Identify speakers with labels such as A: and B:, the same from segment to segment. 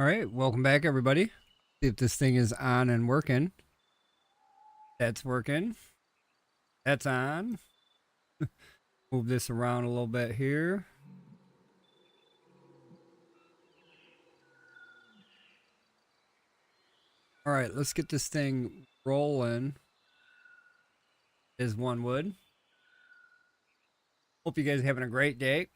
A: All right, welcome back, everybody. See if this thing is on and working. That's working. That's on. Move this around a little bit here. All right, let's get this thing rolling, as one would. Hope you guys are having a great day.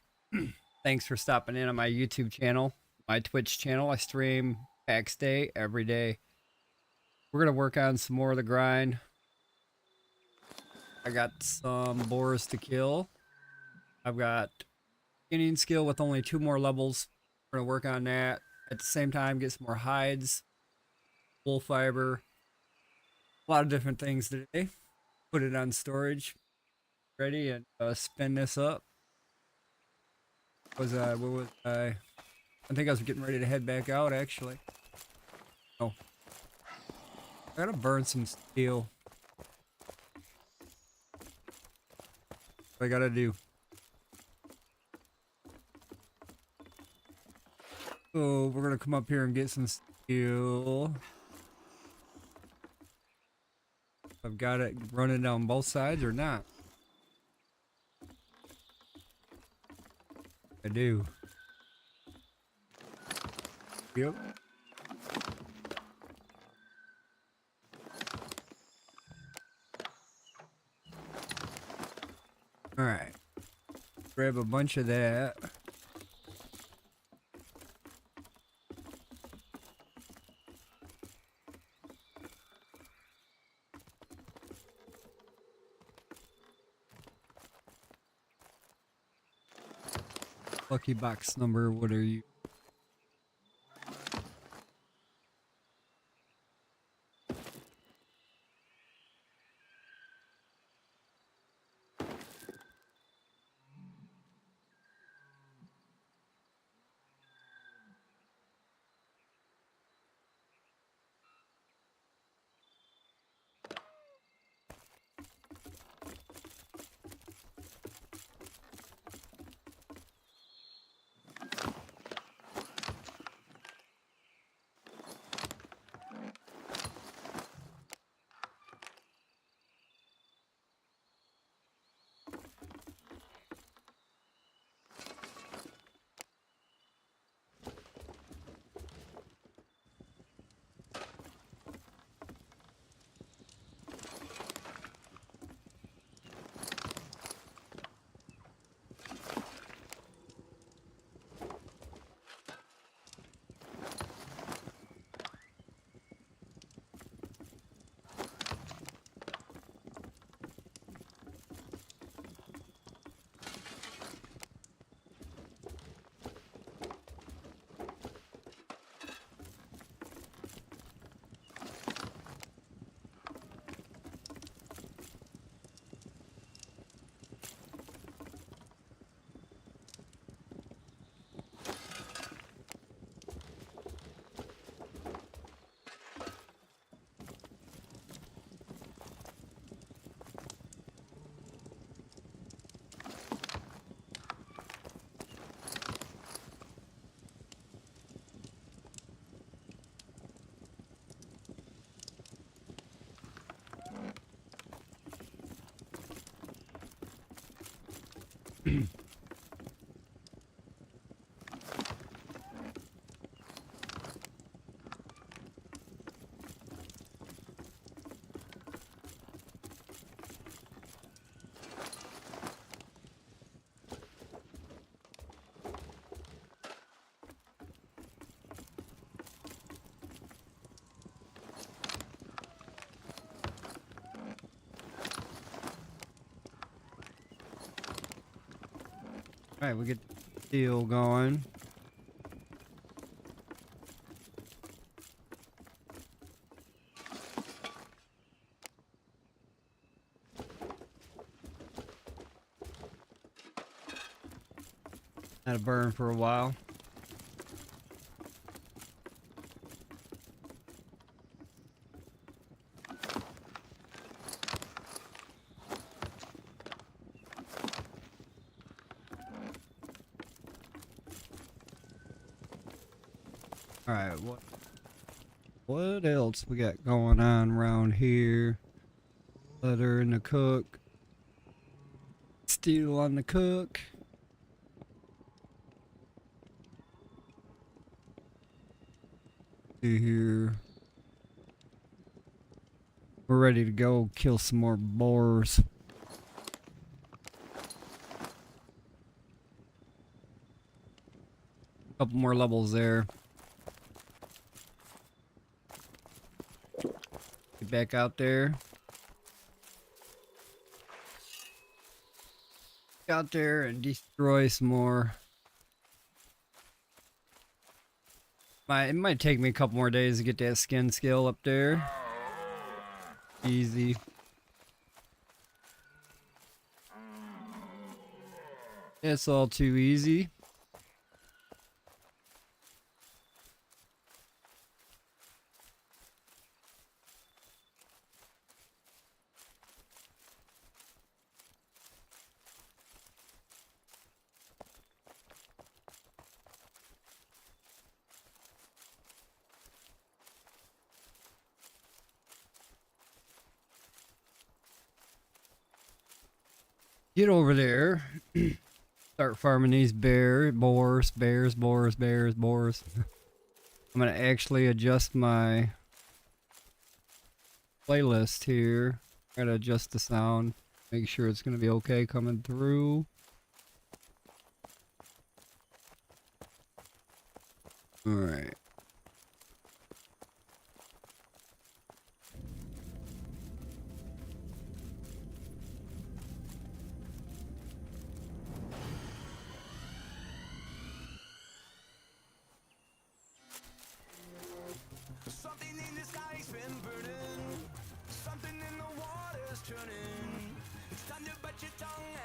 A: Thanks for stopping in on my YouTube channel, my Twitch channel. I stream paxdei every day. We're going to work on some more of the grind. I got some boars to kill. I've got beginning skill with only 2 more levels. We're going to work on that. At the same time, get some more hides, wool fiber, a lot of different things today. Put it on storage, ready, and spin this up. Where was I? I think I was getting ready to head back out, actually. Oh. I gotta burn some steel. What I gotta do. So we're gonna come up here and get some steel. I've got it running down both sides or not. I do. Yep. All right. Grab a bunch of that. Lucky box number, what are you? All right, we get the steel going. That'll burn for a while. Alright, what else we got going on around here? Butter in the cook. Steel on the cook. See here. We're ready to go kill some more boars. Couple more levels there. Get back out there. Get out there and destroy some more. It might take me a couple more days to get that skin skill up there. Easy. It's all too easy. Get over there. Start farming these boars. I'm gonna actually adjust my playlist here. Gotta adjust the sound. Make sure it's gonna be okay coming through. Alright.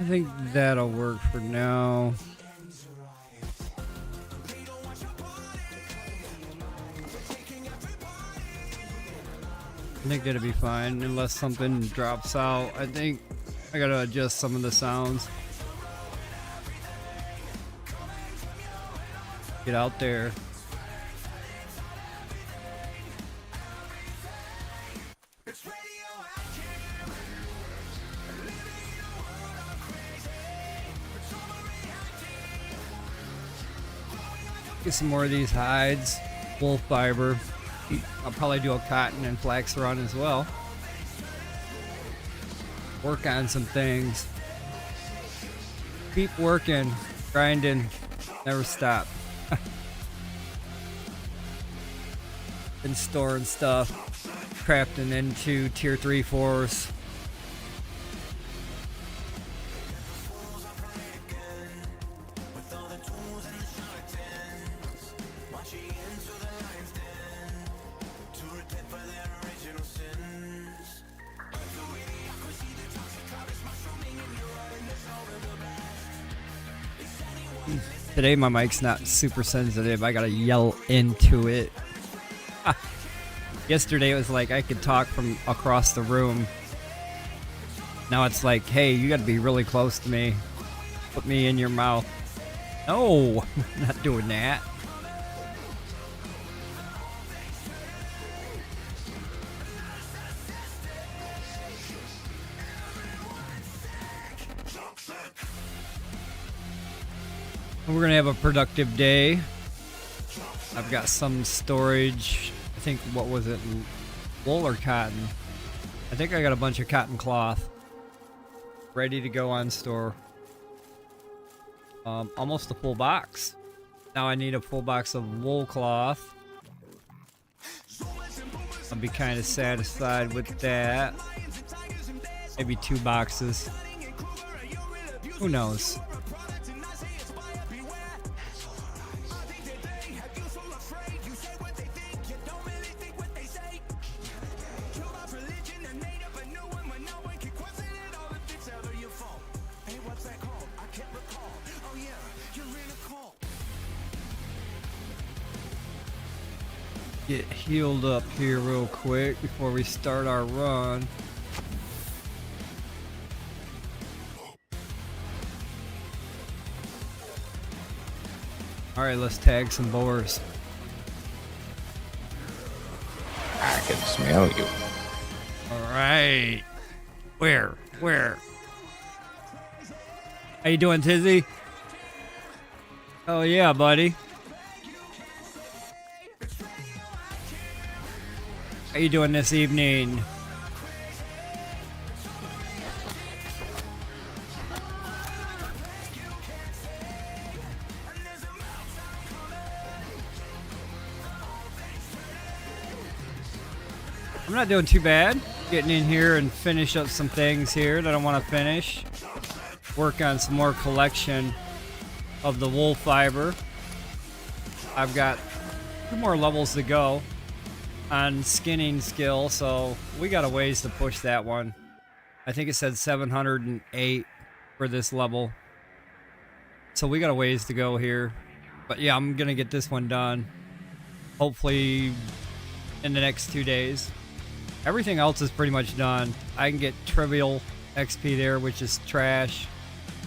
A: I think that'll work for now. I think that'll be fine unless something drops out. I think I gotta adjust some of the sounds. Get out there. Get some more of these hides, wool fiber. I'll probably do a cotton and flax run as well. Work on some things. Keep working, grinding, never stop. Been storing stuff, crafting into tier 3 4s. Today my mic's not super sensitive. I gotta yell into it. Yesterday it was like I could talk from across the room. Now it's like, hey, you gotta be really close to me. Put me in your mouth. No, I'm not doing that. We're gonna have a productive day. I've got some storage. I think, what was it, wool or cotton? I think I got a bunch of cotton cloth ready to go on store. Almost a full box. Now I need a full box of wool cloth. I'll be kind of satisfied with that. Maybe 2 boxes. Who knows? Get healed up here real quick before we start our run. Alright, let's tag some boars.
B: can smell you.
A: Alright. Where? How you doing, Tizzy? Oh yeah, buddy. How you doing this evening? I'm not doing too bad. Getting in here and finish up some things here that I want to finish. Work on some more collection of the wool fiber. I've got 2 more levels to go on skinning skill, so we got a ways to push that one. I think it said 708 for this level. So we got a ways to go here. But yeah, I'm gonna get this one done. Hopefully in the next 2 days. Everything else is pretty much done. I can get trivial XP there, which is trash.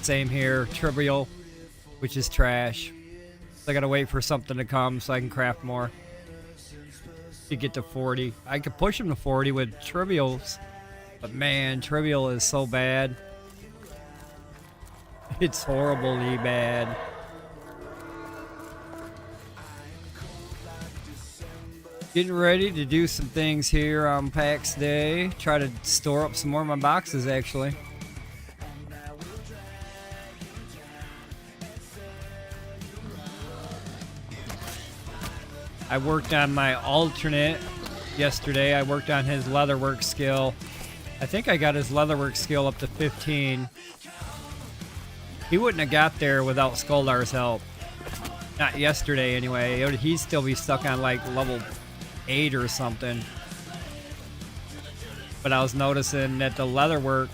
A: Same here, trivial, which is trash. So I gotta wait for something to come so I can craft more. To get to 40. I could push him to 40 with trivials, but man, trivial is so bad. It's horribly bad. Getting ready to do some things here on paxdei. Try to store up some more of my boxes, actually. I worked on my alternate yesterday. I worked on his leatherwork skill. I think I got his leatherwork skill up to 15. He wouldn't have got there without Skuldar's help. Not yesterday, anyway. He'd still be stuck on like level 8 or something. But I was noticing that the leatherwork,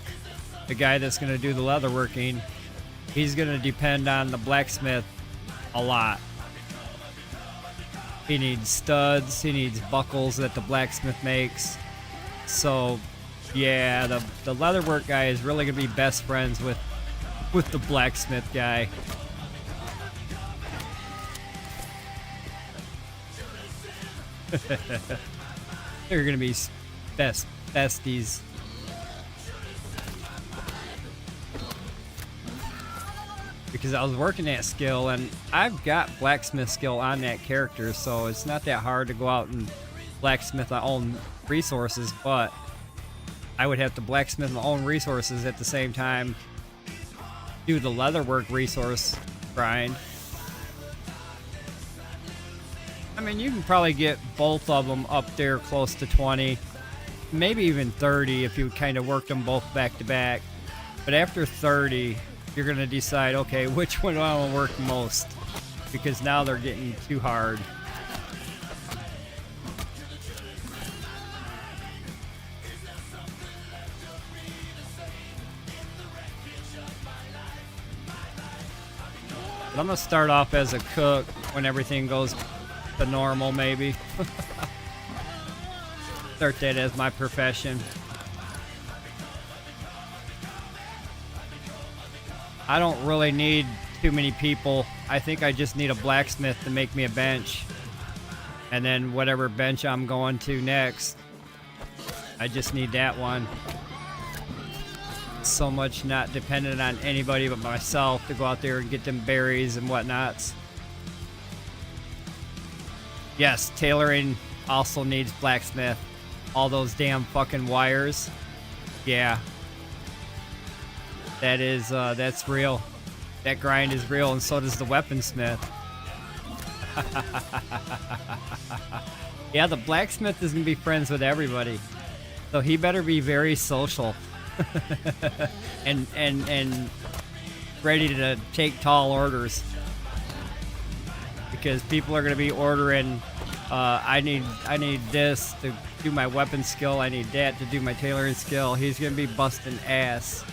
A: the guy that's going to do the leatherworking, he's going to depend on the blacksmith a lot. He needs studs, he needs buckles that the blacksmith makes. So yeah, the leatherwork guy is really going to be best friends with the blacksmith guy. They're gonna be besties. Because I was working that skill, and I've got blacksmith skill on that character, so it's not that hard to go out and blacksmith my own resources, but I would have to blacksmith my own resources at the same time, do the leatherwork resource grind. I mean, you can probably get both of them up there close to 20, maybe even 30 if you kind of work them both back to back. But after 30, you're going to decide, okay, which one do I want to work most? Because now they're getting too hard. But I'm going to start off as a cook when everything goes to normal, maybe. Start that as my profession. I don't really need too many people. I think I just need a blacksmith to make me a bench. And then whatever bench I'm going to next, I just need that one. So much not dependent on anybody but myself to go out there and get them berries and whatnots. Yes, tailoring also needs blacksmith. All those damn fucking wires. Yeah. That is, that's real. That grind is real, and so does the weaponsmith. Yeah, the blacksmith is gonna be friends with everybody. So he better be very social. and ready to take tall orders. Because people are gonna be ordering, I need this to do my weapon skill, I need that to do my tailoring skill. He's gonna be busting ass.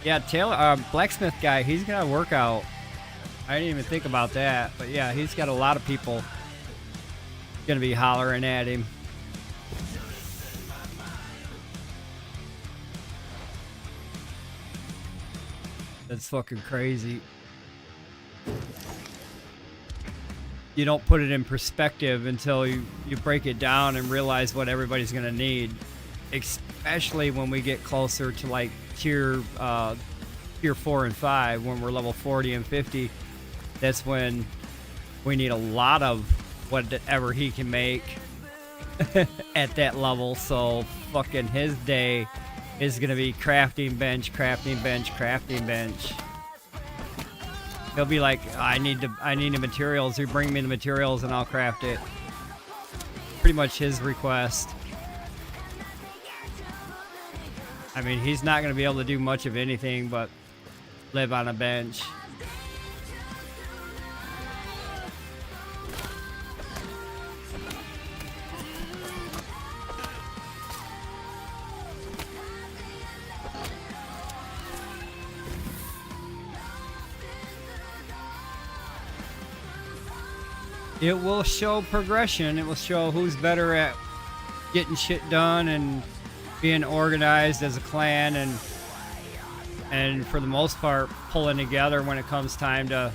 A: Yeah, blacksmith guy, he's gonna work out. I didn't even think about that, but yeah, he's got a lot of people gonna be hollering at him. That's fucking crazy. you don't put it in perspective until you break it down and realize what everybody's gonna need. Especially when we get closer to like tier 4 and 5, when we're level 40 and 50. That's when we need a lot of whatever he can make at that level. So fucking his day is gonna be crafting bench, crafting bench, crafting bench. He'll be like, I need the materials. You bring me the materials and I'll craft it. Pretty much his request. I mean, he's not gonna be able to do much of anything but live on a bench. It will show progression. It will show who's better at getting shit done and being organized as a clan, and for the most part pulling together when it comes time to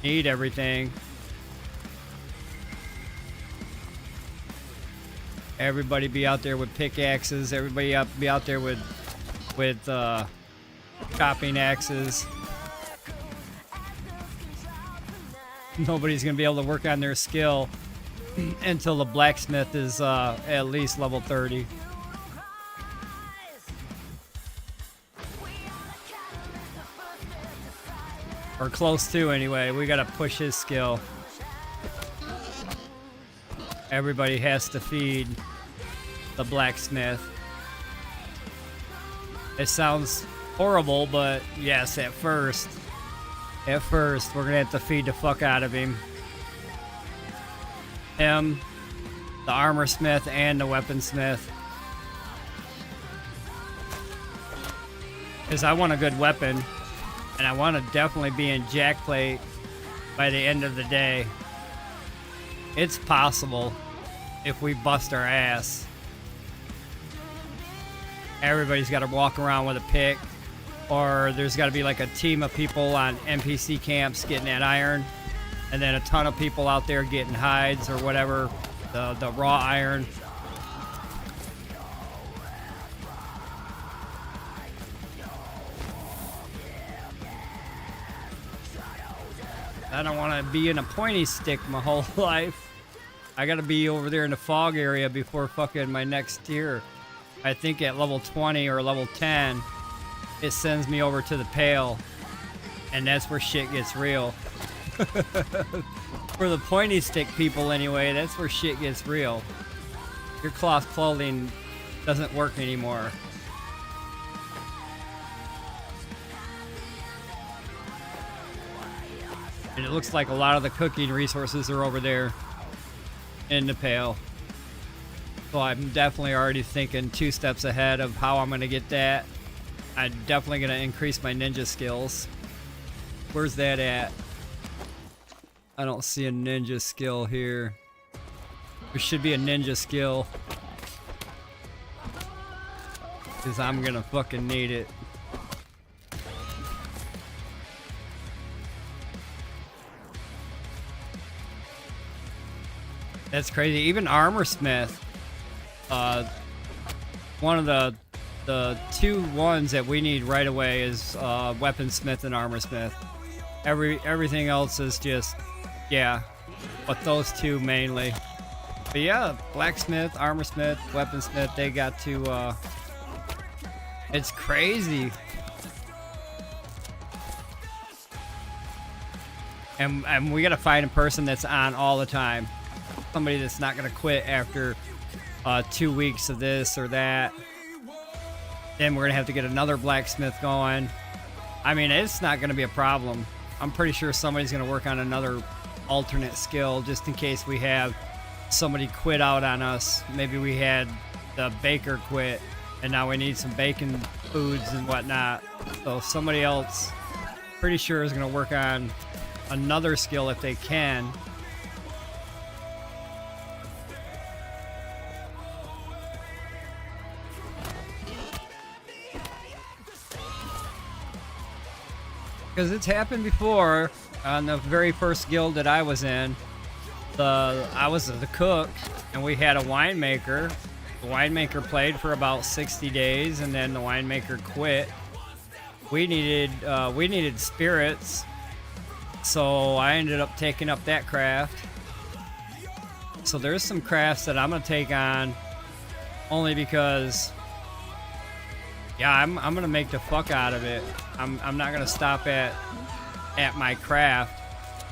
A: need everything. Everybody be out there with pickaxes. Everybody be out there with chopping axes. Nobody's gonna be able to work on their skill until the blacksmith is at least level 30. Or close to, anyway. We gotta push his skill. Everybody has to feed the blacksmith. It sounds horrible, but yes, at first we're gonna have to feed the fuck out of him. Him, the armor smith, and the weaponsmith. Because I want a good weapon, and I want to definitely be in jackplate by the end of the day. It's possible if we bust our ass. Everybody's got to walk around with a pick. Or there's got to be like a team of people on NPC camps getting that iron, and then a ton of people out there getting hides or whatever, the raw iron. I don't want to be in a pointy stick my whole life. I got to be over there in the fog area before fucking my next tier. I think at level 20 or level 10. It sends me over to the pale, and that's where shit gets real. For the pointy stick people anyway, that's where shit gets real. Your cloth clothing doesn't work anymore. And it looks like a lot of the cooking resources are over there in the pale. So I'm definitely already thinking 2 steps ahead of how I'm going to get that. I'm definitely going to increase my ninja skills. Where's that at? I don't see a ninja skill here. There should be a ninja skill. Because I'm going to fucking need it. That's crazy. Even armor smith. One of the 2 ones that we need right away is weaponsmith and armorsmith. Everything else is just, yeah, but those 2 mainly. But yeah, blacksmith, armorsmith, weaponsmith, they got to, it's crazy. And we gotta find a person that's on all the time. Somebody that's not gonna quit after 2 weeks of this or that. Then we're gonna have to get another blacksmith going. I mean, it's not gonna be a problem. I'm pretty sure somebody's gonna work on another alternate skill just in case we have somebody quit out on us. Maybe we had the baker quit and now we need some bacon foods and whatnot. So somebody else, pretty sure, is gonna work on another skill if they can. Because it's happened before on the very first guild that I was in. I was the cook, and we had a winemaker. The winemaker played for about 60 days, and then the winemaker quit. We needed spirits, so I ended up taking up that craft. So there's some crafts that I'm gonna take on, only because, yeah, I'm gonna make the fuck out of it. I'm not gonna stop at my craft.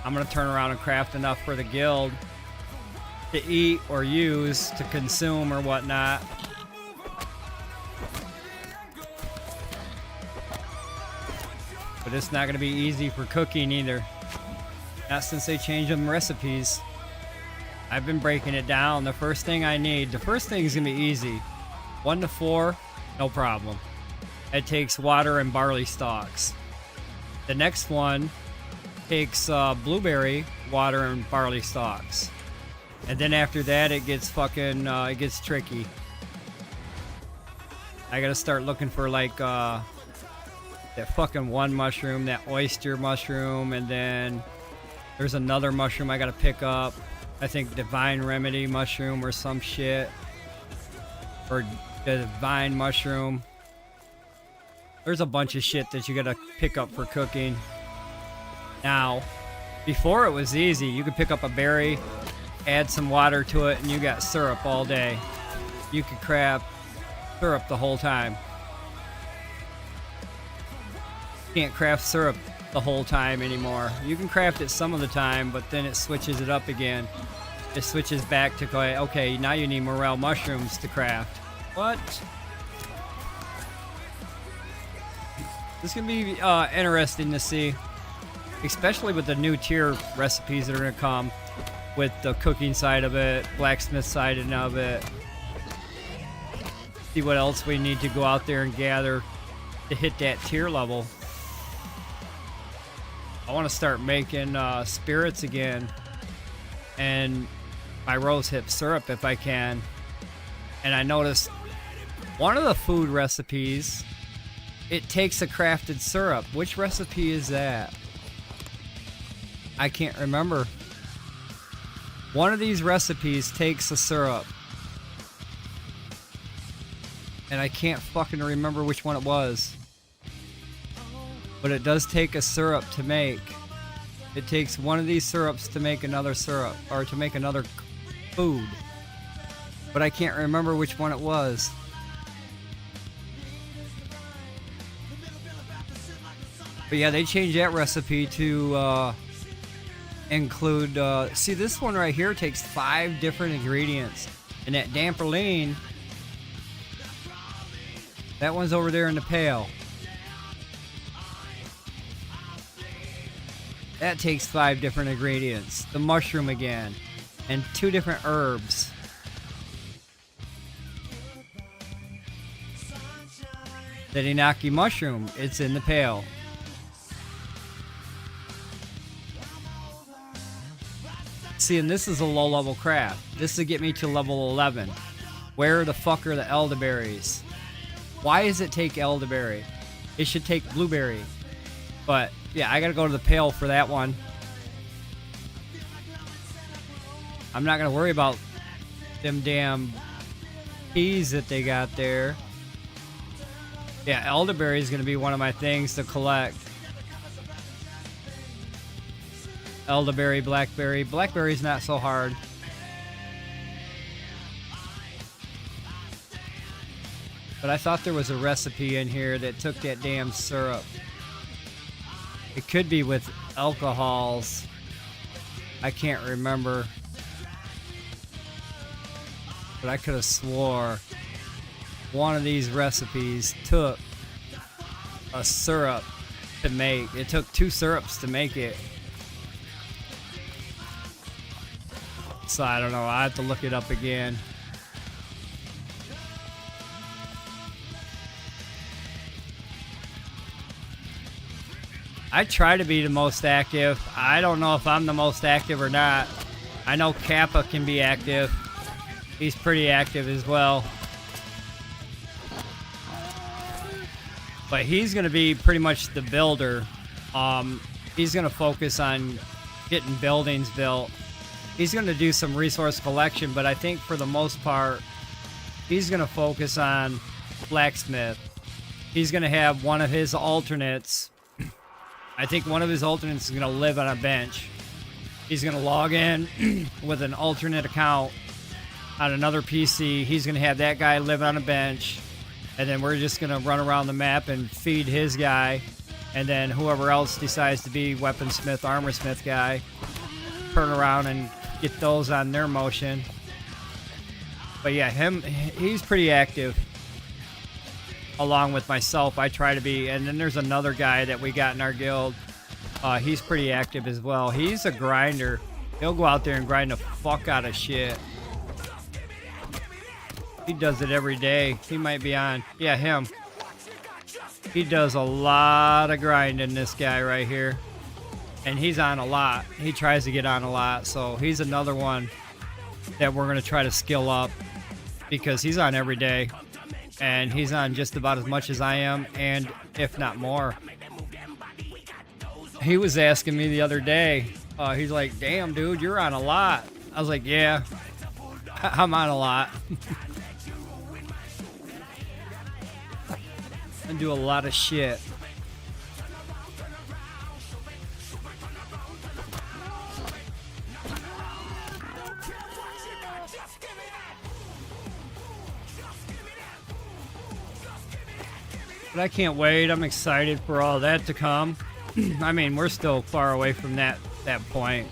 A: I'm gonna turn around and craft enough for the guild to eat or use, to consume or whatnot. But it's not gonna be easy for cooking either. Not since they changed them recipes. I've been breaking it down. The first thing is gonna be easy. 1 to 4, no problem. It takes water and barley stalks. The next one takes blueberry, water, and barley stalks. And then after that, it gets it gets tricky. I gotta start looking for like that fucking one mushroom, that oyster mushroom, and then there's another mushroom I gotta pick up. I think divine remedy mushroom or some shit. Or the divine mushroom. There's a bunch of shit that you gotta pick up for cooking. Now, before it was easy. You could pick up a berry, add some water to it, and you got syrup all day. You could craft syrup the whole time. You can't craft syrup the whole time anymore. You can craft it some of the time, but then it switches it up again. It switches back to, okay, now you need morel mushrooms to craft. What? This is going to be interesting to see, especially with the new tier recipes that are going to come with the cooking side of it, blacksmith side of it. See what else we need to go out there and gather to hit that tier level. I want to start making spirits again and my rose hip syrup if I can. And I noticed one of the food recipes, it takes a crafted syrup. Which recipe is that? I can't remember. One of these recipes takes a syrup. And I can't fucking remember which one it was. But it does take a syrup to make. It takes one of these syrups to make another syrup, or to make another food. But I can't remember which one it was. But yeah, they changed that recipe to include... see, this one right here takes 5 different ingredients. And that damperline, that one's over there in the pail. That takes 5 different ingredients. The mushroom again. And 2 different herbs. The Inaki mushroom, it's in the pail. See, and this is a low level craft. This will get me to level 11. Where the fuck are the elderberries? Why does it take elderberry? It should take blueberry. But yeah, I gotta go to the pail for that one. I'm not gonna worry about them damn peas that they got there. Yeah, elderberry is gonna be one of my things to collect. Elderberry, blackberry. Blackberry's not so hard. But I thought there was a recipe in here that took that damn syrup. It could be with alcohols. I can't remember. But I could have swore one of these recipes took a syrup to make. It took 2 syrups to make it. So I don't know. I have to look it up again. I try to be the most active. I don't know if I'm the most active or not. I know Kappa can be active. He's pretty active as well. But he's going to be pretty much the builder. He's going to focus on getting buildings built. He's going to do some resource collection, but I think for the most part, he's going to focus on blacksmith. He's going to have one of his alternates. I think one of his alternates is going to live on a bench. He's going to log in with an alternate account on another PC. He's going to have that guy live on a bench. And then we're just going to run around the map and feed his guy. And then whoever else decides to be weaponsmith, armorsmith guy, turn around and get those on their motion. But yeah, he's pretty active. Along with myself, I try to be. And then there's another guy that we got in our guild. He's pretty active as well. He's a grinder. He'll go out there and grind the fuck out of shit. He does it every day. He might be on. Yeah, him. He does a lot of grinding, this guy right here. And he's on a lot. He tries to get on a lot. So he's another one that we're going to try to skill up. Because he's on every day. And he's on just about as much as I am. And if not more. He was asking me the other day. He's like, damn, dude, you're on a lot. I was like, yeah, I'm on a lot. I do a lot of shit. But I can't wait. I'm excited for all that to come. I mean, we're still far away from that point.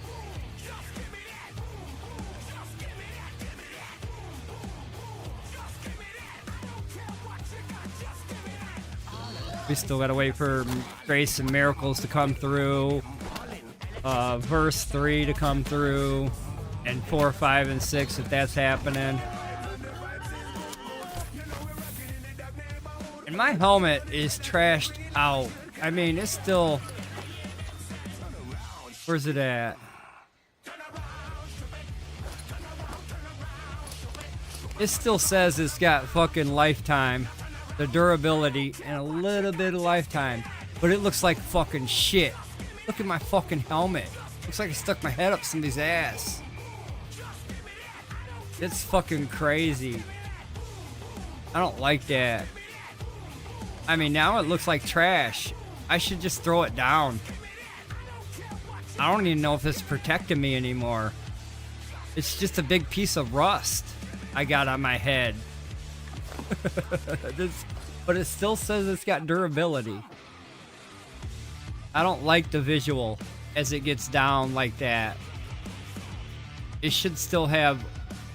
A: We still gotta wait for Grace and Miracles to come through, verse 3 to come through, and 4, 5, and 6 if that's happening. And my helmet is trashed out. I mean, it's still... Where's it at? It still says it's got fucking lifetime. The durability and a little bit of lifetime. But it looks like fucking shit. Look at my fucking helmet. Looks like I stuck my head up somebody's ass. It's fucking crazy. I don't like that. I mean, now it looks like trash. I should just throw it down. I don't even know if it's protecting me anymore. It's just a big piece of rust I got on my head. But it still says it's got durability. I don't like the visual as it gets down like that. It should still have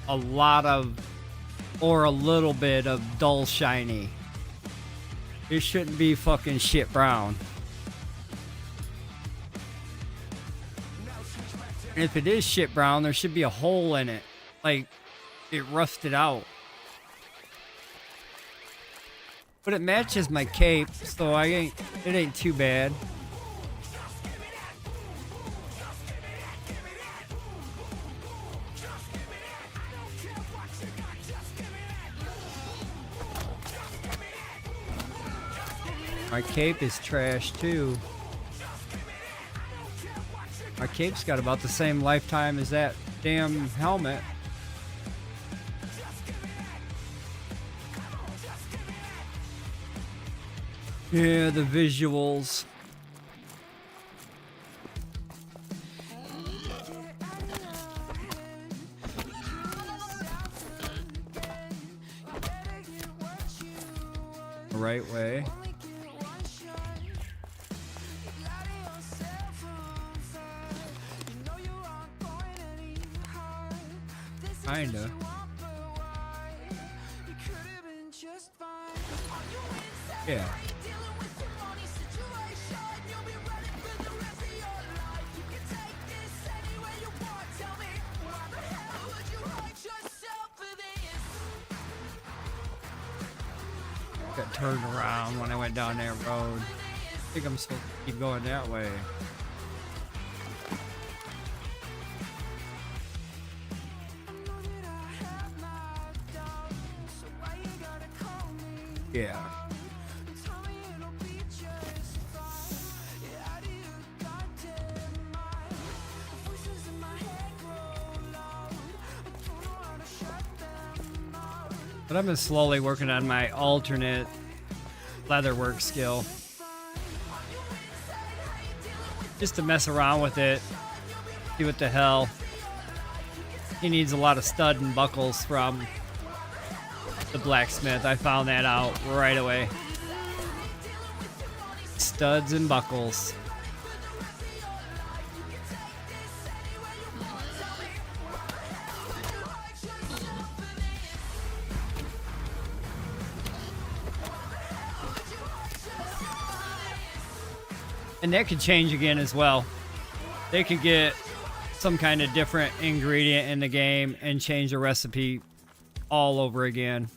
A: a lot of, or a little bit of dull shiny. It shouldn't be fucking shit brown. And if it is shit brown, there should be a hole in it. Like, it rusted out. But it matches my cape, so it ain't too bad. My cape is trash too. My cape's got about the same lifetime as that damn helmet. Yeah, the visuals. The right way. Kinda. Yeah. Got turned around when I went down that road. I think I'm supposed to keep going that way. Yeah. But I've been slowly working on my alternate leatherwork skill. Just to mess around with it. See what the hell. He needs a lot of stud and buckles from the blacksmith. I found that out right away. Studs and buckles. And that could change again as well. They could get some kind of different ingredient in the game and change the recipe all over again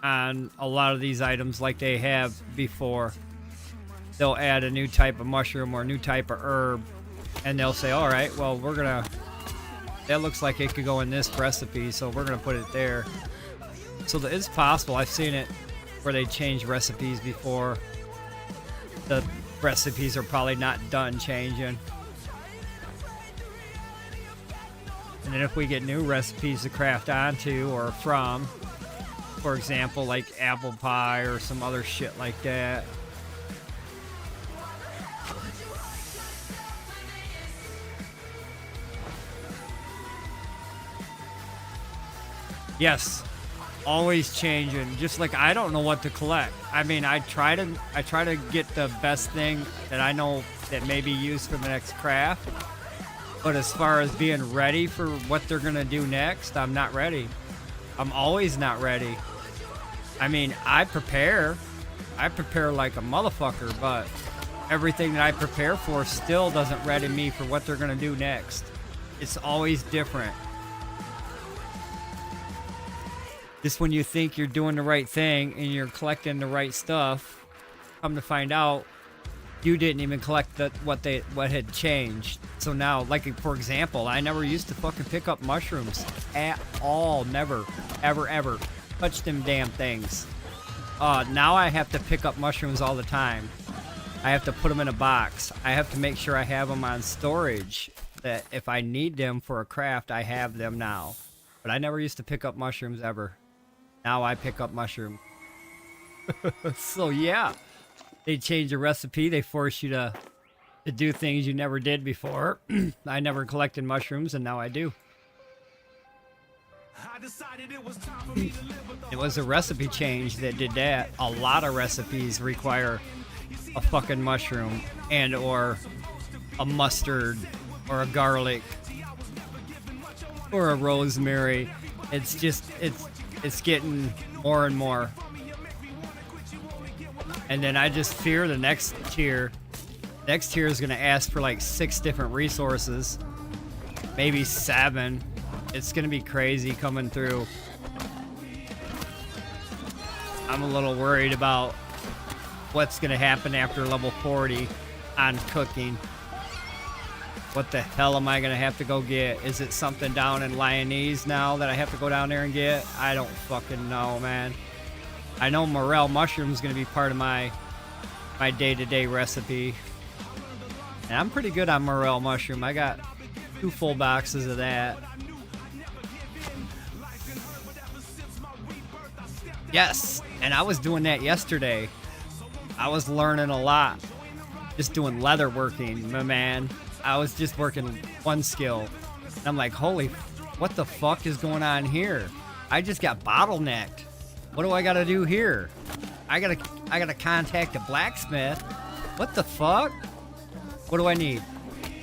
A: on a lot of these items like they have before. They'll add a new type of mushroom or a new type of herb, and they'll say, all right, well, that looks like it could go in this recipe, so we're gonna put it there. So it's possible. I've seen it where they change recipes before. The recipes are probably not done changing. And then if we get new recipes to craft onto or from, for example, like apple pie or some other shit like that. Yes, always changing. Just like I don't know what to collect. I mean, I try to get the best thing that I know that may be used for the next craft. But as far as being ready for what they're gonna do next, I'm not ready. I'm always not ready. I mean, I prepare like a motherfucker, but everything that I prepare for still doesn't ready me for what they're gonna do next. It's always different. Just when you think you're doing the right thing and you're collecting the right stuff, come to find out you didn't even collect what had changed. So now, like for example, I never used to fucking pick up mushrooms at all. Never, ever touch them damn things. Now I have to pick up mushrooms all the time. I have to put them in a box. I have to make sure I have them on storage, that if I need them for a craft, I have them now. But I never used to pick up mushrooms ever. Now I pick up mushrooms. So yeah, they change the recipe. They force you to do things you never did before. I never collected mushrooms, and now I do. It was a recipe change that did that. A lot of recipes require a fucking mushroom and or a mustard or a garlic or a rosemary. It's just it's getting more and more. And then I just fear the next tier. Next tier is going to ask for like 6 different resources, maybe 7. It's going to be crazy coming through. I'm a little worried about what's going to happen after level 40 on cooking. What the hell am I going to have to go get? Is it something down in Lyonese now that I have to go down there and get? I don't fucking know, man. I know morel mushroom is going to be part of my day-to-day recipe. And I'm pretty good on morel mushroom. I got 2 full boxes of that. Yes, and I was doing that yesterday. I was learning a lot. Just doing leather working, my man. I was just working one skill. And I'm like, holy, what the fuck is going on here? I just got bottlenecked. What do I gotta do here? I gotta contact a blacksmith. What the fuck? What do I need?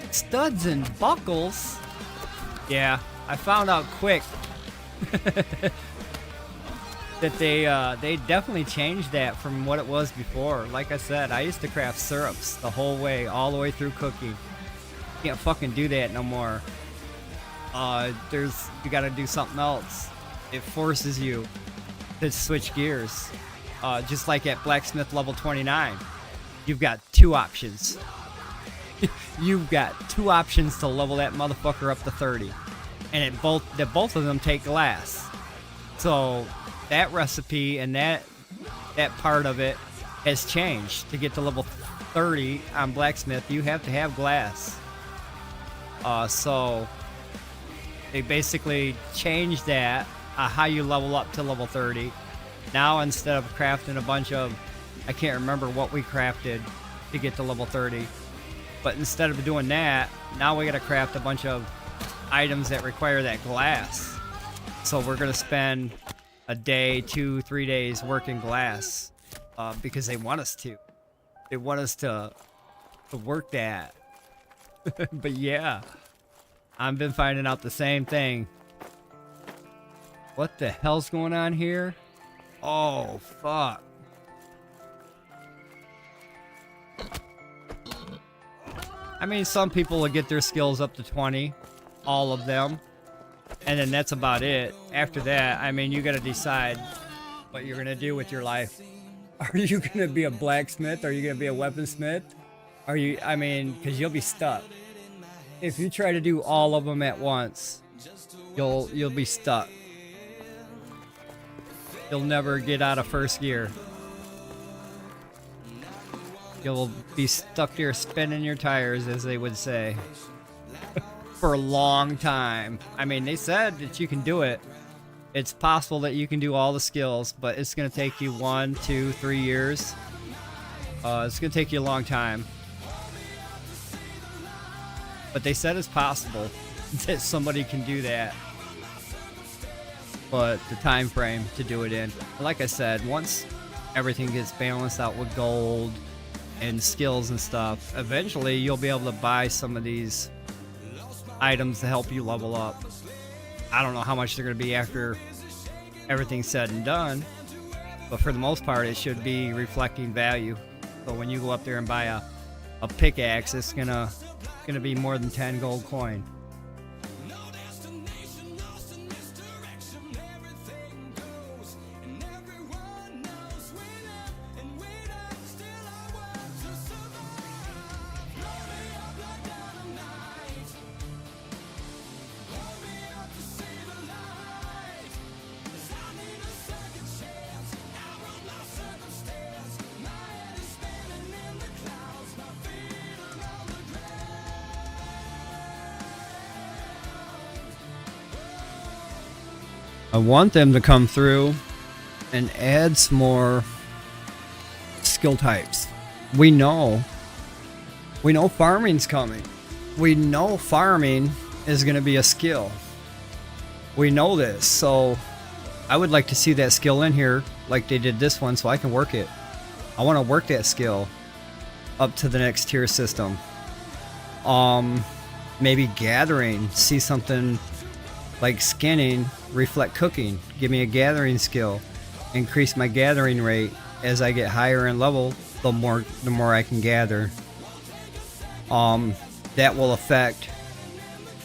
A: Studs and buckles? Yeah, I found out quick that they definitely changed that from what it was before. Like I said, I used to craft syrups the whole way, all the way through cooking. Can't fucking do that no more. You gotta do something else. It forces you to switch gears. Just like at blacksmith level 29, you've got 2 options. You've got 2 options to level that motherfucker up to 30, and both of them take glass. So that recipe and that part of it has changed. To get to level 30 on blacksmith, you have to have glass. So they basically changed that, how you level up to level 30. Now instead of crafting a bunch of, I can't remember what we crafted to get to level 30, but instead of doing that, now we gotta craft a bunch of items that require that glass. So we're gonna spend a day, 2-3 days working glass because they want us to. They want us to work that. But yeah, I've been finding out the same thing. What the hell's going on here? Oh, fuck. I mean, some people will get their skills up to 20, all of them, and then that's about it. After that, I mean, you gotta decide what you're gonna do with your life. Are you gonna be a blacksmith? Are you gonna be a weaponsmith? Are you, I mean, because you'll be stuck. If you try to do all of them at once, you'll be stuck. You'll never get out of first gear. You'll be stuck there spinning your tires, as they would say, for a long time. I mean, they said that you can do it. It's possible that you can do all the skills, but it's going to take you 1, 2, 3 years. It's going to take you a long time. But they said it's possible that somebody can do that. But the time frame to do it in, like I said, once everything gets balanced out with gold and skills and stuff, eventually you'll be able to buy some of these items to help you level up. I don't know how much they're going to be after everything's said and done, but for the most part it should be reflecting value. So when you go up there and buy a pickaxe, it's gonna be more than 10 gold coin. I want them to come through and add some more skill types. We know farming's coming. We know farming is going to be a skill. We know this, so I would like to see that skill in here like they did this one so I can work it. I want to work that skill up to the next tier system. Maybe gathering, see something like skinning, reflect cooking, give me a gathering skill, increase my gathering rate as I get higher in level. The more I can gather. That will affect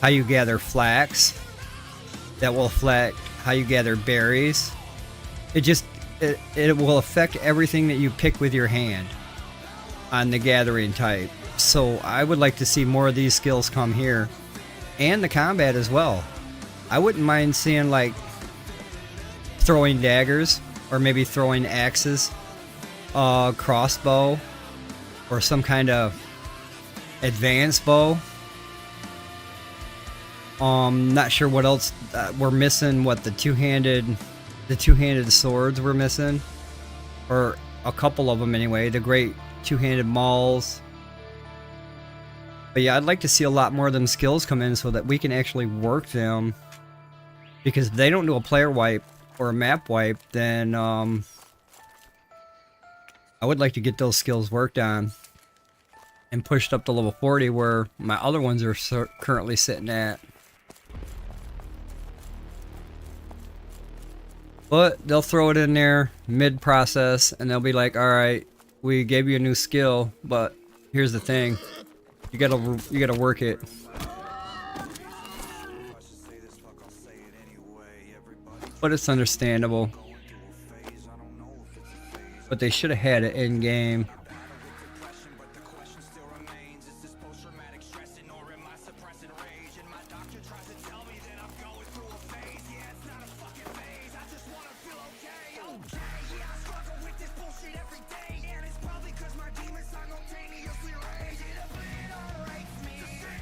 A: how you gather flax. That will affect how you gather berries. It will affect everything that you pick with your hand on the gathering type. So I would like to see more of these skills come here, and the combat as well. I wouldn't mind seeing like throwing daggers, or maybe throwing axes, crossbow, or some kind of advanced bow. Not sure what else we're missing. What the two-handed swords we're missing, or a couple of them anyway. The great two-handed mauls. But yeah, I'd like to see a lot more of them skills come in so that we can actually work them. Because if they don't do a player wipe or a map wipe, then I would like to get those skills worked on and pushed up to level 40 where my other ones are currently sitting at. But they'll throw it in there mid-process and they'll be like, alright, we gave you a new skill, but here's the thing. You gotta work it. But it's understandable. But they should have had it in game.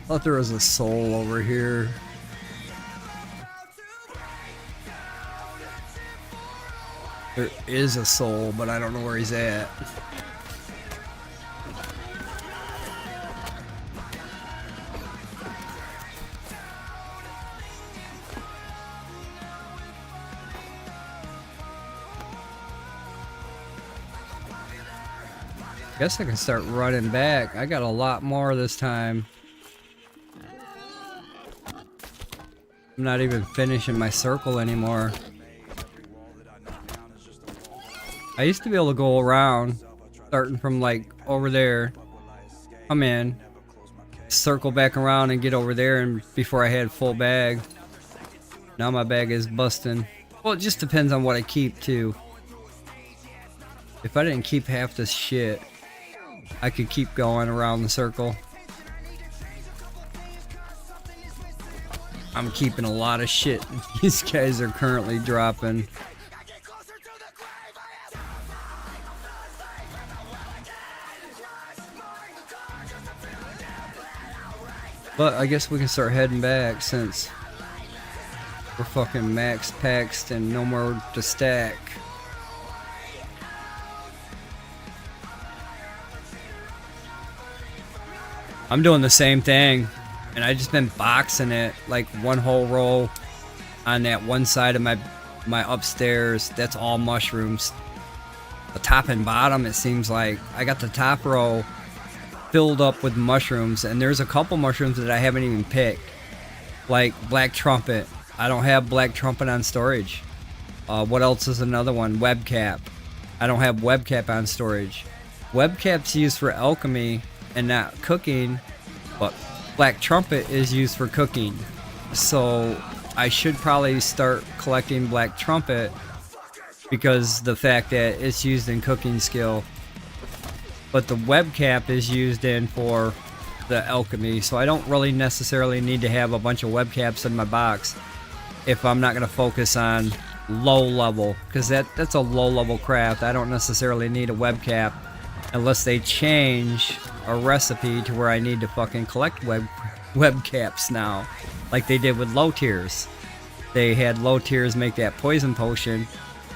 A: I thought there was a soul over here. There is a soul, but I don't know where he's at. Guess I can start running back. I got a lot more this time. I'm not even finishing my circle anymore. I used to be able to go around, starting from like over there, come in, circle back around and get over there, and before I had full bag. Now my bag is busting. Well, it just depends on what I keep too. If I didn't keep half this shit, I could keep going around the circle. I'm keeping a lot of shit. These guys are currently dropping. But I guess we can start heading back since we're fucking max paxed and no more to stack. I'm doing the same thing, and I just been boxing it like one whole row on that one side of my upstairs. That's all mushrooms. The top and bottom, it seems like I got the top row filled up with mushrooms, and there's a couple mushrooms that I haven't even picked, like black trumpet. I don't have black trumpet on storage. What else is another one? Webcap. I don't have webcap on storage. Webcap's used for alchemy and not cooking, but black trumpet is used for cooking. So I should probably start collecting black trumpet because the fact that it's used in cooking skill, but the webcap is used in for the alchemy, so I don't really necessarily need to have a bunch of webcaps in my box if I'm not going to focus on low level, because that's a low level craft. I don't necessarily need a webcap unless they change a recipe to where I need to fucking collect webcaps now, like they did with low tiers. They had low tiers make that poison potion,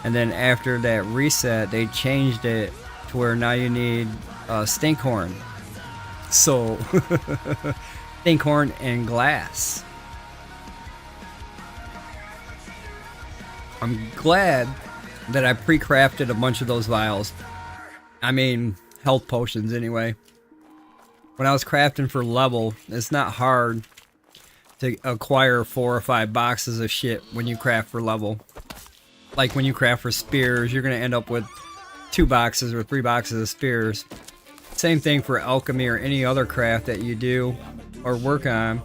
A: and then after that reset they changed it to where now you need stinkhorn. So stinkhorn and glass. I'm glad that I pre-crafted a bunch of those vials. I mean, health potions anyway. When I was crafting for level, it's not hard to acquire 4 or 5 boxes of shit when you craft for level. Like when you craft for spears, you're going to end up with 2 boxes or 3 boxes of spears. Same thing for alchemy or any other craft that you do or work on.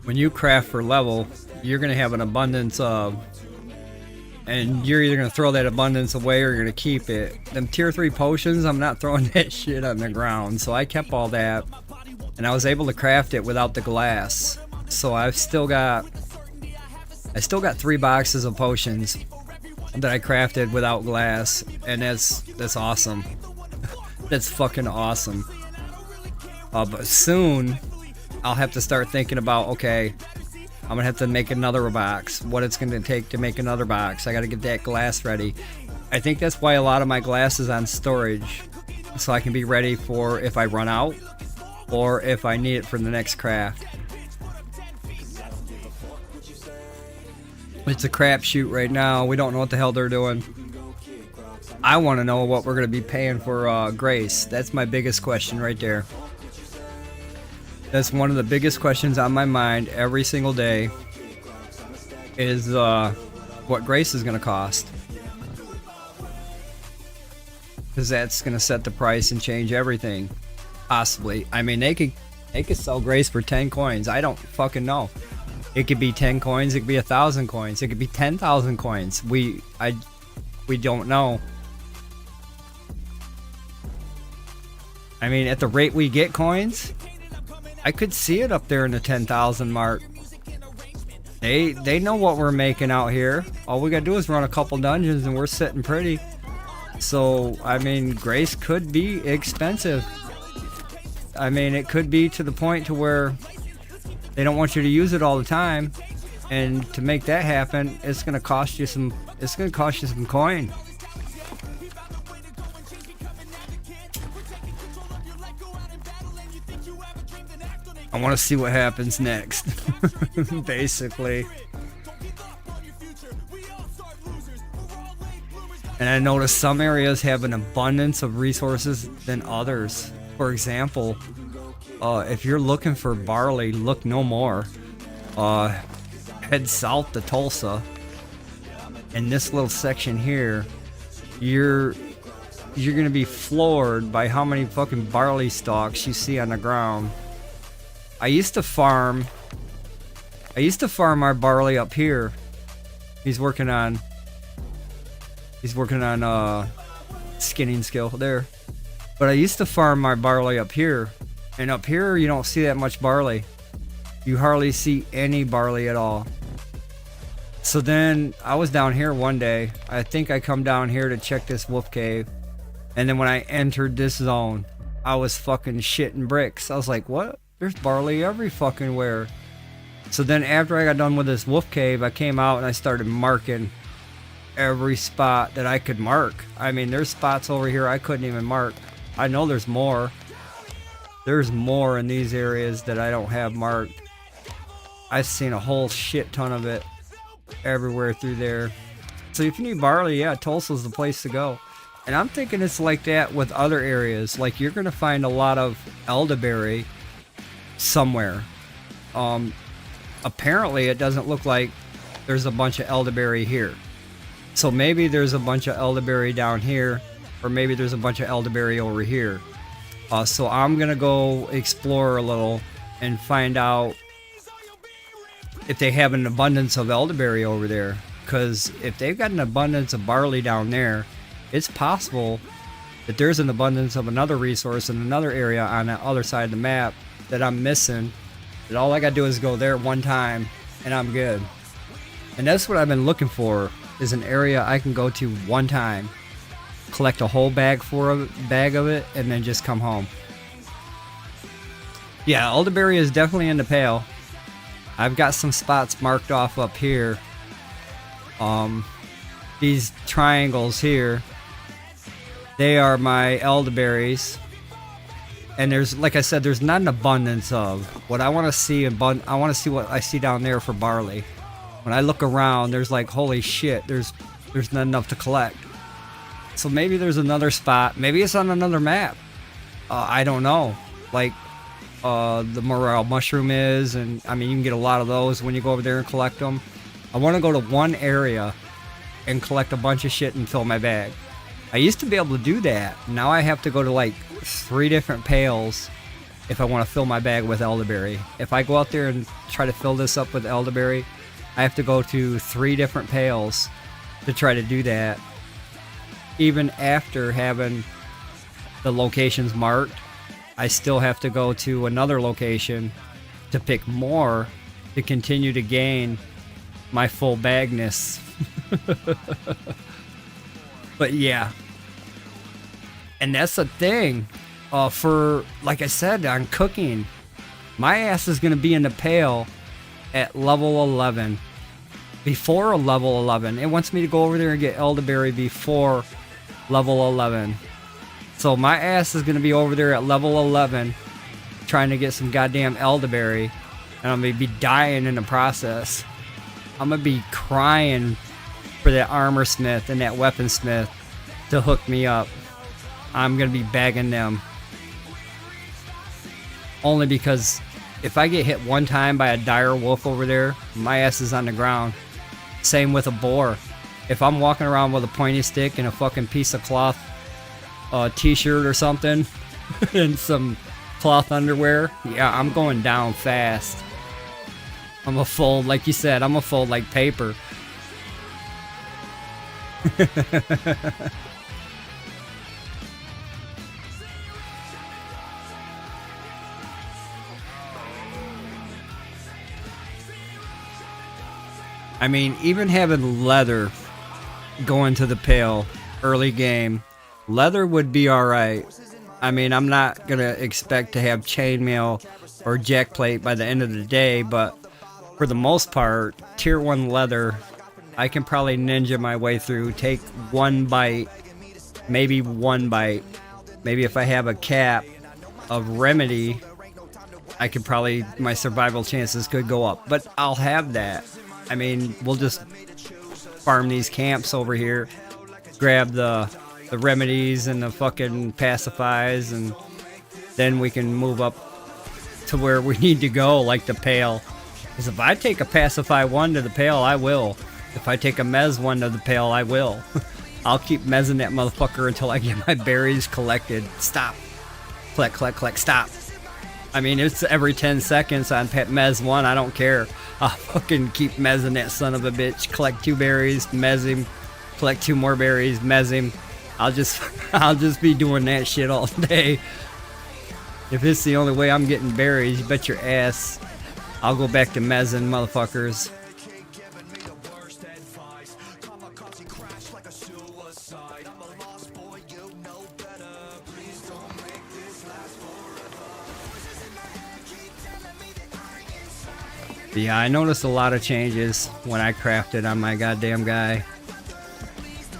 A: When you craft for level, you're going to have an abundance of, and you're either going to throw that abundance away or you're going to keep it. Them tier 3 potions, I'm not throwing that shit on the ground. So I kept all that, and I was able to craft it without the glass. So I've still got 3 boxes of potions that I crafted without glass, and that's awesome. That's fucking awesome. But soon I'll have to start thinking about, okay, I'm gonna have to make another box. What it's gonna take to make another box. I gotta get that glass ready. I think that's why a lot of my glass is on storage, so I can be ready for if I run out or if I need it for the next craft. It's a crapshoot right now. We don't know what the hell they're doing. I want to know what we're gonna be paying for Grace. That's my biggest question right there. That's one of the biggest questions on my mind every single day, is what Grace is going to cost. Because that's going to set the price and change everything. Possibly. I mean, they could sell Grace for 10 coins. I don't fucking know. It could be 10 coins. It could be 1,000 coins. It could be 10,000 coins. We don't know. I mean, at the rate we get coins, I could see it up there in the 10,000 mark. They know what we're making out here. All we gotta do is run a couple dungeons and we're sitting pretty. So, I mean, Grace could be expensive. I mean, it could be to the point to where they don't want you to use it all the time. And to make that happen, it's gonna cost you some It's gonna cost you some coin. I want to see what happens next. Basically. And I noticed some areas have an abundance of resources than others. For example, if you're looking for barley, look no more. Head south to Tulsa. In this little section here, you're gonna be floored by how many fucking barley stalks you see on the ground. I used to farm our barley up here. He's working on skinning skill there. But I used to farm my barley up here, and up here you don't see that much barley. You hardly see any barley at all. So then I was down here one day. I think I come down here to check this wolf cave, and then when I entered this zone, I was fucking shitting bricks. I was like, what? There's barley every fucking where. So then after I got done with this wolf cave, I came out and I started marking every spot that I could mark. I mean, there's spots over here I couldn't even mark. I know there's more. There's more in these areas that I don't have marked. I've seen a whole shit ton of it everywhere through there. So if you need barley, yeah, Tulsa's the place to go. And I'm thinking it's like that with other areas. Like, you're gonna find a lot of elderberry somewhere. Apparently it doesn't look like there's a bunch of elderberry here. So maybe there's a bunch of elderberry down here, or maybe there's a bunch of elderberry over here. So I'm gonna go explore a little and find out if they have an abundance of elderberry over there. Because if they've got an abundance of barley down there, it's possible that there's an abundance of another resource in another area on that other side of the map that I'm missing, that all I gotta do is go there one time and I'm good. And that's what I've been looking for, is an area I can go to one time, collect a whole bag of it, and then just come home. Yeah, elderberry is definitely in the pale. I've got some spots marked off up here. These triangles here, they are my elderberries. And there's, like I said, there's not an abundance of. What I want to see, I want to see what I see down there for barley. When I look around, there's like, holy shit, there's not enough to collect. So maybe there's another spot. Maybe it's on another map. I don't know. Like the morel mushroom is, and I mean, you can get a lot of those when you go over there and collect them. I want to go to one area and collect a bunch of shit and fill my bag. I used to be able to do that. Now I have to go to like 3 different pails if I want to fill my bag with elderberry. If I go out there and try to fill this up with elderberry, I have to go to 3 different pails to try to do that. Even after having the locations marked, I still have to go to another location to pick more to continue to gain my full bagness. But yeah, and that's the thing. For, like I said, on cooking, my ass is going to be in the pail at level 11. Before level 11. It wants me to go over there and get elderberry before level 11. So my ass is going to be over there at level 11 trying to get some goddamn elderberry, and I'm going to be dying in the process. I'm going to be crying for that armor smith and that weaponsmith to hook me up. I'm going to be bagging them. Only because if I get hit one time by a dire wolf over there, my ass is on the ground. Same with a boar. If I'm walking around with a pointy stick and a fucking piece of cloth t-shirt or something and some cloth underwear, yeah, I'm going down fast. I'm a fold, like you said, I'm a fold like paper. I mean, even having leather going to the pail early game, leather would be alright. I mean, I'm not going to expect to have chainmail or jackplate by the end of the day, but for the most part, tier 1 leather, I can probably ninja my way through, take one bite, maybe one bite. Maybe if I have a cap of remedy, I could probably, my survival chances could go up. But I'll have that. I mean, we'll just farm these camps over here, grab the remedies and the fucking pacifies, and then we can move up to where we need to go, like the Pale. Because if I take a pacify 1 to the Pale, I will. If I take a mez 1 to the Pale, I will. I'll keep mezzing that motherfucker until I get my berries collected. Stop. Collect, collect, collect, stop. I mean, it's every 10 seconds on mez 1, I don't care. I'll fucking keep mezzing that son of a bitch. Collect 2 berries, mez him. Collect 2 more berries, mez him. I'll just be doing that shit all day. If it's the only way I'm getting berries, you bet your ass I'll go back to mezzing motherfuckers. But yeah, I noticed a lot of changes when I crafted on my goddamn guy.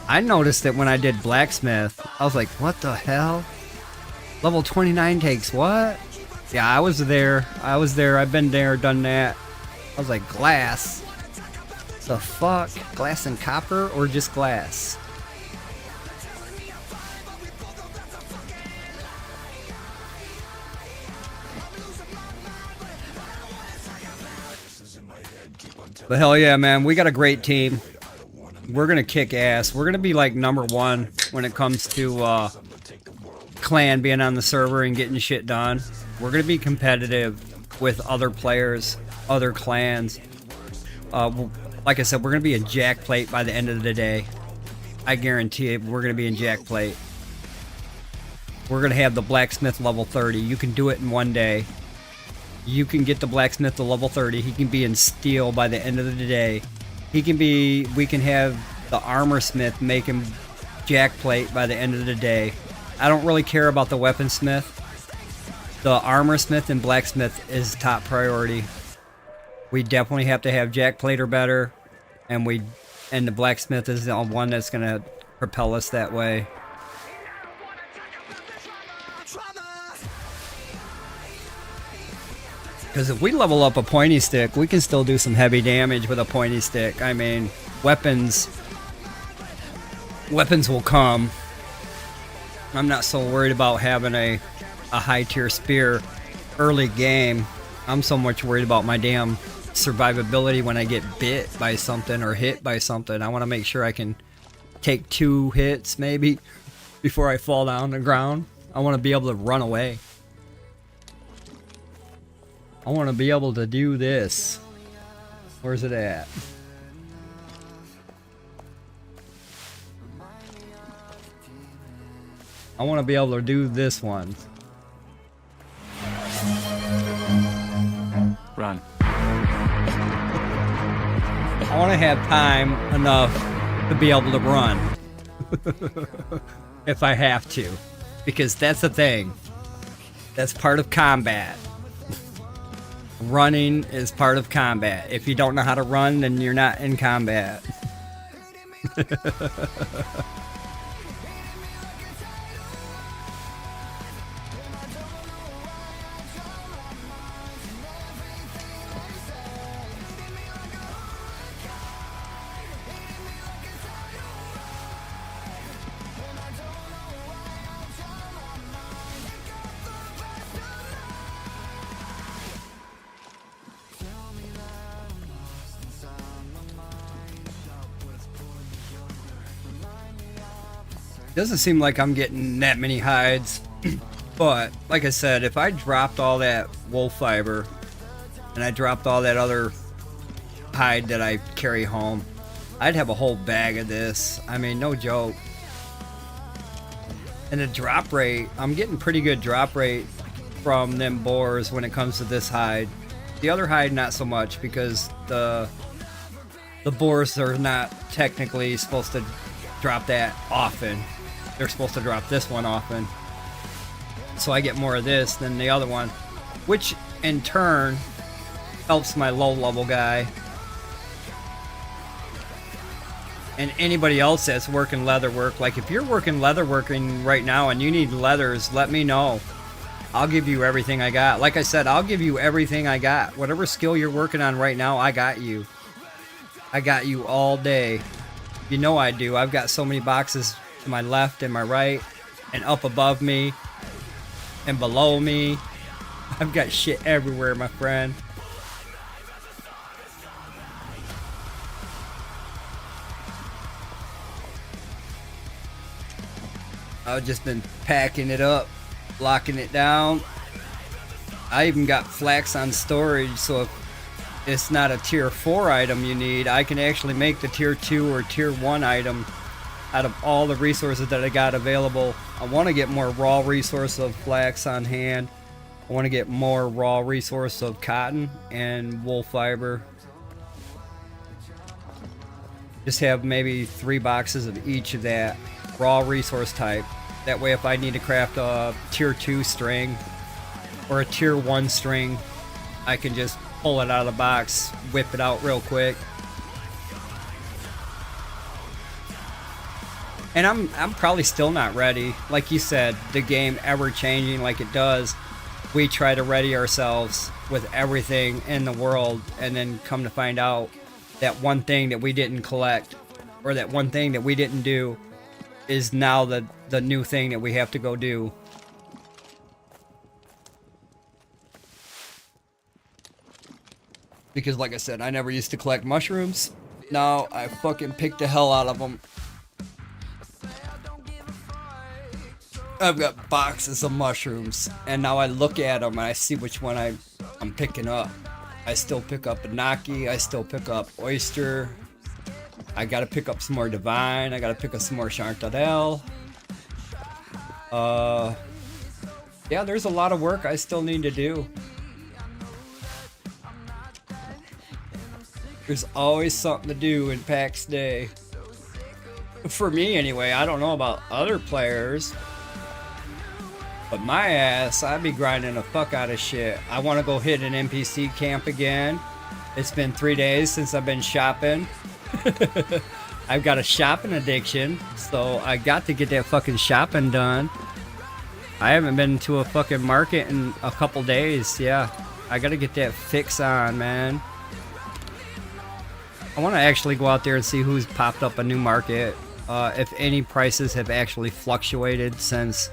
A: I noticed that when I did blacksmith, I was like, what the hell? Level 29 takes what? Yeah, I was there. I've been there, done that. I was like, glass? The fuck? Glass and copper or just glass? But hell yeah, man, we got a great team. We're gonna kick ass. We're gonna be like #1 when it comes to clan being on the server and getting shit done. We're gonna be competitive with other players, other clans. Like I said, we're gonna be in Jack Plate by the end of the day. I guarantee it. We're gonna be in Jack Plate. We're gonna have the blacksmith level 30. You can do it in one day. You can get the blacksmith to level 30. He can be in steel by the end of the day. We can have the armor smith make him Jack Plate by the end of the day. I don't really care about the weaponsmith. The armor smith and blacksmith is top priority. We definitely have to have Jack Plate or better, and the blacksmith is the one that's gonna propel us that way. Because if we level up a pointy stick, we can still do some heavy damage with a pointy stick. I mean, weapons will come. I'm not so worried about having a high tier spear early game. I'm so much worried about my damn survivability when I get bit by something or hit by something. I want to make sure I can take 2 hits maybe before I fall down on the ground. I want to be able to run away. I want to be able to do this. Where's it at? I want to be able to do this one.
B: Run.
A: I want to have time enough to be able to run. If I have to. Because that's the thing. That's part of combat. Running is part of combat. If you don't know how to run, then you're not in combat. Doesn't seem like I'm getting that many hides, but like I said, if I dropped all that wool fiber and I dropped all that other hide that I carry home, I'd have a whole bag of this. I mean, no joke. And the drop rate, I'm getting pretty good drop rate from them boars when it comes to this hide. The other hide, not so much, because the boars are not technically supposed to drop that often. They're supposed to drop this one often. So I get more of this than the other one, which in turn helps my low level guy. And anybody else that's working leather work, like if you're working leather working right now and you need leathers, let me know. I'll give you everything I got. Like I said, I'll give you everything I got. Whatever skill you're working on right now, I got you. I got you all day. You know I do. I've got so many boxes to my left and my right and up above me and below me. I've got shit everywhere, my friend. I've just been packing it up, locking it down. I even got flax on storage, so if it's not a tier 4 item you need, I can actually make the tier 2 or tier 1 item out of all the resources that I got available. I want to get more raw resource of flax on hand. I want to get more raw resource of cotton and wool fiber. Just have maybe 3 boxes of each of that raw resource type. That way if I need to craft a tier 2 string or a tier 1 string, I can just pull it out of the box, whip it out real quick. And I'm probably still not ready. Like you said, the game ever changing like it does. We try to ready ourselves with everything in the world, and then come to find out that one thing that we didn't collect or that one thing that we didn't do is now the new thing that we have to go do. Because like I said, I never used to collect mushrooms. Now I fucking pick the hell out of them. I've got boxes of mushrooms, and now I look at them and I see which one I'm picking up. I still pick up Anaki, I still pick up Oyster. I gotta pick up some more Divine, I gotta pick up some more Chantarelle. Yeah, there's a lot of work I still need to do. There's always something to do in paxdei. For me anyway, I don't know about other players. But my ass, I'd be grinding the fuck out of shit. I want to go hit an NPC camp again. It's been 3 days since I've been shopping. I've got a shopping addiction, so I got to get that fucking shopping done. I haven't been to a fucking market in a couple days. Yeah, I got to get that fix on, man. I want to actually go out there and see who's popped up a new market. If any prices have actually fluctuated since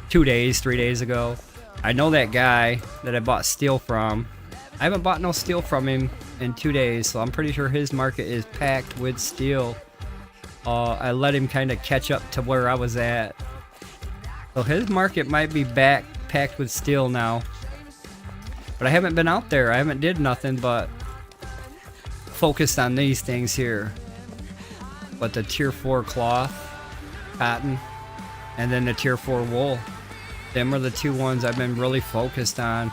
A: 2 days, 3 days ago. I know that guy that I bought steel from. I haven't bought no steel from him in 2 days, so I'm pretty sure his market is packed with steel. I let him kind of catch up to where I was at. So his market might be back packed with steel now. But I haven't been out there. I haven't did nothing but focused on these things here. But the tier 4 cloth, cotton, and then the tier 4 wool. Them are the 2 ones I've been really focused on.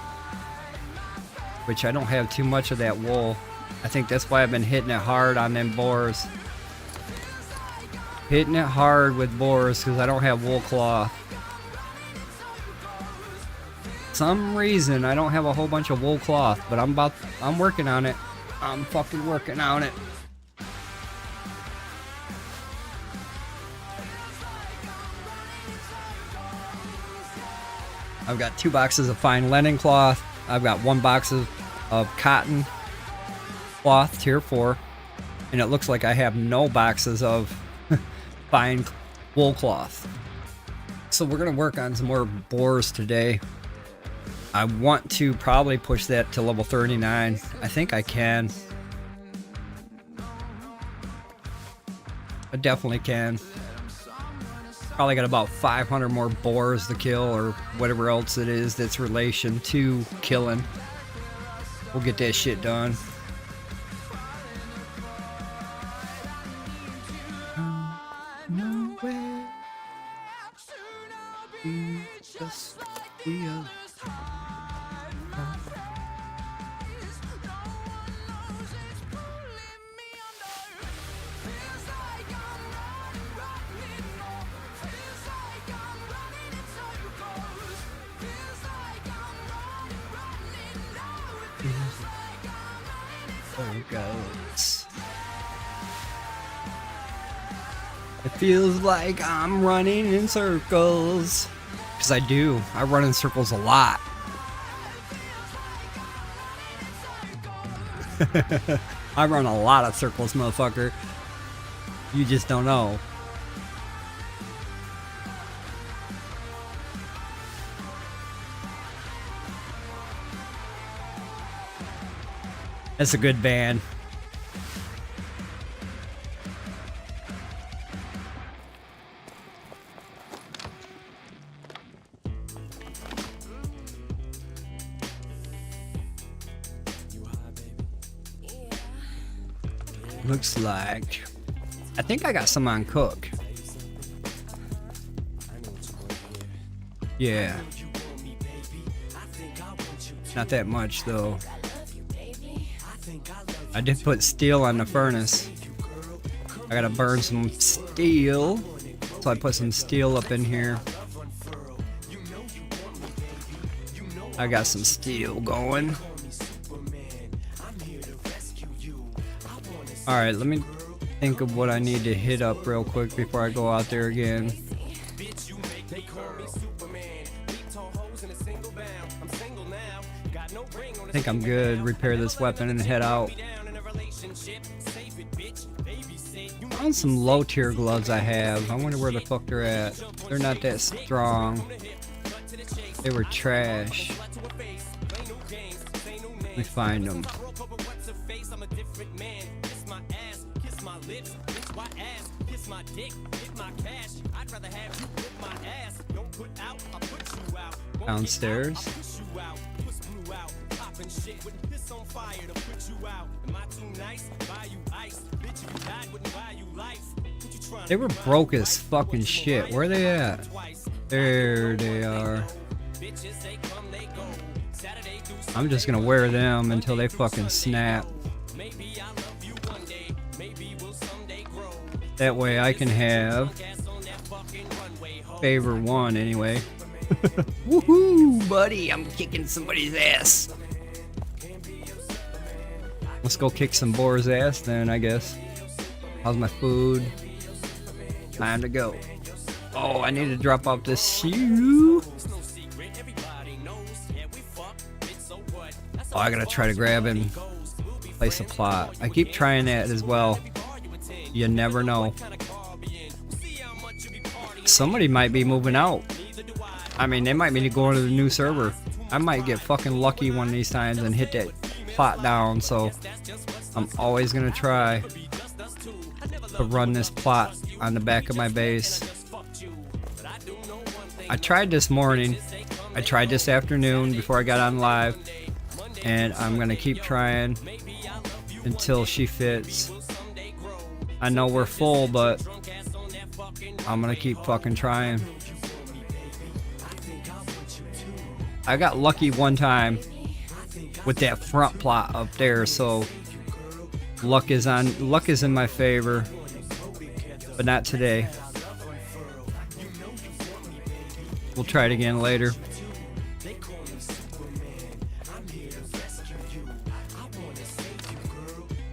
A: Which I don't have too much of that wool. I think that's why I've been hitting it hard on them boars. Hitting it hard with boars because I don't have wool cloth. Some reason I don't have a whole bunch of wool cloth, but I'm working on it. I'm fucking working on it. I've got 2 boxes of fine linen cloth. I've got 1 box of cotton cloth, tier 4. And it looks like I have no boxes of fine wool cloth. So we're going to work on some more boars today. I want to probably push that to level 39. I think I can. I definitely can. Probably got about 500 more boars to kill, or whatever else it is that's relation to killing. We'll get that shit done. Nowhere. Just we are. Oh, goats. It feels like I'm running in circles. Because I do. I run in circles a lot. I run a lot of circles, motherfucker. You just don't know. That's a good band. Looks like I think I got some on cook. Yeah. Not that much though. I did put steel on the furnace. I gotta burn some steel. So I put some steel up in here. I got some steel going. Alright, let me think of what I need to hit up real quick before I go out there again. I think I'm good. Repair this weapon and head out. Found some low tier gloves I have. I wonder where the fuck they're at. They're not that strong. They were trash. Let me find them. Downstairs. They were broke as fucking shit. Where are they at? There they are. I'm just gonna wear them until they fucking snap. That way I can have favor one anyway. Woohoo, buddy! I'm kicking somebody's ass. Let's go kick some boar's ass then, I guess. How's my food? Time to go. Oh, I need to drop off this shoe. Oh, I gotta try to grab and place a plot. I keep trying that as well. You never know. Somebody might be moving out. I mean, they might be going to the new server. I might get fucking lucky one of these times and hit that plot down, so I'm always gonna try to run this plot on the back of my base. I tried this morning. I tried this afternoon before I got on live, and I'm gonna keep trying until she fits. I know we're full, but I'm gonna keep fucking trying. I got lucky one time with that front plot up there, so luck is in my favor, but not today. We'll try it again later.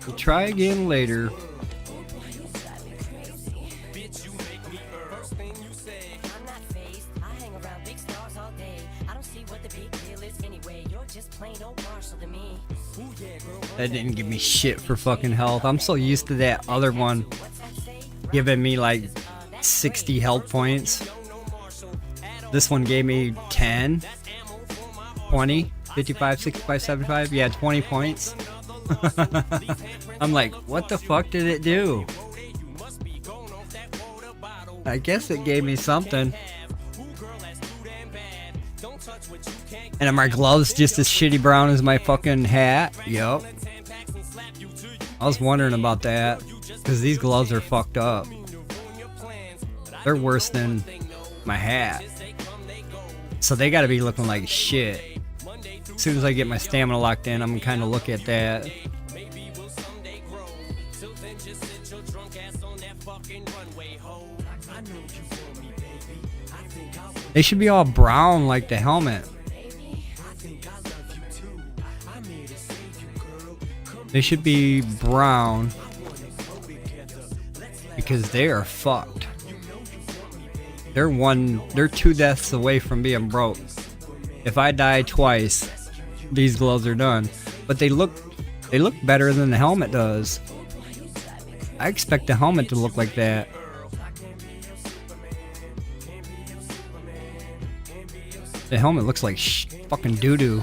A: We'll try again later. That didn't give me shit for fucking health. I'm so used to that other one giving me like 60 health points. This one gave me 10, 20, 55, 65, 75. Yeah, 20 points. I'm like, what the fuck did it do? I guess it gave me something. And are my gloves just as shitty brown as my fucking hat? Yup. I was wondering about that, because these gloves are fucked up. They're worse than my hat. So they gotta be looking like shit. As soon as I get my stamina locked in, I'm gonna kind of look at that. They should be all brown like the helmet. They should be brown because they are fucked. They're 2 deaths away from being broke. If I die twice, these gloves are done. But they look better than the helmet does. I expect the helmet to look like that. The helmet looks like fucking doo-doo.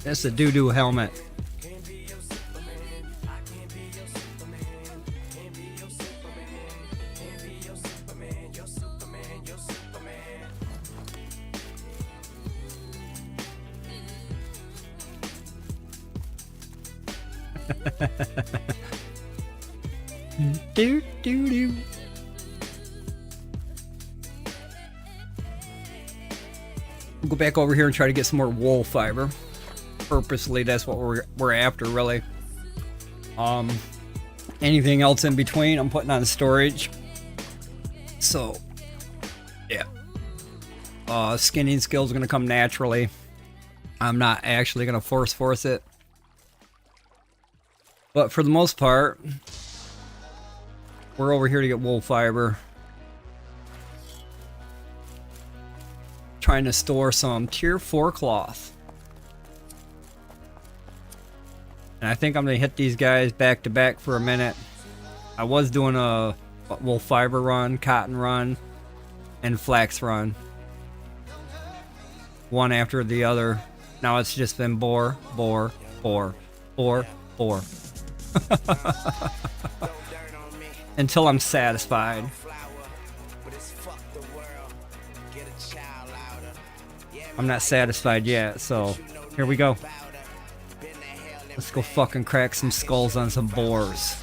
A: That's a doo-doo helmet. Do do do. We'll go back over here and try to get some more wool fiber. Purposely, that's what we're after, really. Anything else in between, I'm putting on storage. So, yeah. Skinning skill's gonna come naturally. I'm not actually gonna force it. But for the most part, we're over here to get wool fiber. Trying to store some tier 4 cloth. And I think I'm gonna hit these guys back to back for a minute. I was doing a wool fiber run, cotton run, and flax run. One after the other. Now it's just been boar, boar, boar, boar, boar. Until I'm satisfied. I'm not satisfied yet, so here we go. Let's go fucking crack some skulls on some boars.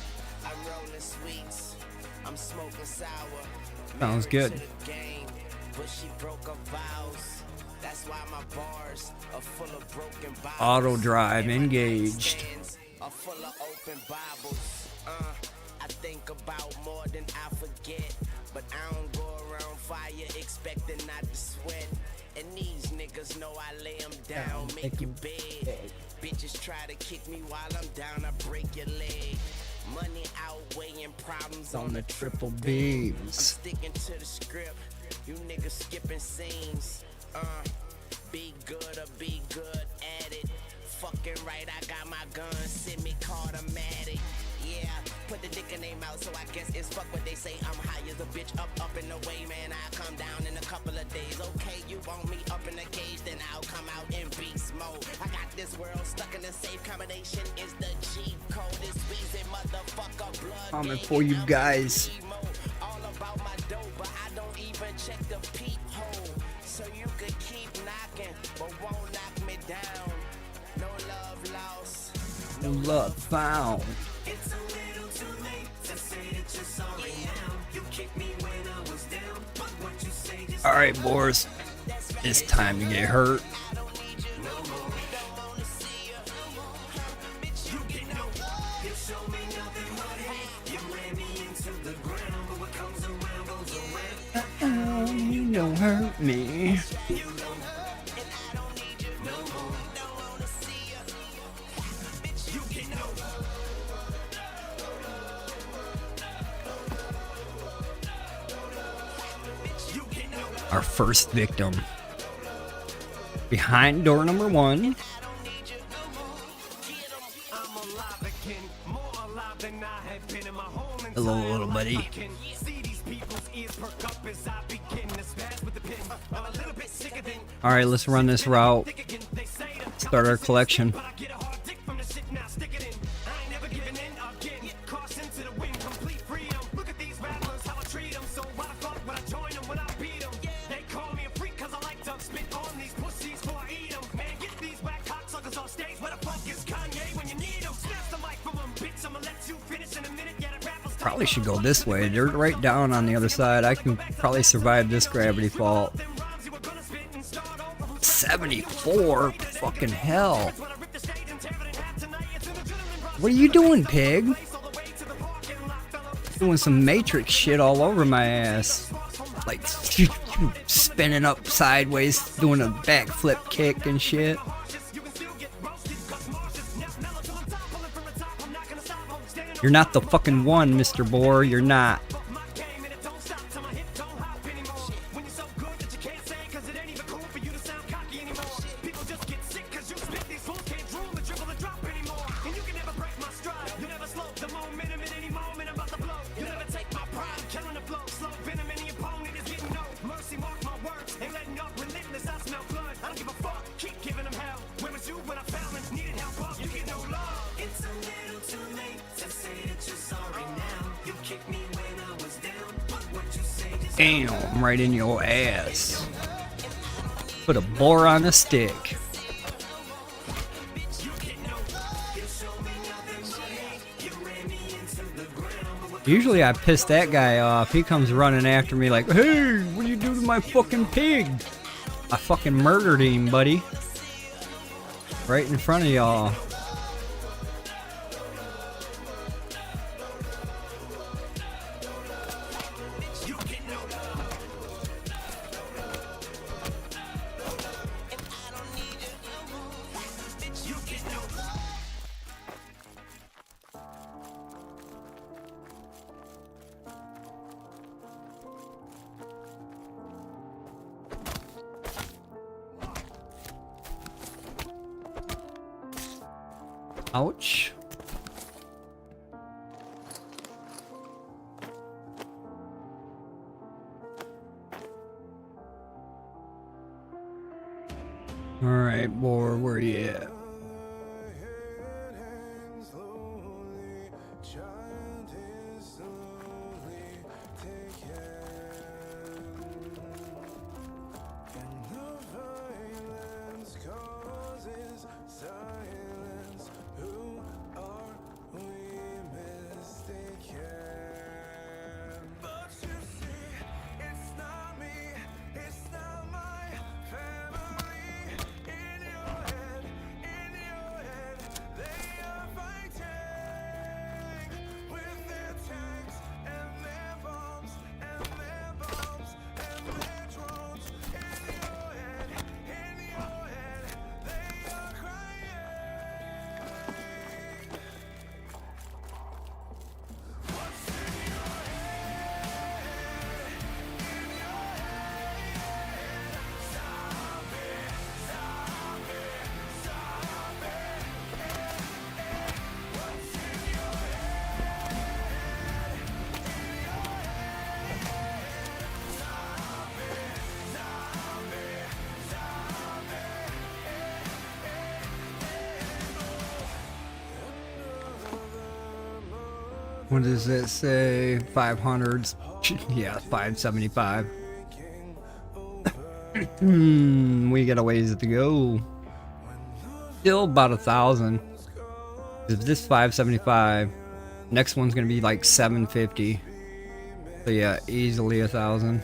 A: Sounds good. Auto drive engaged.
B: I think about more than I forget, but I don't go around fire expecting not to sweat. And these niggas know I lay them down, make your bed. Bitches try to kick me while I'm down, I break your leg. Money outweighing problems
A: On the triple beams.
B: I'm sticking to the script, you niggas skipping scenes. Be good or be good at it. Fucking right, I got my gun, semi-automatic. Yeah, put the dick in their mouth, so I guess it's fuck what they say. I'm high as a bitch, up and away, man. I come down in a couple of days. Okay, you want me up in the cage, then I'll come out in beast mode. I got this world stuck in a safe combination. Is the G code, it's Weezy, motherfucker, blood.
A: Coming for you guys.
B: All about my dope, but I don't even check the peephole. So you could keep knocking, but won't knock me down. No love lost,
A: No love found.
C: It's a little too late to say that you're sorry now. You kicked me when I was down, but what you say just
A: Alright, boars. It's time to get hurt. You don't hurt me. Our first victim. Behind door number 1. Hello, little buddy. Alright, let's run this route. Start our collection. Probably should go this way. They're right down on the other side. I can probably survive this gravity fall. 74? Fucking hell. What are you doing, pig? Doing some Matrix shit all over my ass. Like, stupid spinning up sideways, doing a backflip kick and shit. You're not the fucking one, Mr. Boar. You're not. Damn, right in your ass. Put a boar on a stick. Usually I piss that guy off. He comes running after me like, hey, what do you do to my fucking pig? I fucking murdered him, buddy. Right in front of y'all. Ouch. Alright, boar, where you at? What does it say? 500s? Yeah, 575. We got a ways to go. Still about 1,000. If this 575, next one's gonna be like 750. So yeah, easily 1,000.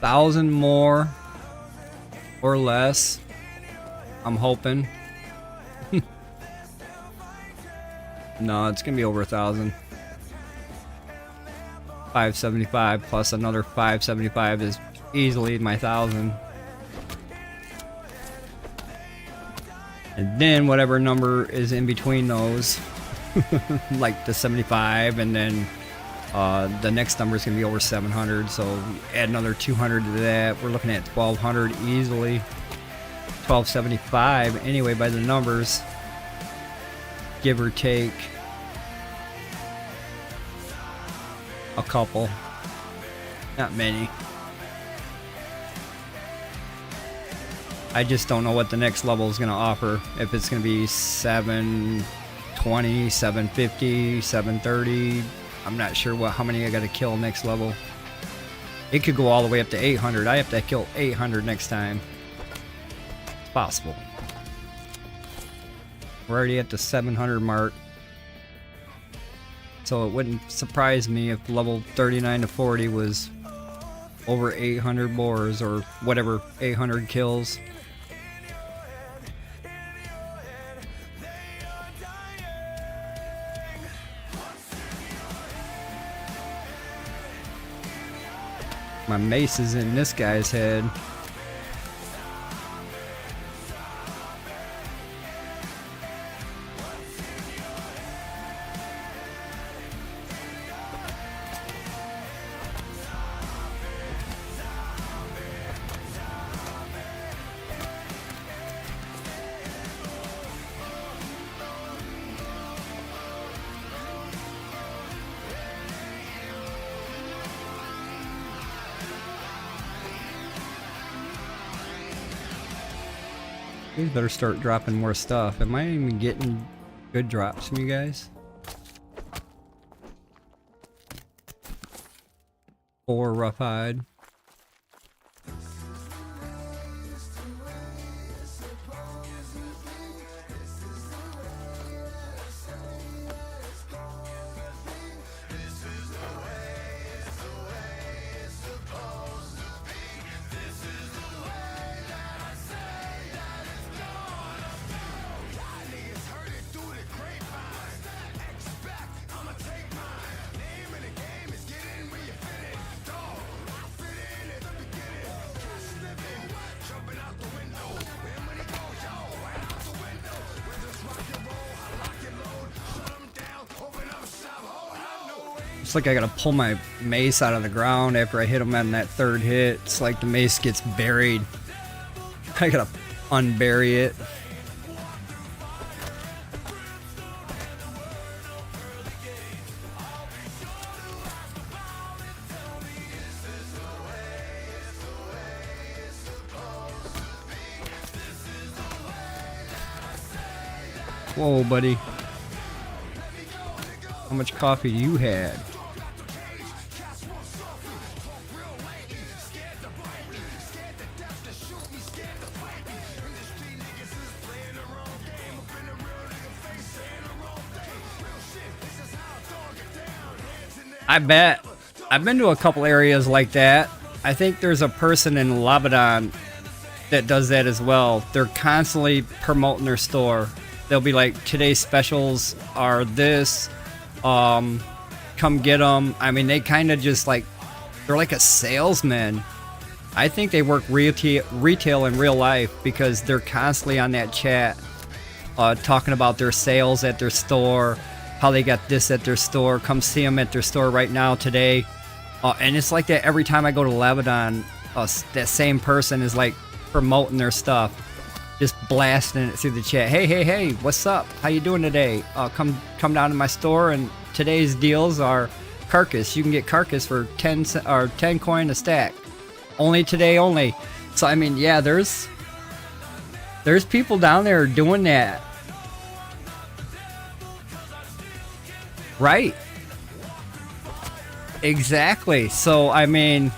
A: 1,000 more or less. I'm hoping. No, it's gonna be over 1,000. 575 plus another 575 is easily my 1,000. And then whatever number is in between those, like the 75, and then the next number is gonna be over 700. So add another 200 to that. We're looking at 1,200 easily. 1,275 anyway by the numbers. Give or take a couple, not many. I just don't know what the next level is going to offer. If it's going to be 720, 750, 730, I'm not sure how many I got to kill next level. It could go all the way up to 800. I have to kill 800 next time. It's possible. We're already at the 700 mark. So it wouldn't surprise me if level 39 to 40 was over 800 boars or whatever, 800 kills. My mace is in this guy's head. You better start dropping more stuff. Am I even getting good drops from you guys? 4 rough hide. It's like I gotta pull my mace out of the ground after I hit him on that 3rd hit. It's like the mace gets buried. I gotta unbury it. Whoa, buddy. How much coffee you had? I bet. I've been to a couple areas like that. I think there's a person in Lebanon that does that as well. They're constantly promoting their store. They'll be like, today's specials are this. Come get them. I mean, they kind of just like, they're like a salesman. I think they work retail in real life because they're constantly on that chat, talking about their sales at their store, how they got this at their store. Come see them at their store right now today. And it's like that every time I go to Lebanon. That same person is like promoting their stuff, just blasting it through the chat. Hey, what's up? How you doing today? Come down to my store, and today's deals are carcass. You can get carcass for 10 coin a stack. Only today only. So I mean, yeah, there's people down there doing that. Right. Exactly. So I mean,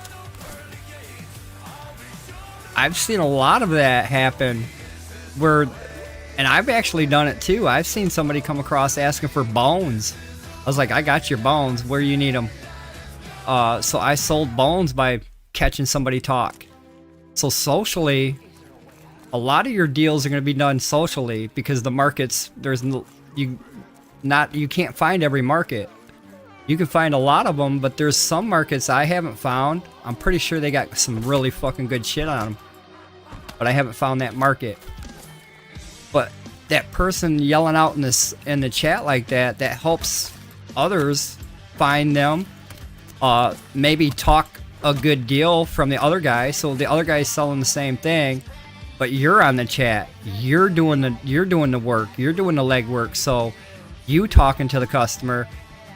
A: I've seen a lot of that happen where, and I've actually done it too. I've seen somebody come across asking for bones. I was like, I got your bones. Where you need them? So I sold bones by catching somebody talk. So socially, a lot of your deals are going to be done socially because the markets, you can't find every market. You can find a lot of them, but there's some markets I haven't found. I'm pretty sure they got some really fucking good shit on them, but I haven't found that market. But that person yelling out in the chat like that helps others find them. Maybe talk a good deal from the other guy, so the other guy's selling the same thing, but you're on the chat. You're doing the work. You're doing the legwork. So you talking to the customer,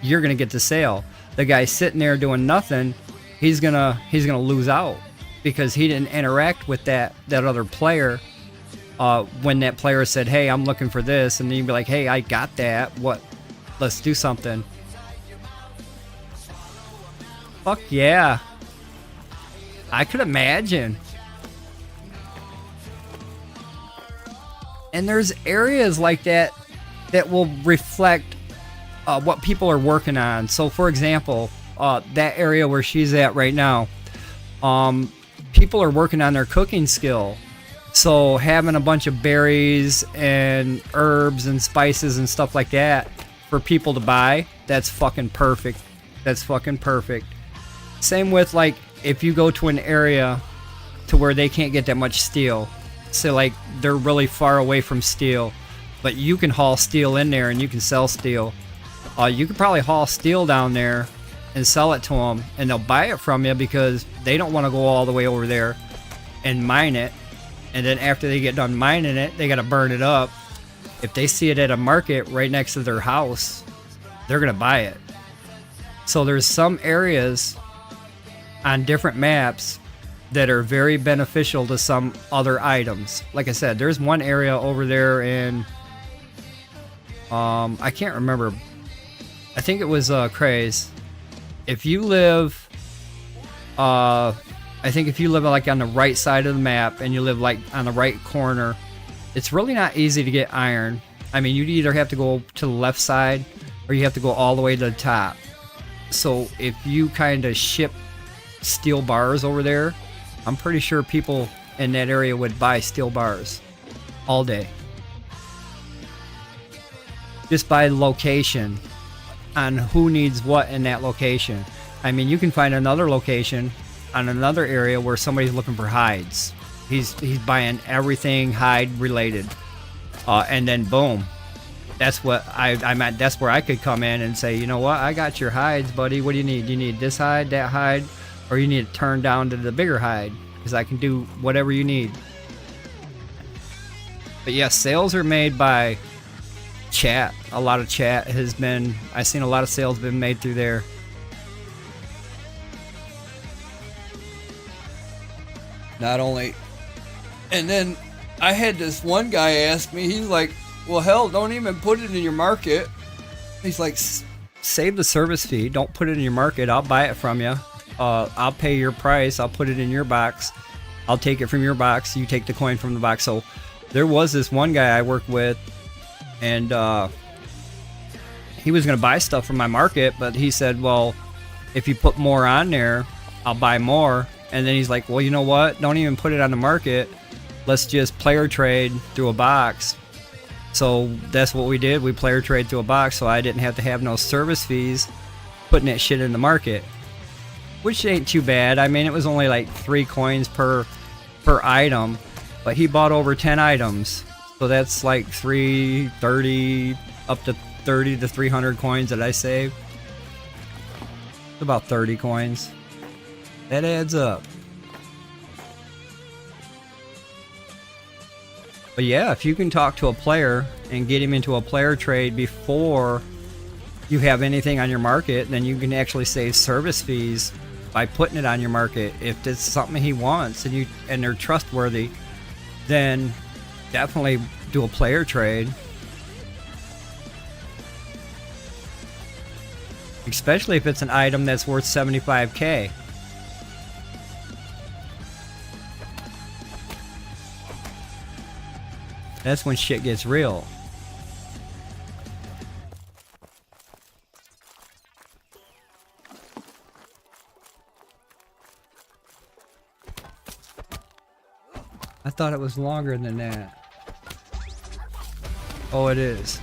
A: you're gonna get the sale. The guy sitting there doing nothing, he's gonna lose out because he didn't interact with that other player. When that player said, "Hey, I'm looking for this," and then you'd be like, "Hey, I got that. What? Let's do something." Fuck yeah. I could imagine. And there's areas like that will reflect what people are working on. So for example, that area where she's at right now, people are working on their cooking skill. So having a bunch of berries and herbs and spices and stuff like that for people to buy, that's fucking perfect. That's fucking perfect. Same with like if you go to an area to where they can't get that much steel, so like they're really far away from steel, but you can haul steel in there and you can sell steel. You could probably haul steel down there and sell it to them, and they'll buy it from you because they don't want to go all the way over there and mine it. And then after they get done mining it, they got to burn it up. If they see it at a market right next to their house, they're going to buy it. So there's some areas on different maps that are very beneficial to some other items. Like I said, there's one area over there in, I can't remember. I think it was Craze. If you live, I think if you live like on the right side of the map and you live like on the right corner, it's really not easy to get iron. I mean, you'd either have to go to the left side or you have to go all the way to the top. So if you kind of ship steel bars over there, I'm pretty sure people in that area would buy steel bars all day. Just by location on who needs what in that location. I mean, you can find another location on another area where somebody's looking for hides. He's buying everything hide related, and then boom, that's what I'm at. That's where I could come in and say, you know what, I got your hides, buddy. What do you need? You need this hide, that hide, or you need to turn down to the bigger hide, because I can do whatever you need. But yes, sales are made by chat. A lot of chat has been, I've seen a lot of sales been made through there. Not only, and then I had this one guy ask me, he's like, well, hell, don't even put it in your market. He's like, save the service fee, don't put it in your market, I'll buy it from you. I'll pay your price, I'll put it in your box, I'll take it from your box, you take the coin from the box. So there was this one guy I worked with, and he was going to buy stuff from my market, but he said, well, if you put more on there, I'll buy more. And then he's like, well, you know what? Don't even put it on the market. Let's just player trade through a box. So that's what we did. We player trade through a box, so I didn't have to have no service fees putting that shit in the market, which ain't too bad. I mean, it was only like 3 coins per item, but he bought over 10 items. So that's like 330 up to 30 to 300 coins that I saved. About 30 coins. That adds up. But yeah, if you can talk to a player and get him into a player trade before you have anything on your market, then you can actually save service fees by putting it on your market. If it's something he wants and they're trustworthy, then definitely do a player trade. Especially if it's an item that's worth 75k. That's when shit gets real. I thought it was longer than that. Oh, it is.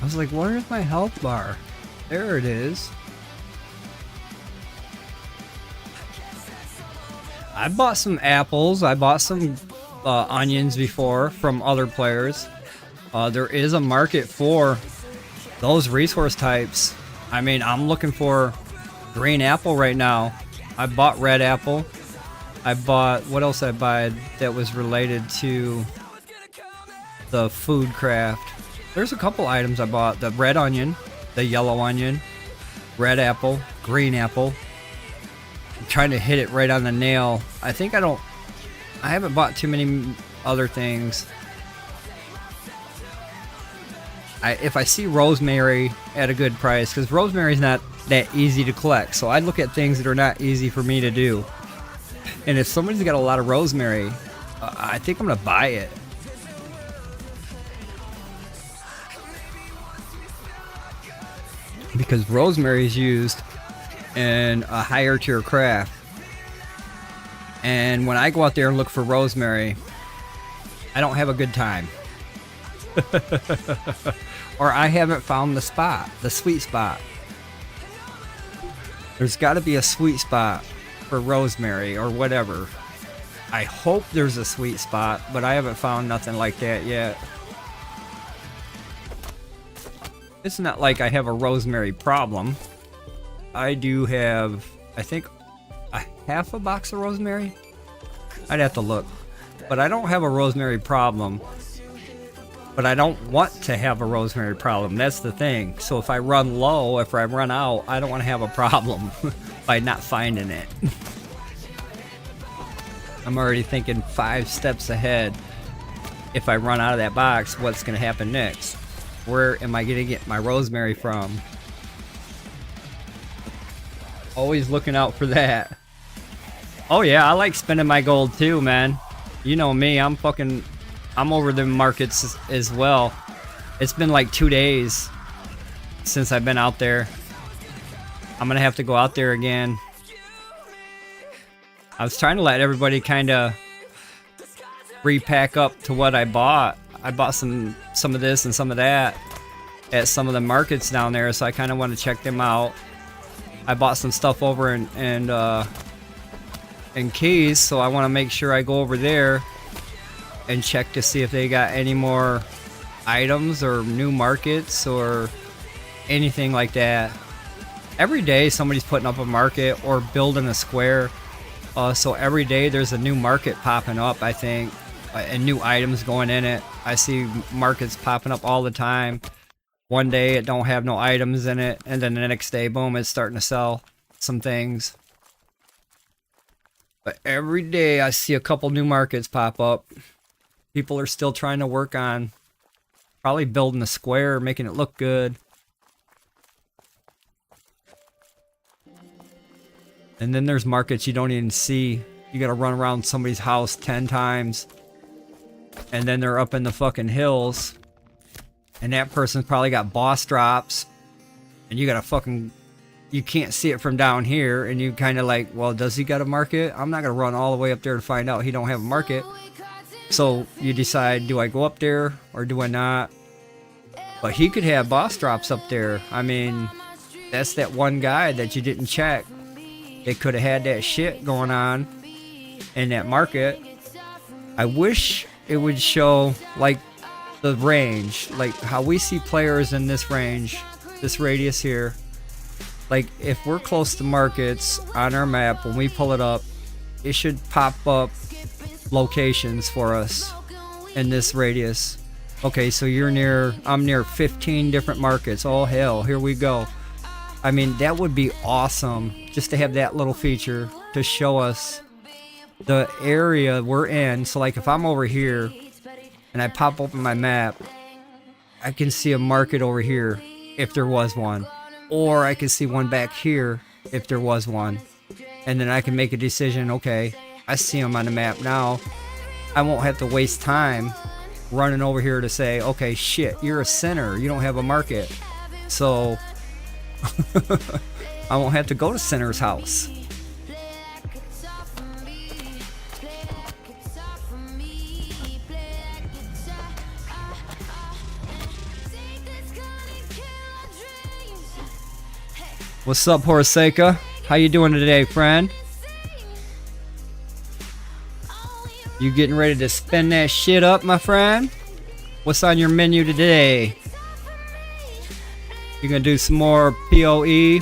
A: I was like, where's my health bar? There it is. I bought some apples. I bought some onions before from other players. There is a market for those resource types. I mean, I'm looking for green apple right now. I bought red apple. I bought, what else I buy that was related to the food craft? There's a couple items I bought. The red onion, the yellow onion, red apple, green apple. I'm trying to hit it right on the nail. I haven't bought too many other things. If I see rosemary at a good price, because rosemary's not that easy to collect, so I look at things that are not easy for me to do. And if somebody's got a lot of rosemary, I think I'm gonna buy it. Because rosemary is used in a higher tier craft, and when I go out there and look for rosemary, I don't have a good time. Or I haven't found the spot, the sweet spot. There's got to be a sweet spot for rosemary or whatever. I hope there's a sweet spot, but I haven't found nothing like that yet. It's not like I have a rosemary problem. I do have, I think, a half a box of rosemary? I'd have to look. But I don't have a rosemary problem. But I don't want to have a rosemary problem. That's the thing. So if I run low, if I run out, I don't want to have a problem by not finding it. I'm already thinking 5 steps ahead. If I run out of that box, what's going to happen next? Where am I going to get my rosemary from? Always looking out for that. Oh yeah, I like spending my gold too, man. You know me, I'm over the markets as well. It's been like 2 days since I've been out there. I'm gonna have to go out there again. I was trying to let everybody kind of repack up to what I bought. I bought some of this and some of that at some of the markets down there, so I kind of want to check them out. I bought some stuff over in Keys, so I want to make sure I go over there and check to see if they got any more items or new markets or anything like that. Every day somebody's putting up a market or building a square, so every day there's a new market popping up, I think, and new items going in it. I see markets popping up all the time. One day it don't have no items in it, and then the next day, boom, it's starting to sell some things. But every day I see a couple new markets pop up. People are still trying to work on probably building a square, making it look good. And then there's markets you don't even see. You gotta run around somebody's house 10 times. And then they're up in the fucking hills. And that person's probably got boss drops. And you gotta fucking... You can't see it from down here. And you kind of like, well, does he got a market? I'm not gonna run all the way up there to find out he don't have a market. So you decide, do I go up there or do I not? But he could have boss drops up there. I mean, that's that one guy that you didn't check. They could have had that shit going on in that market. I wish it would show like the range, like how we see players in this range, this radius here. Like if we're close to markets on our map, when we pull it up, it should pop up locations for us in this radius. Okay, so you're near, I'm near 15 different markets. Oh hell, here we go. I mean, that would be awesome just to have that little feature to show us the area we're in. So like if I'm over here and I pop open my map, I can see a market over here if there was one. Or I can see one back here if there was one. And then I can make a decision, okay, I see them on the map now. I won't have to waste time running over here to say, okay, shit, you're a sinner, you don't have a market. So I won't have to go to Sinner's house. What's up, Horseka? How you doing today, friend? You getting ready to spin that shit up, my friend? What's on your menu today? You gonna do some more PoE?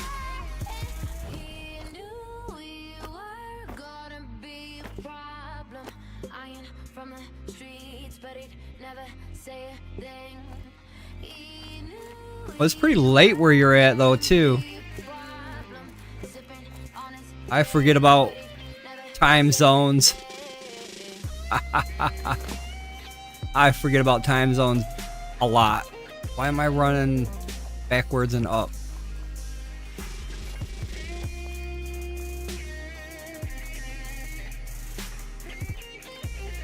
A: Well, it's pretty late where you're at, though, too. I forget about time zones. I forget about time zones a lot. Why am I running backwards and up?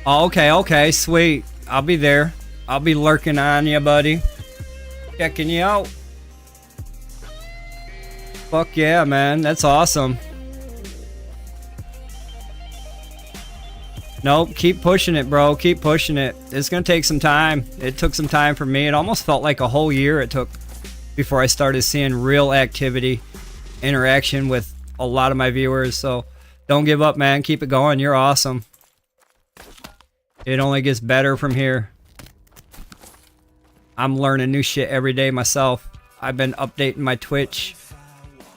A: Oh, okay, sweet. I'll be there. I'll be lurking on you, buddy. Checking you out. Fuck yeah, man. That's awesome. Nope, keep pushing it, bro. Keep pushing it. It's gonna take some time. It took some time for me. It almost felt like a whole year it took before I started seeing real activity, interaction with a lot of my viewers. So don't give up, man. Keep it going. You're awesome. It only gets better from here. I'm learning new shit every day myself. I've been updating my Twitch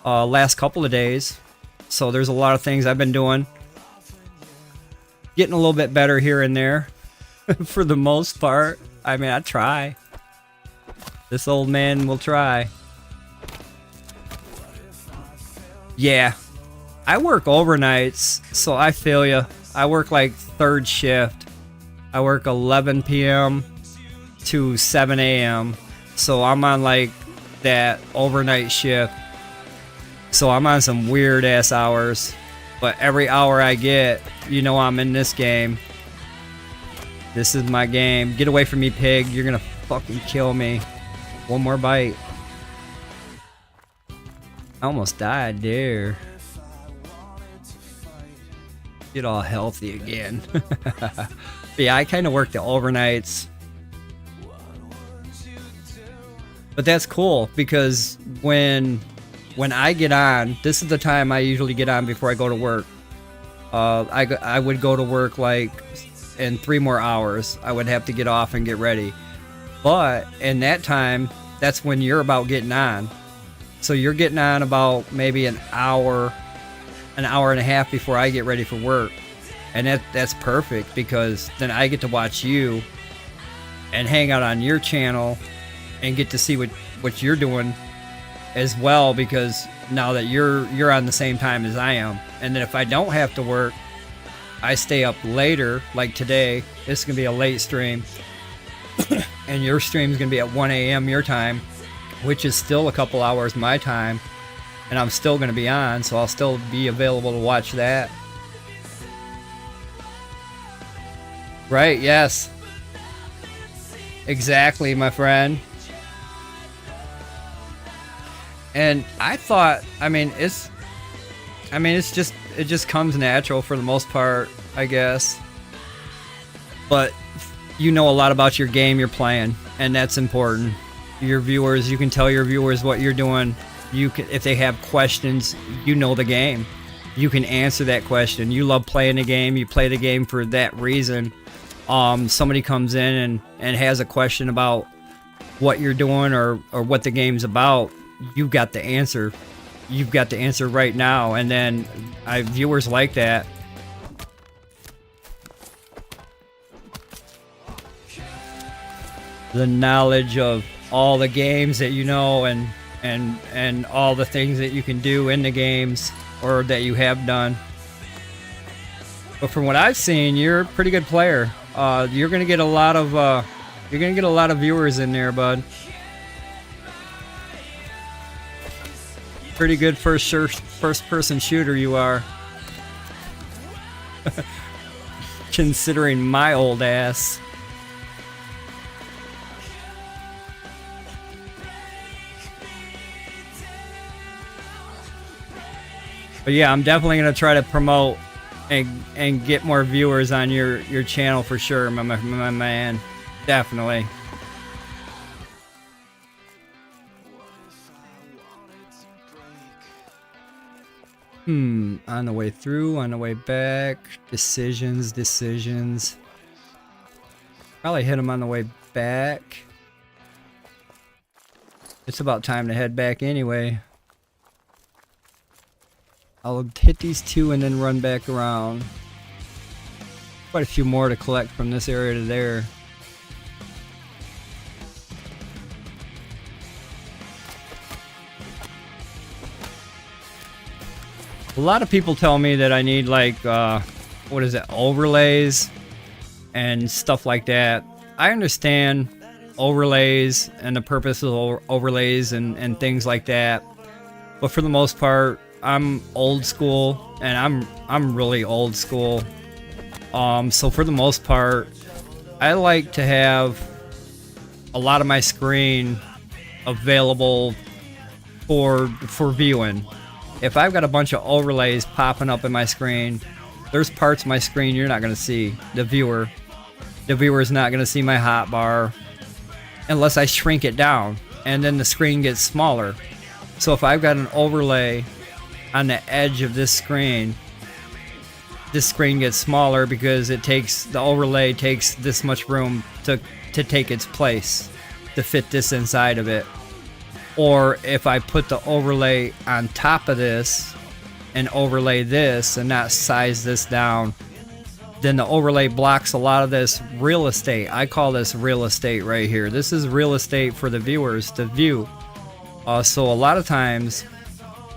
A: last couple of days. So there's a lot of things I've been doing. Getting a little bit better here and there. For the most part. I mean, I try. This old man will try. Yeah. I work overnights, so I feel ya. I work like third shift. I work 11 p.m. to 7 a.m. So I'm on like that overnight shift. So I'm on some weird ass hours. But every hour I get, you know I'm in this game. This is my game. Get away from me, pig. You're gonna fucking kill me. One more bite. I almost died there. Get all healthy again. Yeah, I kind of work the overnights. But that's cool because when I get on, this is the time I usually get on before I go to work. I would go to work like in 3 more hours. I would have to get off and get ready. But in that time, that's when you're about getting on. So you're getting on about maybe an hour and a half before I get ready for work. And that's perfect because then I get to watch you and hang out on your channel and get to see what you're doing as well, because now that you're on the same time as I am. And then if I don't have to work, I stay up later, like today. This is gonna be a late stream. And your stream's gonna be at 1 a.m. your time, which is still a couple hours my time, and I'm still gonna be on, so I'll still be available to watch that. Right, yes. Exactly, my friend. And I thought, it just comes natural for the most part, I guess. But you know a lot about your game you're playing, and that's important. Your viewers, you can tell your viewers what you're doing. You can, if they have questions, you know the game. You can answer that question. You love playing the game. You play the game for that reason. Somebody comes in and has a question about what you're doing or what the game's about. You've got the answer. You've got the answer right now. And then viewers like that. The knowledge of all the games that you know and all the things that you can do in the games or that you have done. But from what I've seen, you're a pretty good player. You're gonna get a lot of viewers in there, bud. Pretty good first person shooter you are. Considering my old ass. But yeah, I'm definitely gonna try to promote and get more viewers on your channel for sure, my man. Definitely. On the way through, on the way back, decisions. Probably hit him on the way back. It's about time to head back anyway. I'll hit these 2 and then run back around. Quite a few more to collect from this area to there. A lot of people tell me that I need like, overlays and stuff like that. I understand overlays and the purpose of overlays and things like that. But for the most part, I'm old school, and I'm really old school. So for the most part, I like to have a lot of my screen available for viewing. If I've got a bunch of overlays popping up in my screen, there's parts of my screen you're not going to see. The viewer is not going to see my hotbar unless I shrink it down, and then the screen gets smaller. So if I've got an overlay on the edge of this screen gets smaller because the overlay takes this much room to take its place, to fit this inside of it. Or if I put the overlay on top of this and overlay this and not size this down, then the overlay blocks a lot of this real estate. I call this real estate right here. This is real estate for the viewers to view. So a lot of times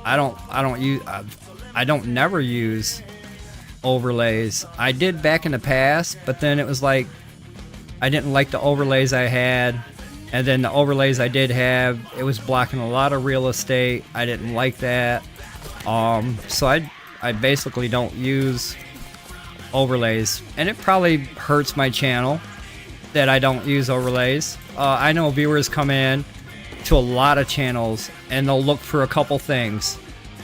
A: I don't never use overlays. I did back in the past, but then it was like I didn't like the overlays I had, and then the overlays I did have, it was blocking a lot of real estate. I didn't like that. So I basically don't use overlays, and it probably hurts my channel that I don't use overlays. I know viewers come in to a lot of channels and they'll look for a couple things.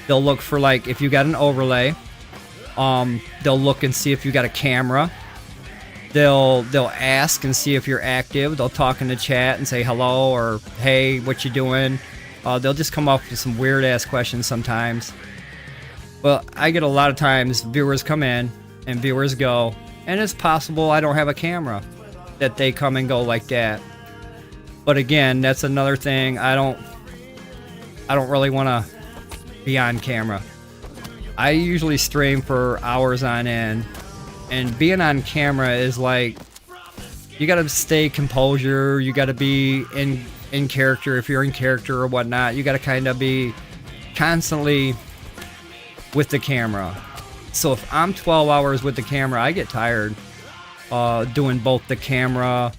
A: They'll look for, like, if you got an overlay, they'll look and see if you got a camera. They'll ask and see if you're active. They'll talk in the chat and say hello or hey, what you doing. They'll just come up with some weird ass questions sometimes. Well, I get a lot of times viewers come in and viewers go, and it's possible I don't have a camera that they come and go like that. But again, that's another thing. I don't really want to be on camera. I usually stream for hours on end, and being on camera is like, you gotta stay composure, you gotta be in character if you're in character or whatnot. You gotta kind of be constantly with the camera. So if I'm 12 hours with the camera, I get tired doing both the camera,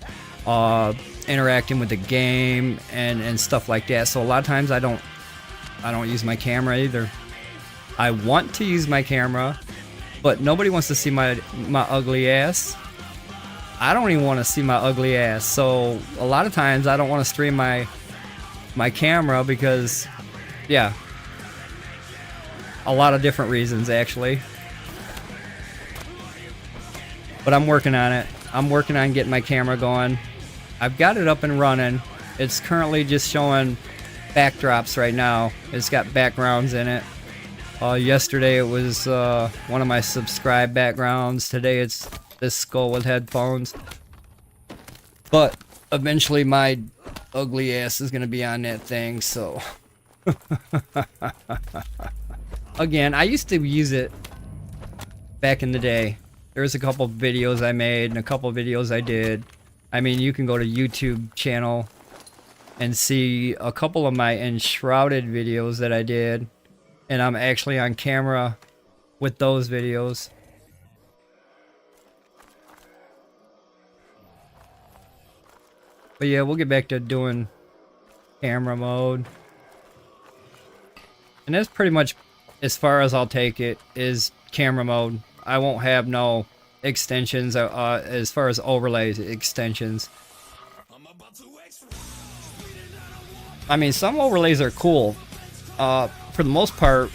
A: interacting with the game, and stuff like that. So a lot of times I don't use my camera either. I want to use my camera, but nobody wants to see my ugly ass. I don't even want to see my ugly ass. So a lot of times I don't want to stream my camera because, yeah, a lot of different reasons actually. But I'm working on it. I'm working on getting my camera going. I've got it up and running. It's currently just showing backdrops right now. It's got backgrounds in it. Yesterday it was one of my subscribed backgrounds. Today it's this skull with headphones. But eventually my ugly ass is going to be on that thing, so... Again, I used to use it back in the day. There's a couple videos I made and a couple videos I did. I mean, you can go to YouTube channel and see a couple of my enshrouded videos that I did. And I'm actually on camera with those videos. But yeah, we'll get back to doing camera mode. And that's pretty much as far as I'll take it, is camera mode. I won't have no extensions as far as overlays extensions. I mean, some overlays are cool. For the most part,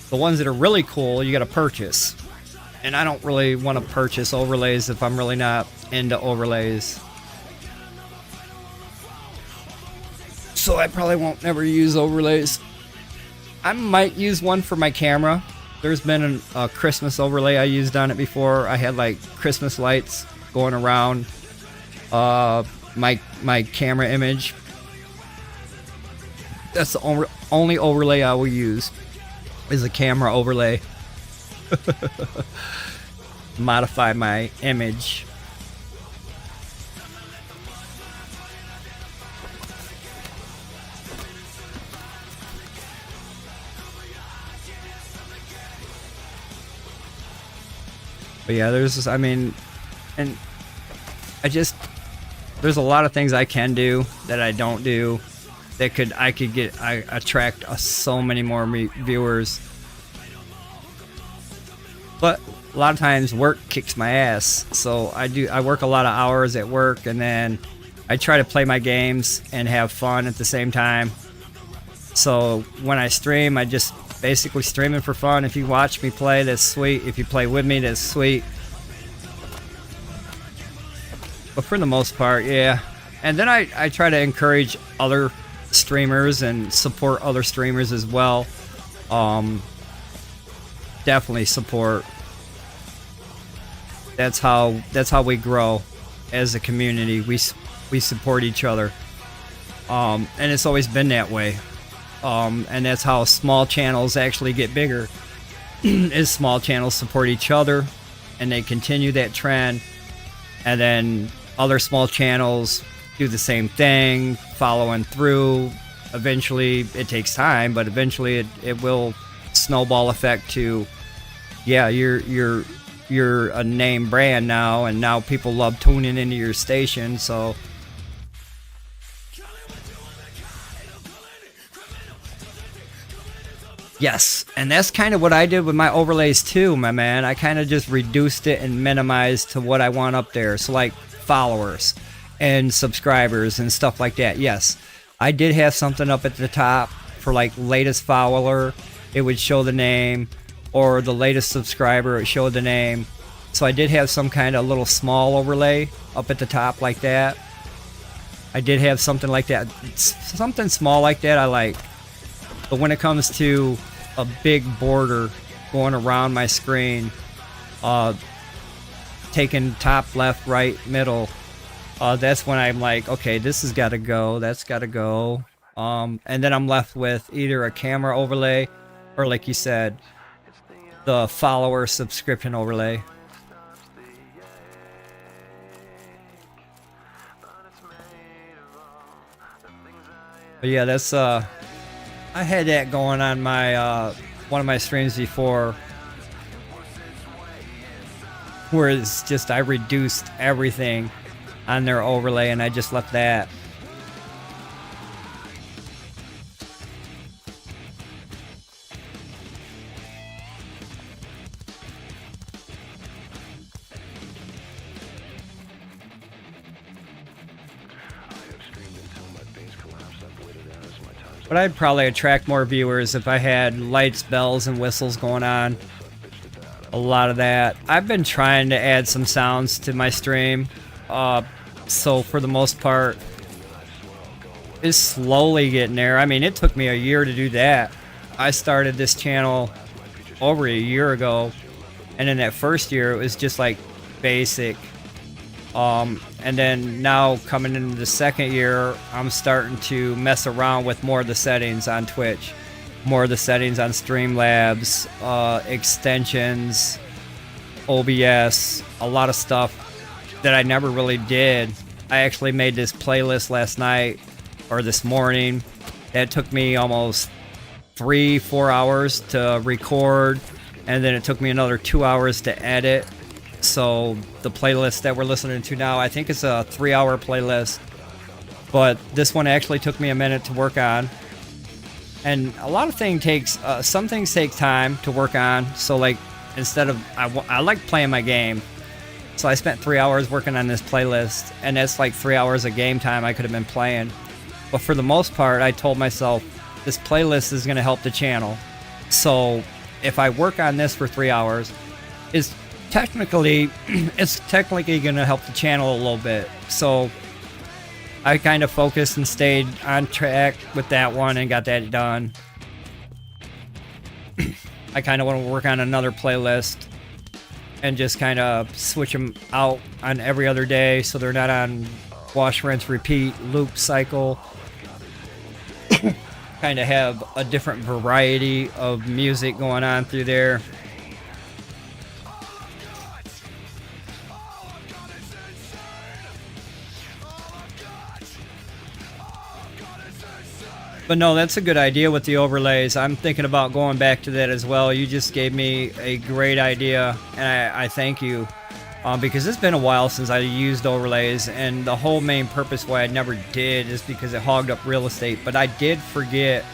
A: the ones that are really cool, you gotta purchase. And I don't really want to purchase overlays if I'm really not into overlays. So I probably won't never use overlays. I might use one for my camera. There's been a Christmas overlay I used on it before. I had like Christmas lights going around my camera image. That's the only overlay I will use, is a camera overlay. Modify my image. But yeah, there's a lot of things I can do that I don't do that I attract so many more viewers. But a lot of times work kicks my ass, so I work a lot of hours at work, and then I try to play my games and have fun at the same time. So when I stream, I just basically streaming for fun. If you watch me play, that's sweet. If you play with me, that's sweet. But for the most part, yeah. And then I try to encourage other streamers and support other streamers as well. Definitely support. That's how we grow as a community. We support each other. And it's always been that way. And that's how small channels actually get bigger. Is small channels support each other, and they continue that trend, and then other small channels do the same thing, following through. Eventually, it takes time, but eventually it will snowball effect to, yeah, you're a name brand now, and now people love tuning into your station. So yes, and that's kind of what I did with my overlays too, my man. I kind of just reduced it and minimized to what I want up there. So like followers and subscribers and stuff like that. Yes, I did have something up at the top for like latest follower. It would show the name, or the latest subscriber, it showed the name. So I did have some kind of little small overlay up at the top like that. I did have something like that. Something small like that I like. But when it comes to a big border going around my screen, taking top, left, right, middle, that's when I'm like, okay, this has got to go, that's got to go. And then I'm left with either a camera overlay, or like you said, the follower subscription overlay. But yeah, that's I had that going on my one of my streams before, where it's just I reduced everything on their overlay and I just left that. But I'd probably attract more viewers if I had lights, bells, and whistles going on. A lot of that. I've been trying to add some sounds to my stream. So for the most part, it's slowly getting there. I mean, it took me a year to do that. I started this channel over a year ago. And in that first year, it was just like basic. And then now coming into the second year, I'm starting to mess around with more of the settings on Twitch, more of the settings on Streamlabs, extensions, OBS, a lot of stuff that I never really did. I actually made this playlist last night or this morning. That took me almost 3-4 hours to record, and then it took me another 2 hours to edit. So the playlist that we're listening to now, I think it's a 3-hour playlist, but this one actually took me a minute to work on. And a lot of things takes, some things take time to work on. So like, instead of, I like playing my game. So I spent 3 hours working on this playlist, and that's like 3 hours of game time I could have been playing. But for the most part, I told myself, this playlist is going to help the channel. So if I work on this for 3 hours, it's technically going to help the channel a little bit. So I kind of focused and stayed on track with that one and got that done. I kind of want to work on another playlist and just kind of switch them out on every other day so they're not on wash, rinse, repeat, loop cycle. Kind of have a different variety of music going on through there. But no, that's a good idea with the overlays. I'm thinking about going back to that as well. You just gave me a great idea, and I thank you. Because it's been a while since I used overlays, and the whole main purpose why I never did is because it hogged up real estate. But I did forget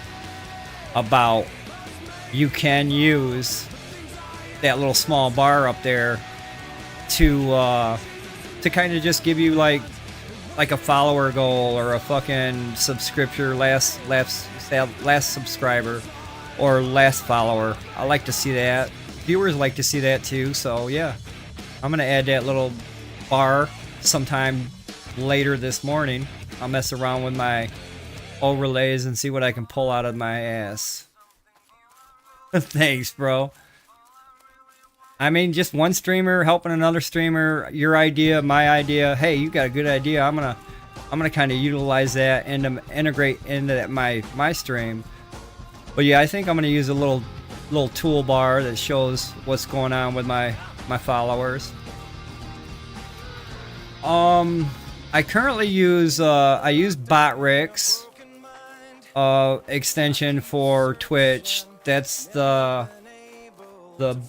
A: about you can use that little small bar up there to kind of just give you like like a follower goal or a fucking last subscriber or last follower. I like to see that. Viewers like to see that too. So yeah, I'm gonna add that little bar sometime later this morning. I'll mess around with my overlays and see what I can pull out of my ass. Thanks, bro. I mean, just one streamer helping another streamer, your idea, my idea. Hey, you got a good idea. I'm gonna kind of utilize that and integrate into that my stream. But yeah, I think I'm gonna use a little toolbar that shows what's going on with my followers. I currently use I use Botrix extension for Twitch. That's the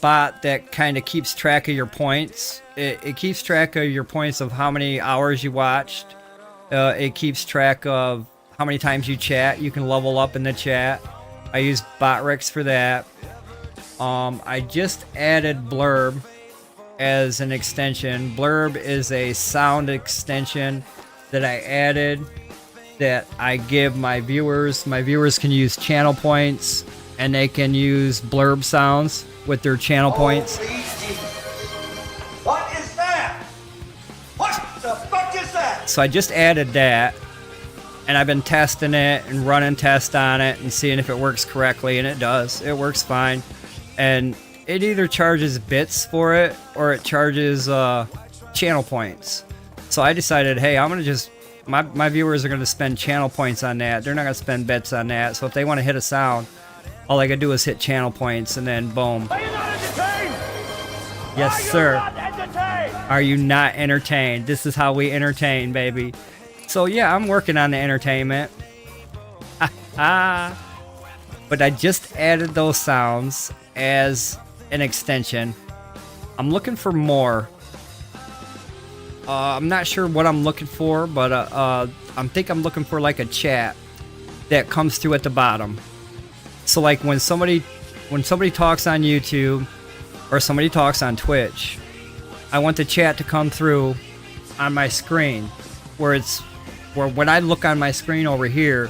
A: bot that kind of keeps track of your points. It keeps track of your points of how many hours you watched. It keeps track of how many times you chat. You can level up in the chat. I use Botrix for that. I just added Blurb as an extension. Blurb is a sound extension that I added that I give my viewers. My viewers can use channel points and they can use blurb sounds with their channel points.
D: What is that? What the fuck is that?
A: So I just added that, and I've been testing it and running tests on it and seeing if it works correctly, and it does. It works fine. And it either charges bits for it or it charges channel points. So I decided, hey, I'm gonna just my viewers are gonna spend channel points on that. They're not gonna spend bits on that. So if they want to hit a sound, all I gotta do is hit channel points and then boom.
D: Are you not entertained?
A: Yes, sir.
D: Not entertained?
A: Are you not entertained? This is how we entertain, baby. So yeah, I'm working on the entertainment. But I just added those sounds as an extension. I'm looking for more. I'm not sure what I'm looking for, but I think I'm looking for like a chat that comes through at the bottom. So like when somebody talks on YouTube or somebody talks on Twitch, I want the chat to come through on my screen where when I look on my screen over here,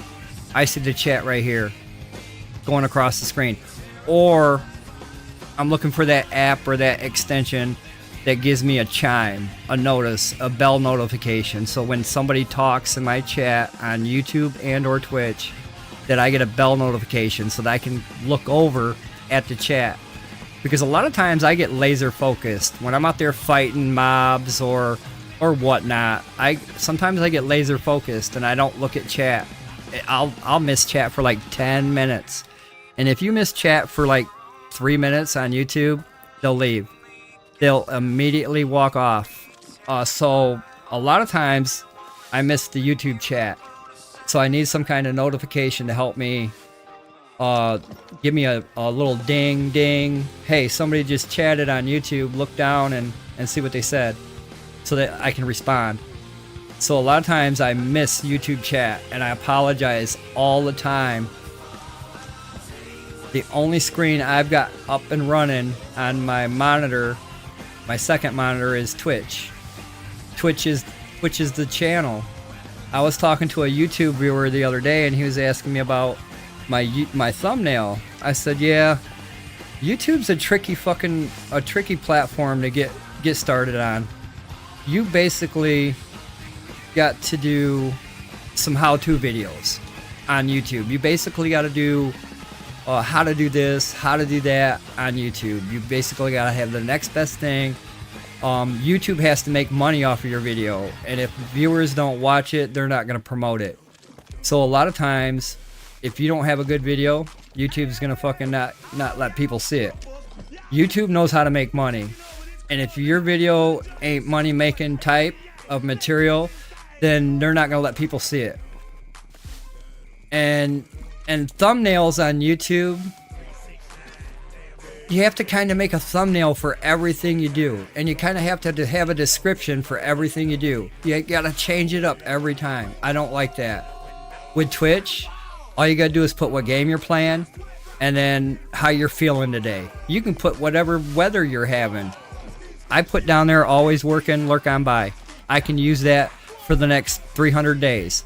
A: I see the chat right here going across the screen. Or I'm looking for that app or that extension that gives me a chime, a notice, a bell notification. So when somebody talks in my chat on YouTube and or Twitch, that I get a bell notification so that I can look over at the chat. Because a lot of times I get laser focused when I'm out there fighting mobs or whatnot. Sometimes I get laser focused and I don't look at chat. I'll miss chat for like 10 minutes. And if you miss chat for like 3 minutes on YouTube, they'll leave. They'll immediately walk off. So a lot of times I miss the YouTube chat. So I need some kind of notification to help me, give me a little ding ding. Hey, somebody just chatted on YouTube. Look down and see what they said so that I can respond. So a lot of times I miss YouTube chat and I apologize all the time. The only screen I've got up and running on my monitor, my second monitor, is Twitch. Twitch is the channel. I was talking to a YouTube viewer the other day and he was asking me about my thumbnail. I said, yeah, YouTube's a tricky platform to get started on. You basically got to do some how-to videos on YouTube. You basically got to do how to do this, how to do that on YouTube. You basically got to have the next best thing. YouTube has to make money off of your video, and if viewers don't watch it, they're not going to promote it. So a lot of times, if you don't have a good video, YouTube's going to fucking not let people see it. YouTube knows how to make money, and if your video ain't money making type of material, then they're not going to let people see it. And thumbnails on YouTube, you have to kind of make a thumbnail for everything you do, and you kind of have to have a description for everything you do. You gotta change it up every time. I don't like that. With Twitch, all you gotta do is put what game you're playing and then how you're feeling today. You can put whatever weather you're having. I put down there always working, lurk on by. I can use that for the next 300 days.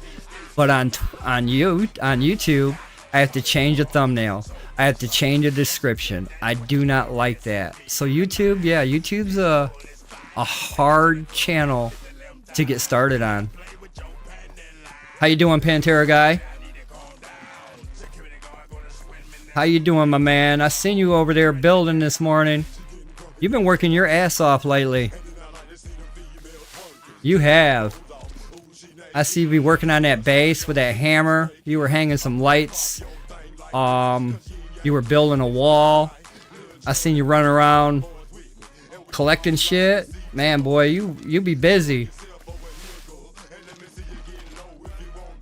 A: But on YouTube, I have to change a thumbnail. I have to change a description. I do not like that. So YouTube, yeah, YouTube's a hard channel to get started on. How you doing, Pantera guy? How you doing, my man? I seen you over there building this morning. You've been working your ass off lately. You have. I see you be working on that base with that hammer. You were hanging some lights. You were building a wall. I seen you running around collecting shit. Man, boy, you be busy.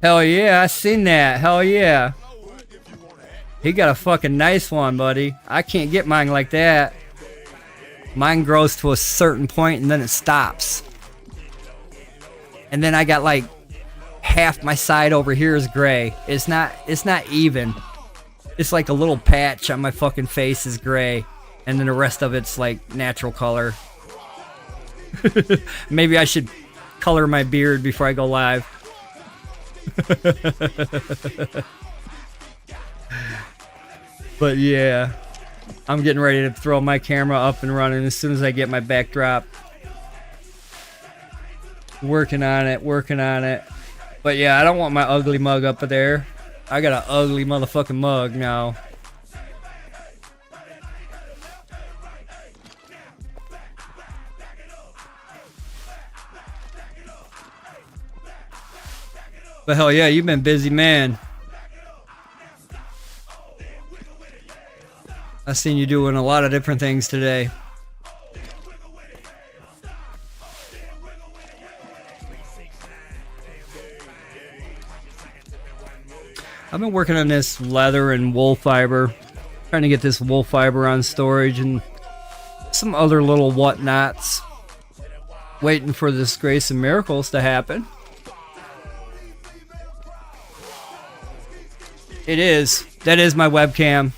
A: Hell yeah, I seen that. Hell yeah. He got a fucking nice one, buddy. I can't get mine like that. Mine grows to a certain point and then it stops. And then I got like half my side over here is gray. It's not even. It's like a little patch on my fucking face is gray. And then the rest of it's like natural color. Maybe I should color my beard before I go live. But yeah, I'm getting ready to throw my camera up and running as soon as I get my backdrop. Working on it. But yeah, I don't want my ugly mug up there. I got an ugly motherfucking mug now. But hell yeah, you've been busy, man. I've seen you doing a lot of different things today. I've been working on this leather and wool fiber. Trying to get this wool fiber on storage and some other little whatnots. Waiting for this Grace and Miracles to happen. It is. That is my webcam.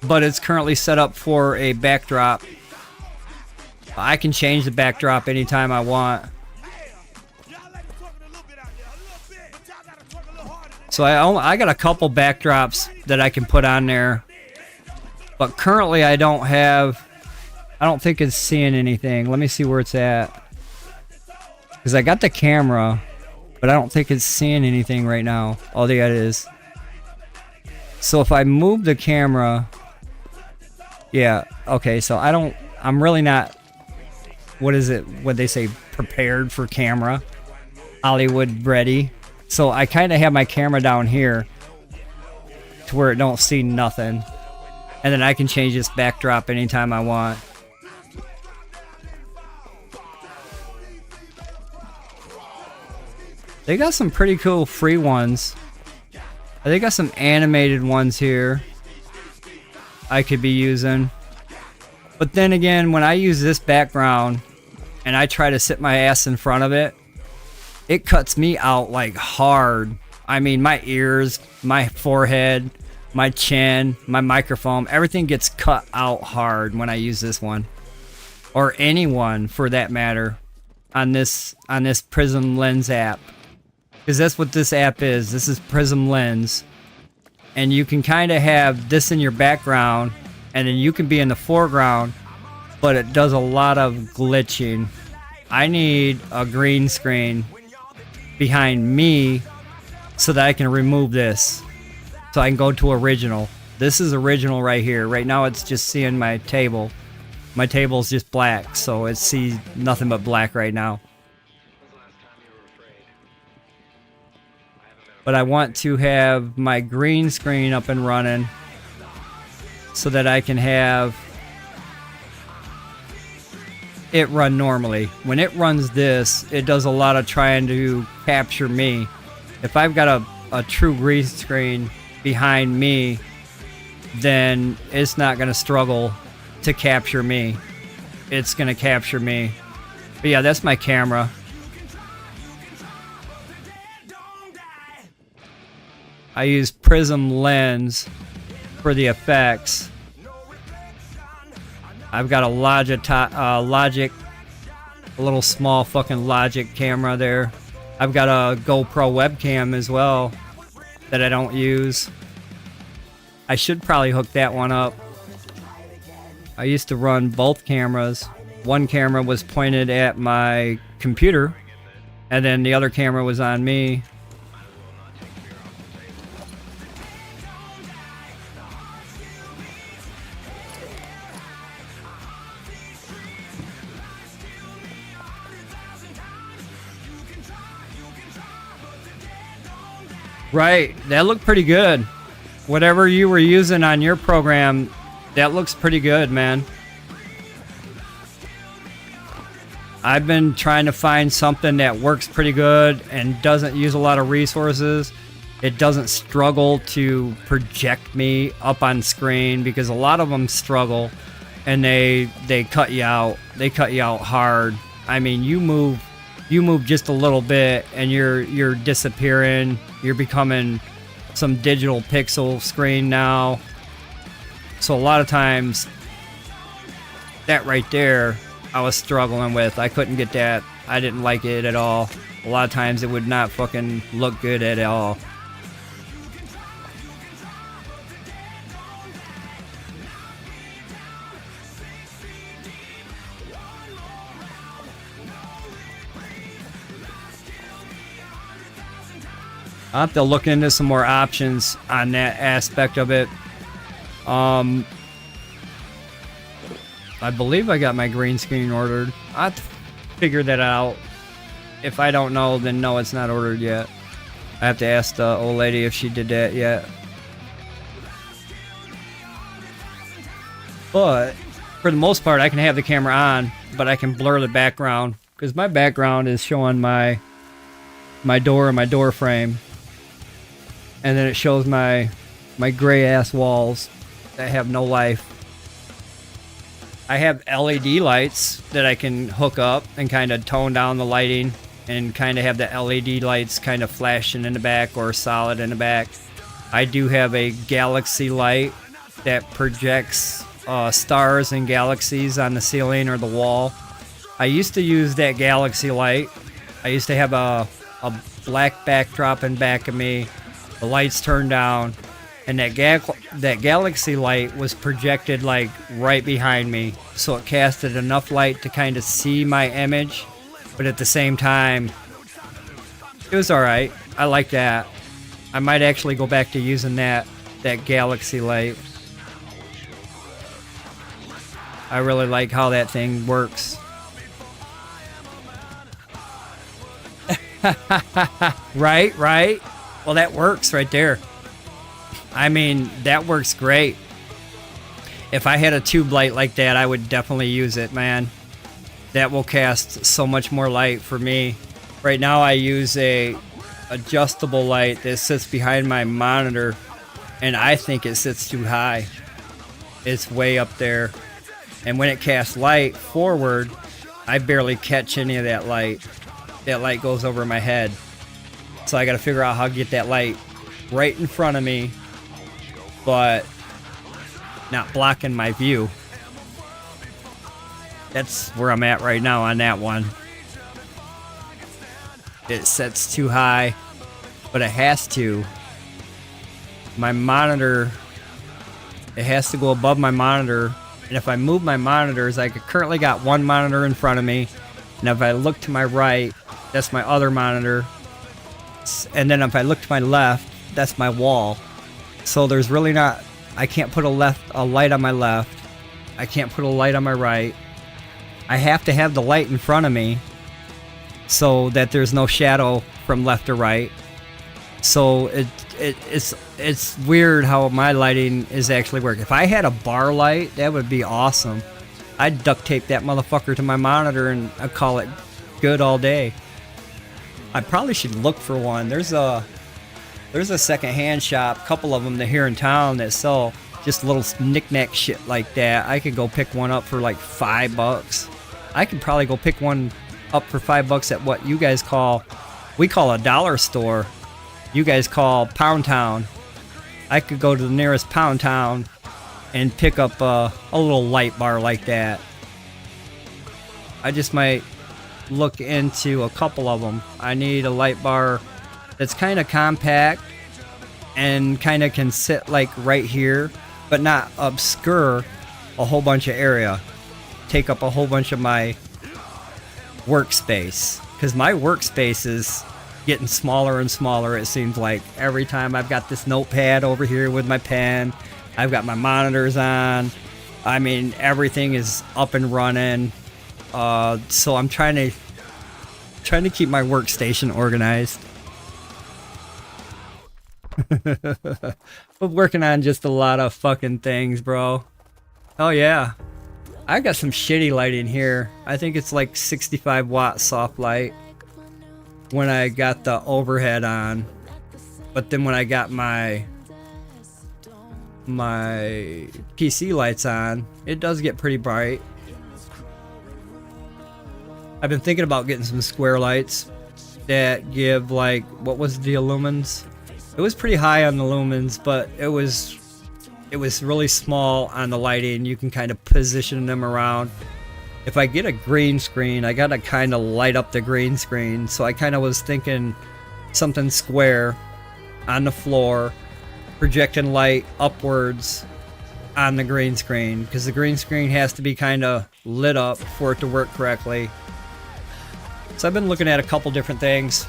A: But it's currently set up for a backdrop. I can change the backdrop anytime I want. So I got a couple backdrops that I can put on there. But currently I don't think it's seeing anything. Let me see where it's at. Because I got the camera, but I don't think it's seeing anything right now. Oh, there it is. So if I move the camera... Yeah, okay, so I'm really not, what they say, prepared for camera, Hollywood ready. So I kind of have my camera down here to where it don't see nothing. And then I can change this backdrop anytime I want. They got some pretty cool free ones. They got some animated ones here I could be using. But then again, when I use this background and I try to sit my ass in front of it, it cuts me out like hard. I mean, my ears, my forehead, my chin, my microphone, everything gets cut out hard when I use this one. Or anyone for that matter on this Prism Lens app. Because that's what this app is. This is Prism Lens. And you can kind of have this in your background, and then you can be in the foreground, but it does a lot of glitching. I need a green screen behind me so that I can remove this. So I can go to original. This is original right here. Right now it's just seeing my table. My table's just black, so it sees nothing but black right now. But I want to have my green screen up and running so that I can have it run normally. When it runs this, it does a lot of trying to capture me. If I've got a true green screen behind me, then it's not going to struggle to capture me. It's going to capture me. But yeah, that's my camera. I use Prism Lens for the effects. I've got a Logic A little small fucking Logic camera there. I've got a GoPro webcam as well that I don't use. I should probably hook that one up. I used to run both cameras. One camera was pointed at my computer, and then the other camera was on me. Right, that looked pretty good. Whatever you were using on your program, that looks pretty good, man. I've been trying to find something that works pretty good and doesn't use a lot of resources. It doesn't struggle to project me up on screen, because a lot of them struggle and they cut you out. They cut you out hard. I mean, you move just a little bit and you're disappearing. You're becoming some digital pixel screen now. So a lot of times, that right there, I was struggling with. I couldn't get that. I didn't like it at all. A lot of times it would not fucking look good at all. I'll have to look into some more options on that aspect of it. I believe I got my green screen ordered. I'll have to figure that out. If I don't know, then no, it's not ordered yet. I have to ask the old lady if she did that yet. But for the most part, I can have the camera on, but I can blur the background, because my background is showing my door and my door frame. And then it shows my gray ass walls that have no life. I have LED lights that I can hook up and kind of tone down the lighting and kind of have the LED lights kind of flashing in the back or solid in the back. I do have a galaxy light that projects stars and galaxies on the ceiling or the wall. I used to use that galaxy light. I used to have a black backdrop in back of me, the lights turned down, and that galaxy light was projected like right behind me, so it casted enough light to kind of see my image, but at the same time, it was alright. I like that. I might actually go back to using that galaxy light. I really like how that thing works. Right? Well, that works right there. I mean, that works great. If I had a tube light like that, I would definitely use it, man. That will cast so much more light for me. Right now, I use a adjustable light that sits behind my monitor, and I think it sits too high. It's way up there. And when it casts light forward, I barely catch any of that light. That light goes over my head. So I gotta figure out how to get that light right in front of me, but not blocking my view. That's where I'm at right now on that one. It sets too high, but it has to. My monitor, it has to go above my monitor, and if I move my monitors, I currently got one monitor in front of me, and if I look to my right, that's my other monitor, and then if I look to my left, that's my wall. So there's really not, I can't put a light on my left, I can't put a light on my right. I have to have the light in front of me so that there's no shadow from left or right. So it's weird how my lighting is actually working. If I had a bar light, that would be awesome. I'd duct tape that motherfucker to my monitor and I'd call it good all day. I probably should look for one. There's a secondhand shop, a couple of them here in town that sell just little knick-knack shit like that. I could go pick one up for like $5. I could probably go pick one up for $5 at what you guys we call a dollar store. You guys call Pound Town. I could go to the nearest Pound Town and pick up a little light bar like that. I just might look into a couple of them. I need a light bar that's kind of compact and kind of can sit like right here, but not obscure a whole bunch of area, take up a whole bunch of my workspace, because my workspace is getting smaller and smaller. It seems like every time I've got this notepad over here with my pen, I've got my monitors on. I mean, everything is up and running. So I'm trying to keep my workstation organized. I'm working on just a lot of fucking things, bro. Oh yeah, I got some shitty lighting here. I think it's like 65 watt soft light when I got the overhead on, but then when I got my PC lights on, it does get pretty bright. I've been thinking about getting some square lights that give, like, what was the lumens? It was pretty high on the lumens, but it was really small on the lighting. You can kind of position them around. If I get a green screen, I gotta kind of light up the green screen. So I kind of was thinking something square on the floor, projecting light upwards on the green screen, because the green screen has to be kind of lit up for it to work correctly. So I've been looking at a couple different things.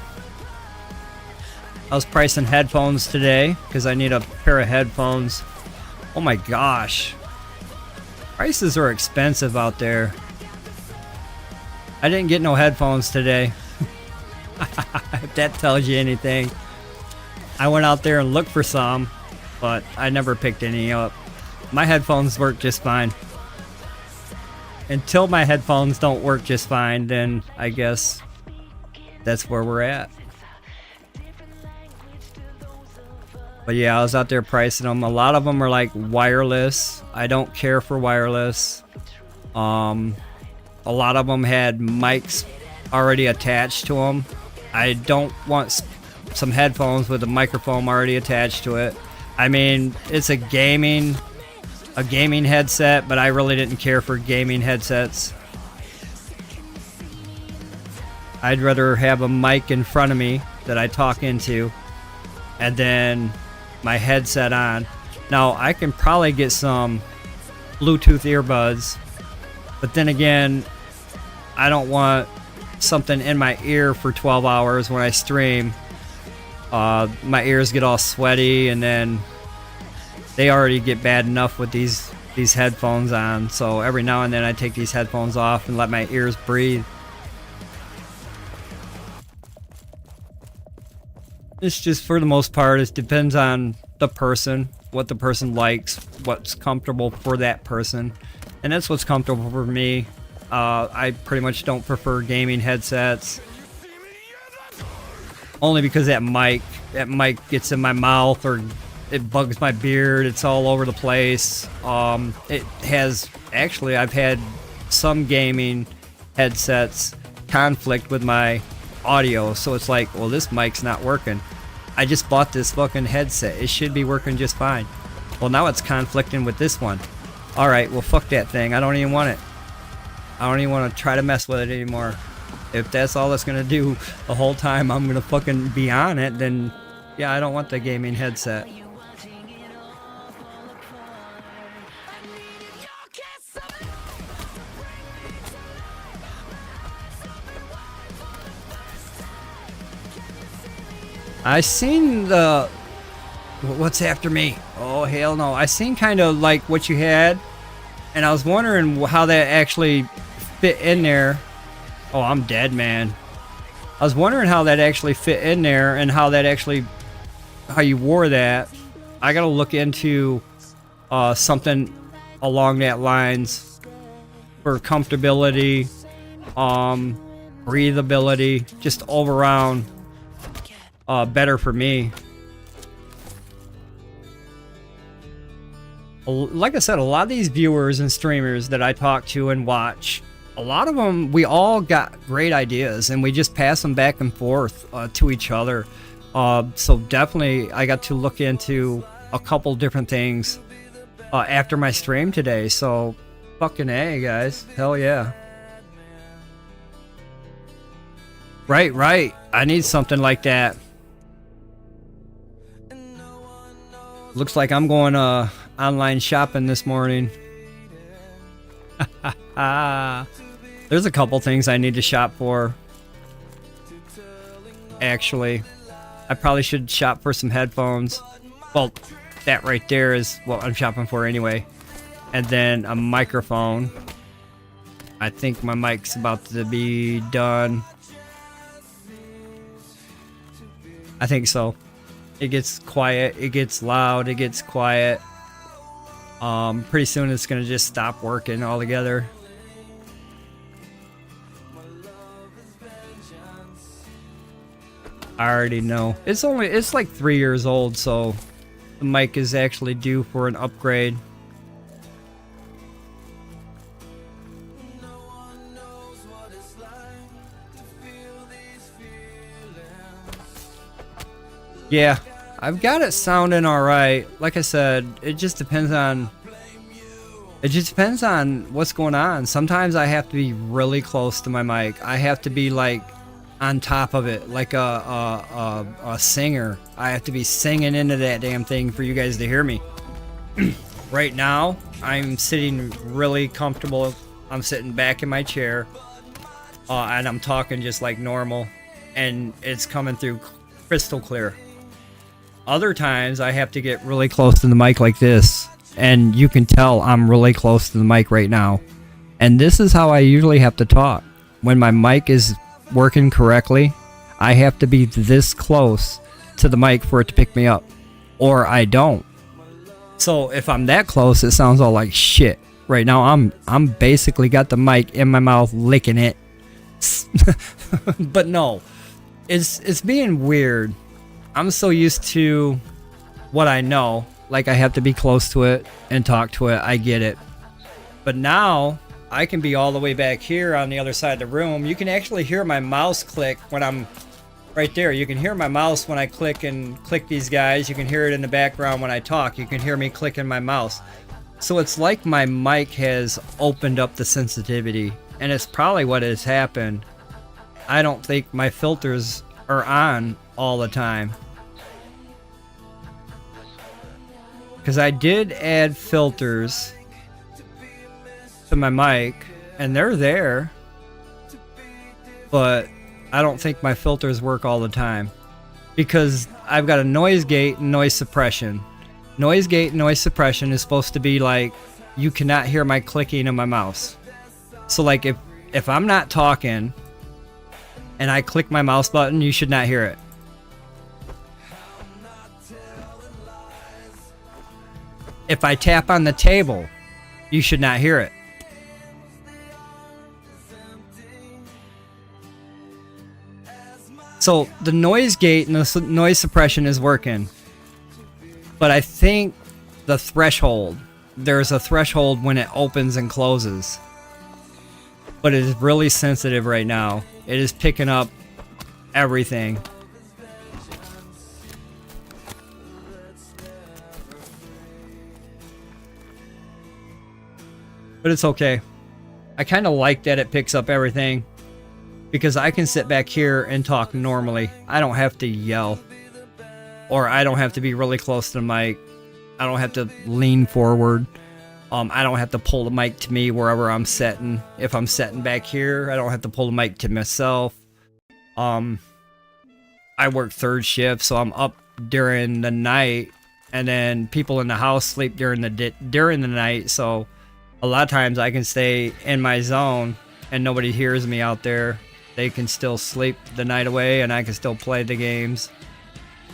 A: I was pricing headphones today because I need a pair of headphones. Oh my gosh, prices are expensive out there. I didn't get no headphones today. If that tells you anything. I went out there and looked for some, but I never picked any up. My headphones work just fine. Until my headphones don't work just fine, then I guess that's where we're at. But yeah, I was out there pricing them. A lot of them are like wireless. I don't care for wireless. A lot of them had mics already attached to them. I don't want some headphones with a microphone already attached to it. I mean, it's a gaming headset, but I really didn't care for gaming headsets. I'd rather have a mic in front of me that I talk into, and then my headset on. Now, I can probably get some Bluetooth earbuds, but then again, I don't want something in my ear for 12 hours when I stream. My ears get all sweaty, and then they already get bad enough with these headphones on. So every now and then I take these headphones off and let my ears breathe. It's just, for the most part, it depends on the person, what the person likes, what's comfortable for that person. And that's what's comfortable for me. I pretty much don't prefer gaming headsets. Only because that mic gets in my mouth, or it bugs my beard. It's all over the place. It has, actually, I've had some gaming headsets conflict with my audio, so it's like, well, this mic's not working. I just bought this fucking headset. It should be working just fine. Well, now it's conflicting with this one. Alright, well, fuck that thing. I don't even want it. I don't even want to try to mess with it anymore. If that's all it's gonna do the whole time I'm gonna fucking be on it, then yeah, I don't want the gaming headset. I seen the... What's after me? Oh, hell no. I seen kind of like what you had, and I was wondering how that actually fit in there. Oh, I'm dead, man. I was wondering how that actually fit in there, and how you wore that. I gotta look into something along that lines for comfortability, breathability, just all around better for me. Like I said, a lot of these viewers and streamers that I talk to and watch, a lot of them, we all got great ideas, and we just pass them back and forth to each other. So definitely, I got to look into a couple different things after my stream today. So fucking A, guys. Hell yeah. Right. I need something like that. Looks like I'm going online shopping this morning. There's a couple things I need to shop for. Actually, I probably should shop for some headphones. Well, that right there is what I'm shopping for anyway. And then a microphone. I think my mic's about to be done. I think so. It gets quiet, it gets loud, it gets quiet. Pretty soon it's gonna just stop working altogether. I already know. It's like 3 years old, so the mic is actually due for an upgrade. Yeah, I've got it sounding alright. Like I said, it just depends on what's going on. Sometimes I have to be really close to my mic. I have to be like on top of it, like a singer. I have to be singing into that damn thing for you guys to hear me. Right now, I'm sitting really comfortable. I'm sitting back in my chair, and I'm talking just like normal, and it's coming through crystal clear. Other times I have to get really close to the mic like this, and you can tell I'm really close to the mic right now. And this is how I usually have to talk. When my mic is working correctly, I have to be this close to the mic for it to pick me up, or I don't. So if I'm that close, it sounds all like shit. Right now I'm basically got the mic in my mouth licking it. But no, it's being weird. I'm so used to what I know, like I have to be close to it and talk to it. I get it. But now I can be all the way back here on the other side of the room. You can actually hear my mouse click when I'm right there. You can hear my mouse when I click these guys. You can hear it in the background when I talk. You can hear me clicking my mouse. So it's like my mic has opened up the sensitivity, and it's probably what has happened. I don't think my filters are on all the time. Because I did add filters to my mic, and they're there, but I don't think my filters work all the time, because I've got a noise gate and noise suppression. Noise gate and noise suppression is supposed to be like, you cannot hear my clicking of my mouse. So like if I'm not talking and I click my mouse button, you should not hear it. If I tap on the table, you should not hear it. So the noise gate and the noise suppression is working. But I think the threshold, there's a threshold when it opens and closes. But it is really sensitive right now. It is picking up everything. But it's okay. I kind of like that it picks up everything, because I can sit back here and talk normally. I don't have to yell, or I don't have to be really close to the mic. I don't have to lean forward. I don't have to pull the mic to me wherever I'm sitting. If I'm sitting back here, I don't have to pull the mic to myself. I work third shift, so I'm up during the night, and then people in the house sleep during the night. So a lot of times I can stay in my zone and nobody hears me out there. They can still sleep the night away, and I can still play the games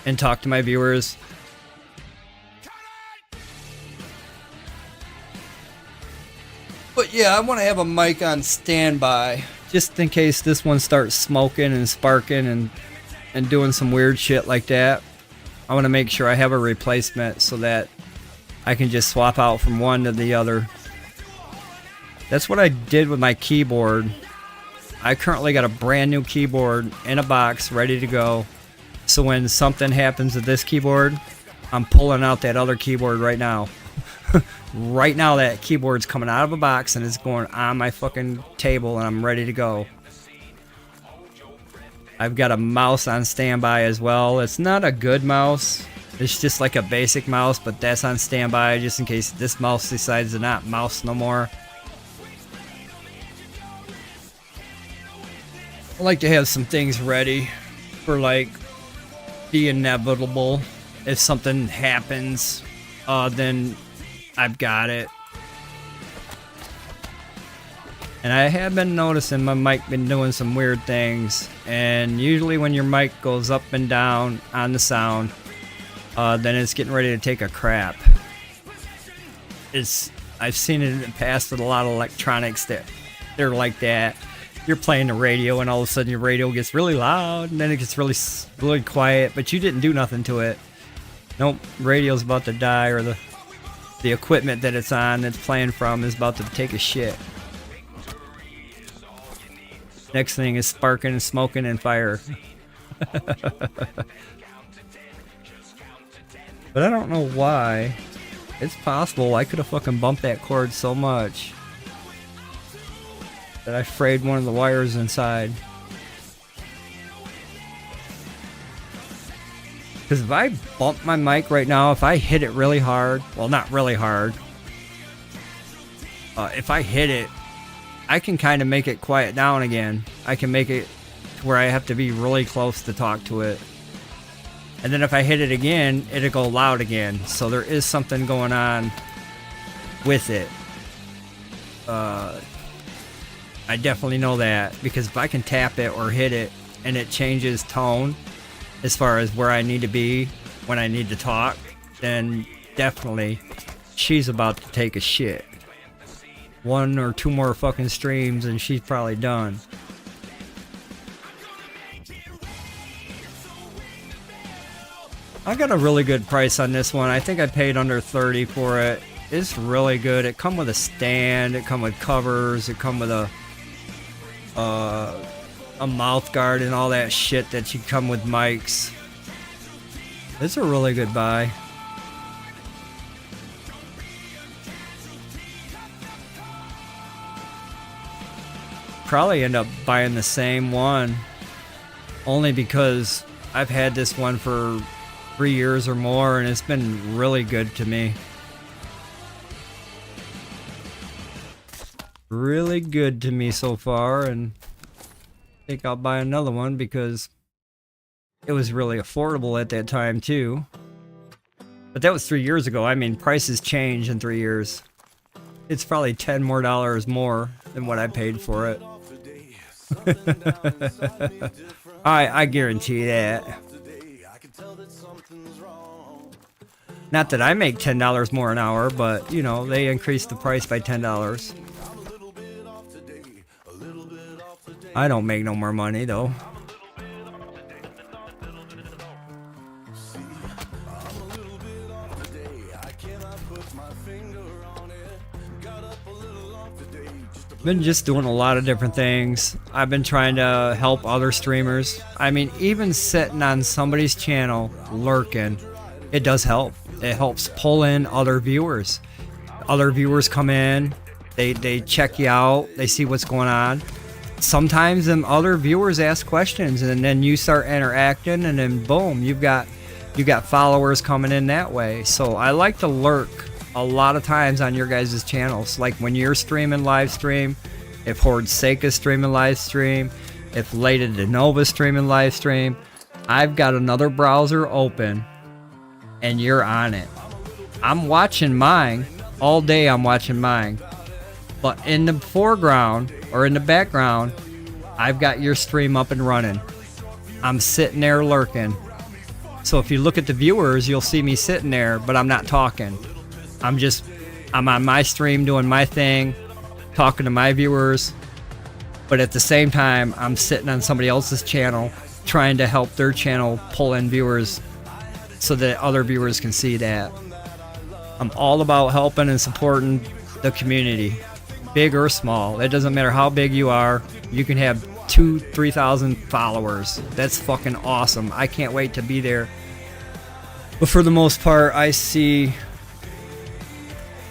A: and talk to my viewers. But yeah, I want to have a mic on standby, just in case this one starts smoking and sparking and doing some weird shit like that. I want to make sure I have a replacement so that I can just swap out from one to the other. That's what I did with my keyboard. I currently got a brand new keyboard in a box ready to go. So when something happens to this keyboard, I'm pulling out that other keyboard right now. Right now that keyboard's coming out of a box and it's going on my fucking table, and I'm ready to go. I've got a mouse on standby as well. It's not a good mouse. It's just like a basic mouse, but that's on standby just in case this mouse decides to not mouse no more. I like to have some things ready for like the inevitable. If something happens, then I've got it. And I have been noticing my mic been doing some weird things. And usually when your mic goes up and down on the sound, then it's getting ready to take a crap. I've seen it in the past with a lot of electronics that they're like that. You're playing the radio and all of a sudden your radio gets really loud and then it gets really quiet, but you didn't do nothing to it. Nope, radio's about to die, or the equipment that it's on that's playing from is about to take a shit. Next thing is sparking and smoking and fire. But I don't know why. It's possible I could have fucking bumped that cord so much that I frayed one of the wires inside. Because if I bump my mic right now, if I hit it really hard, well, not really hard, if I hit it, I can kind of make it quiet down again. I can make it to where I have to be really close to talk to it. And then if I hit it again, it'll go loud again. So there is something going on with it. I definitely know that, because if I can tap it or hit it and it changes tone as far as where I need to be when I need to talk, then definitely she's about to take a shit. 1 or 2 more fucking streams and she's probably done. I got a really good price on this one. I think I paid under 30 for it. It's really good. It come with a stand, it come with covers, it come with a mouth guard and all that shit that should come with mics. It's a really good buy. Probably end up buying the same one, only because I've had this one for 3 years or more and it's been really good to me. Really good to me so far, and I think I'll buy another one because it was really affordable at that time too. But that was 3 years ago. I mean, prices change in 3 years. It's probably $10 more than what I paid for it. I guarantee that. Not that I make $10 more an hour, but you know, they increased the price by $10. I don't make no more money though. Been just doing a lot of different things. I've been trying to help other streamers. I mean, even sitting on somebody's channel, lurking, it does help. It helps pull in other viewers. Other viewers come in, they check you out, they see what's going on. Sometimes them other viewers ask questions and then you start interacting and then boom, you got followers coming in that way. So I like to lurk a lot of times on your guys' channels. Like when you're streaming live stream, if Horde Sake is streaming live stream, if Lady Denova streaming live stream, I've got another browser open and you're on it. I'm watching mine all day. I'm watching mine, but in the foreground or in the background, I've got your stream up and running. I'm sitting there lurking. So if you look at the viewers, you'll see me sitting there, but I'm not talking. I'm on my stream doing my thing, talking to my viewers, but at the same time, I'm sitting on somebody else's channel, trying to help their channel pull in viewers so that other viewers can see that. I'm all about helping and supporting the community, big or small. It doesn't matter how big you are. You can have 2,000-3,000 followers. That's fucking awesome. I can't wait to be there. But for the most part, I see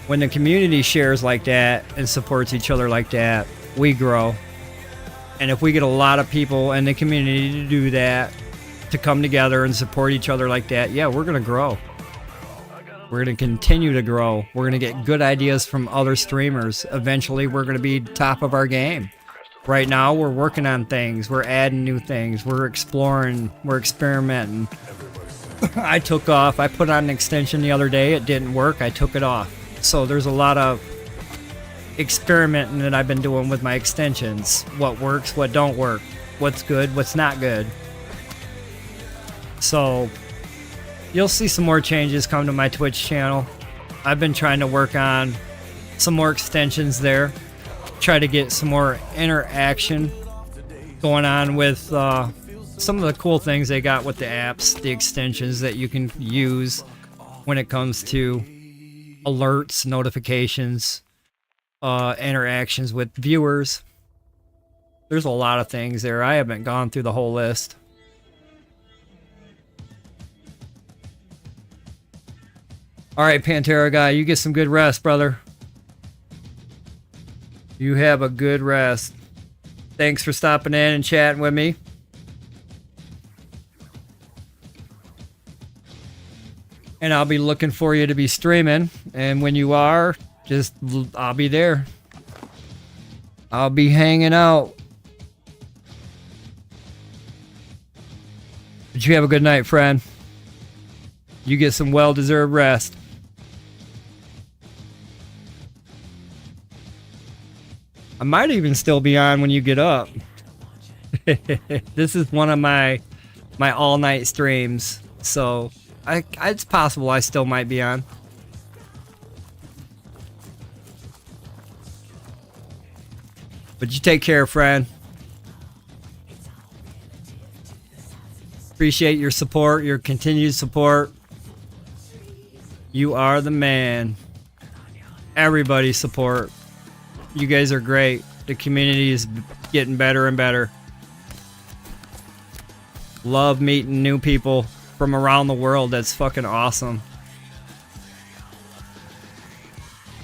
A: when the community shares like that and supports each other like that, we grow. And if we get a lot of people in the community to do that, to come together and support each other like that, yeah, we're going to grow. We're going to continue to grow. We're going to get good ideas from other streamers. Eventually, we're going to be top of our game. Right now, we're working on things. We're adding new things. We're exploring. We're experimenting. I took off. I put on an extension the other day. It didn't work. I took it off. So there's a lot of experimenting that I've been doing with my extensions. What works, what don't work. What's good, what's not good. So you'll see some more changes come to my Twitch channel. I've been trying to work on some more extensions there. Try to get some more interaction going on with some of the cool things they got with the apps, the extensions that you can use when it comes to alerts, notifications, interactions with viewers. There's a lot of things there. I haven't gone through the whole list. All right, Pantera guy, you get some good rest, brother. You have a good rest. Thanks for stopping in and chatting with me. And I'll be looking for you to be streaming. And when you are, I'll be there. I'll be hanging out. But you have a good night, friend. You get some well-deserved rest. I might even still be on when you get up. This is one of my all-night streams, so it's possible I still might be on. But you take care, friend. Appreciate your support, your continued support. You are the man. Everybody's support. You guys are great. The community is getting better and better. Love meeting new people from around the world. That's fucking awesome.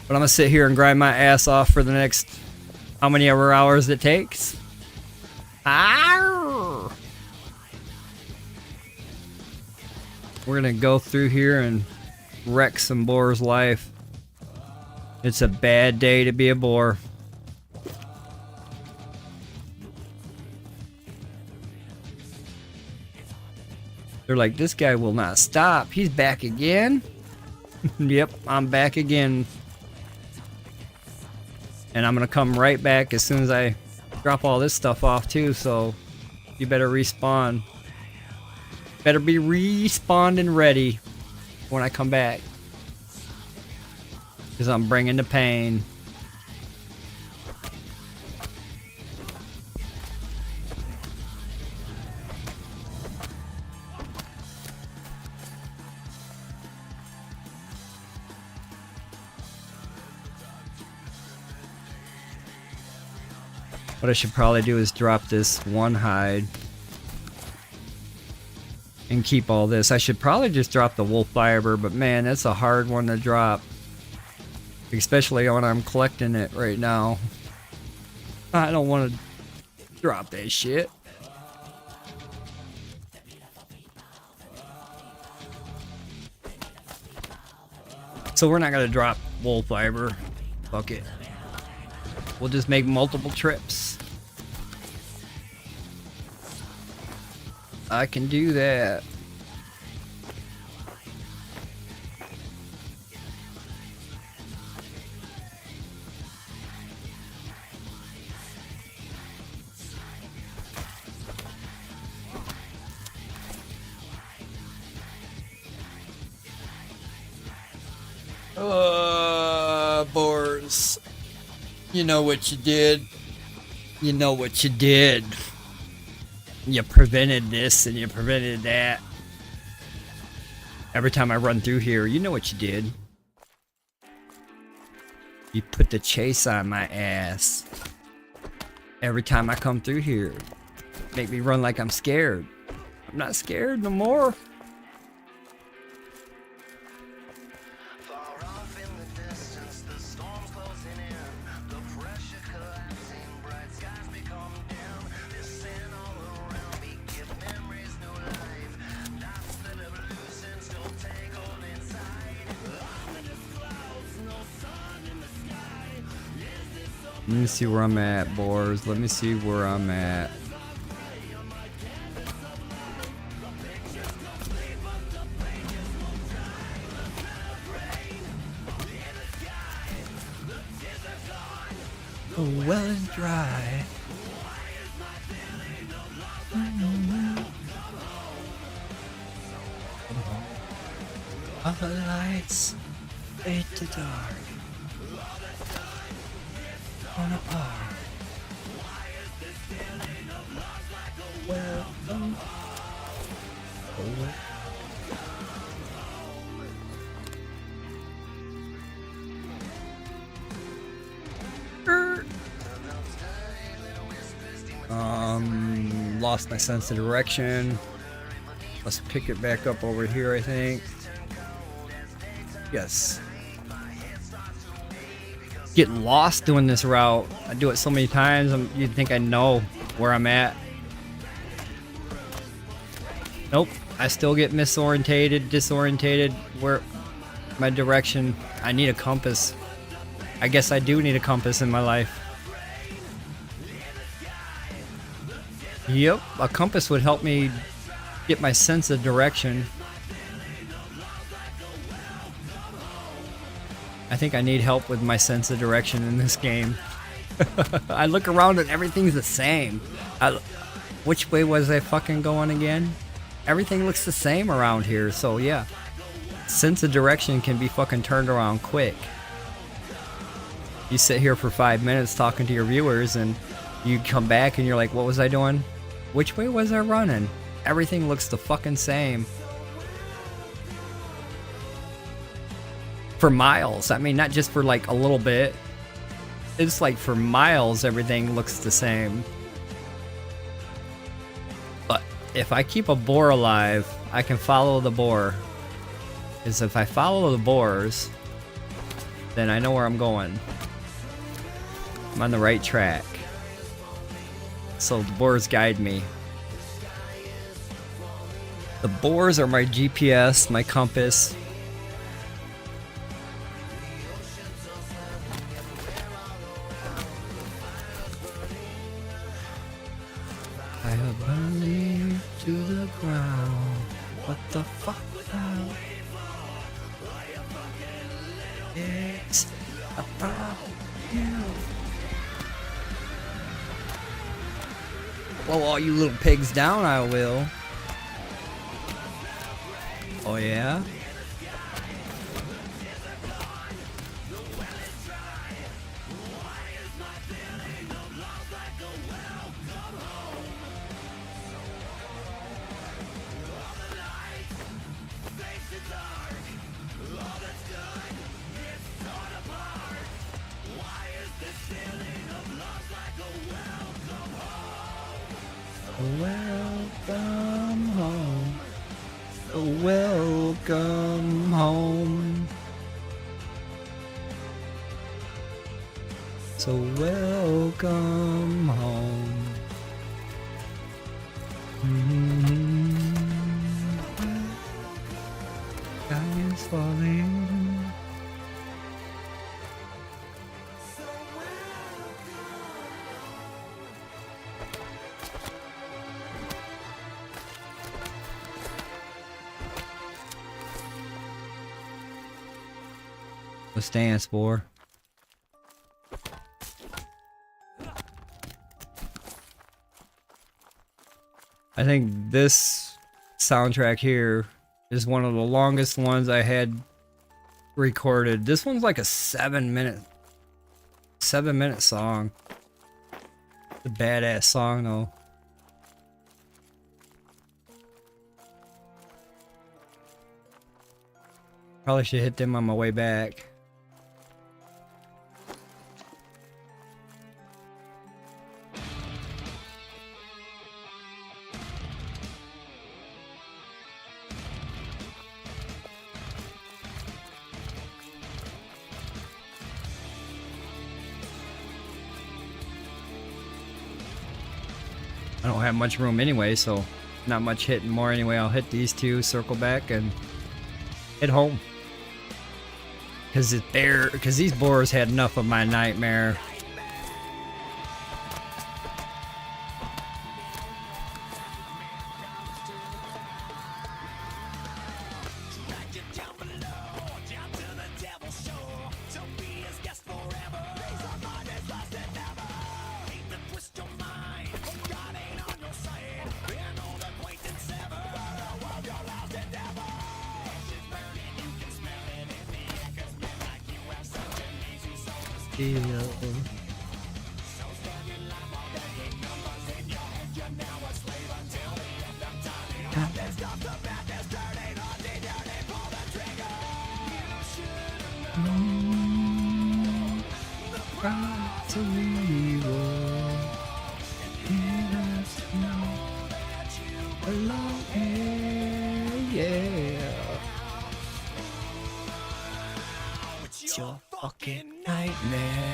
A: But I'm gonna sit here and grind my ass off for the next how many ever hours it takes. Arr! We're gonna go through here and wreck some boar's life. It's a bad day to be a boar. They're like, this guy will not stop. He's back again. Yep, I'm back again. And I'm gonna come right back as soon as I drop all this stuff off too, so you better respawn. Better be respawned and ready when I come back. Because I'm bringing the pain. What I should probably do is drop this one hide and keep all this. I should probably just drop the wolf fiber, but man, that's a hard one to drop. Especially when I'm collecting it right now. I don't want to drop that shit. So we're not going to drop wool fiber. Fuck it. We'll just make multiple trips. I can do that. Boars. You know what you did. You know what you did. You prevented this and you prevented that. Every time I run through here, you know what you did. You put the chase on my ass. Every time I come through here. Make me run like I'm scared. I'm not scared no more. Let me see where I'm at, boars. Let me see where I'm at. Oh, well and dry. All the lights fade to dark. On apart. Welcome. Lost my sense of direction. Let's pick it back up over here, I think. Yes. Get lost doing this route. I do it so many times, you'd think I know where I'm at. Nope. I still get disorientated. Where my direction. I need a compass. I guess I do need a compass in my life. Yep, a compass would help me get my sense of direction. I think I need help with my sense of direction in this game. I look around and everything's the same. Which way was I fucking going again? Everything looks the same around here, so yeah. Sense of direction can be fucking turned around quick. You sit here for 5 minutes talking to your viewers and you come back and you're like, what was I doing? Which way was I running? Everything looks the fucking same. For miles. I mean, not just for like a little bit. It's like for miles, everything looks the same. But if I keep a boar alive, I can follow the boar. Because if I follow the boars, then I know where I'm going. I'm on the right track. So the boars guide me. The boars are my GPS, my compass. I have burned you to the ground. What the fuck now? It's about you. Blow all you little pigs down, I will. Oh yeah? Welcome home. Welcome home. So welcome home. Sky is falling. Let's dance, boy. I think this soundtrack here is one of the longest ones I had recorded. This one's like a 7-minute song. It's a badass song though. Probably should hit them on my way back. I don't have much room anyway, so not much hitting more anyway. I'll hit these two, circle back, and head home. Because these boars had enough of my nightmare. It's your fucking nightmare.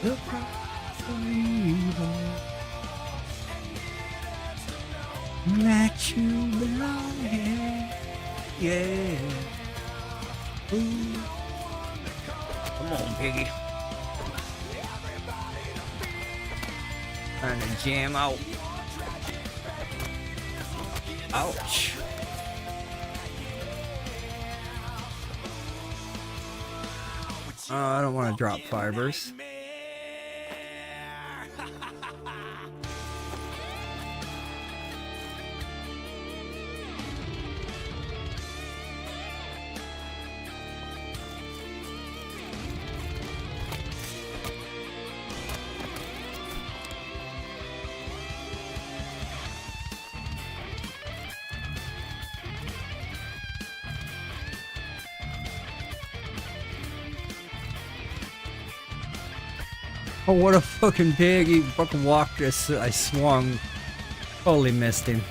A: The price of evil that you belong in, yeah. Ooh. Come on, piggy. Trying to jam out. Ouch. I don't want to drop fibers. Oh, what a fucking pig. He fucking walked us. I swung. Totally missed him.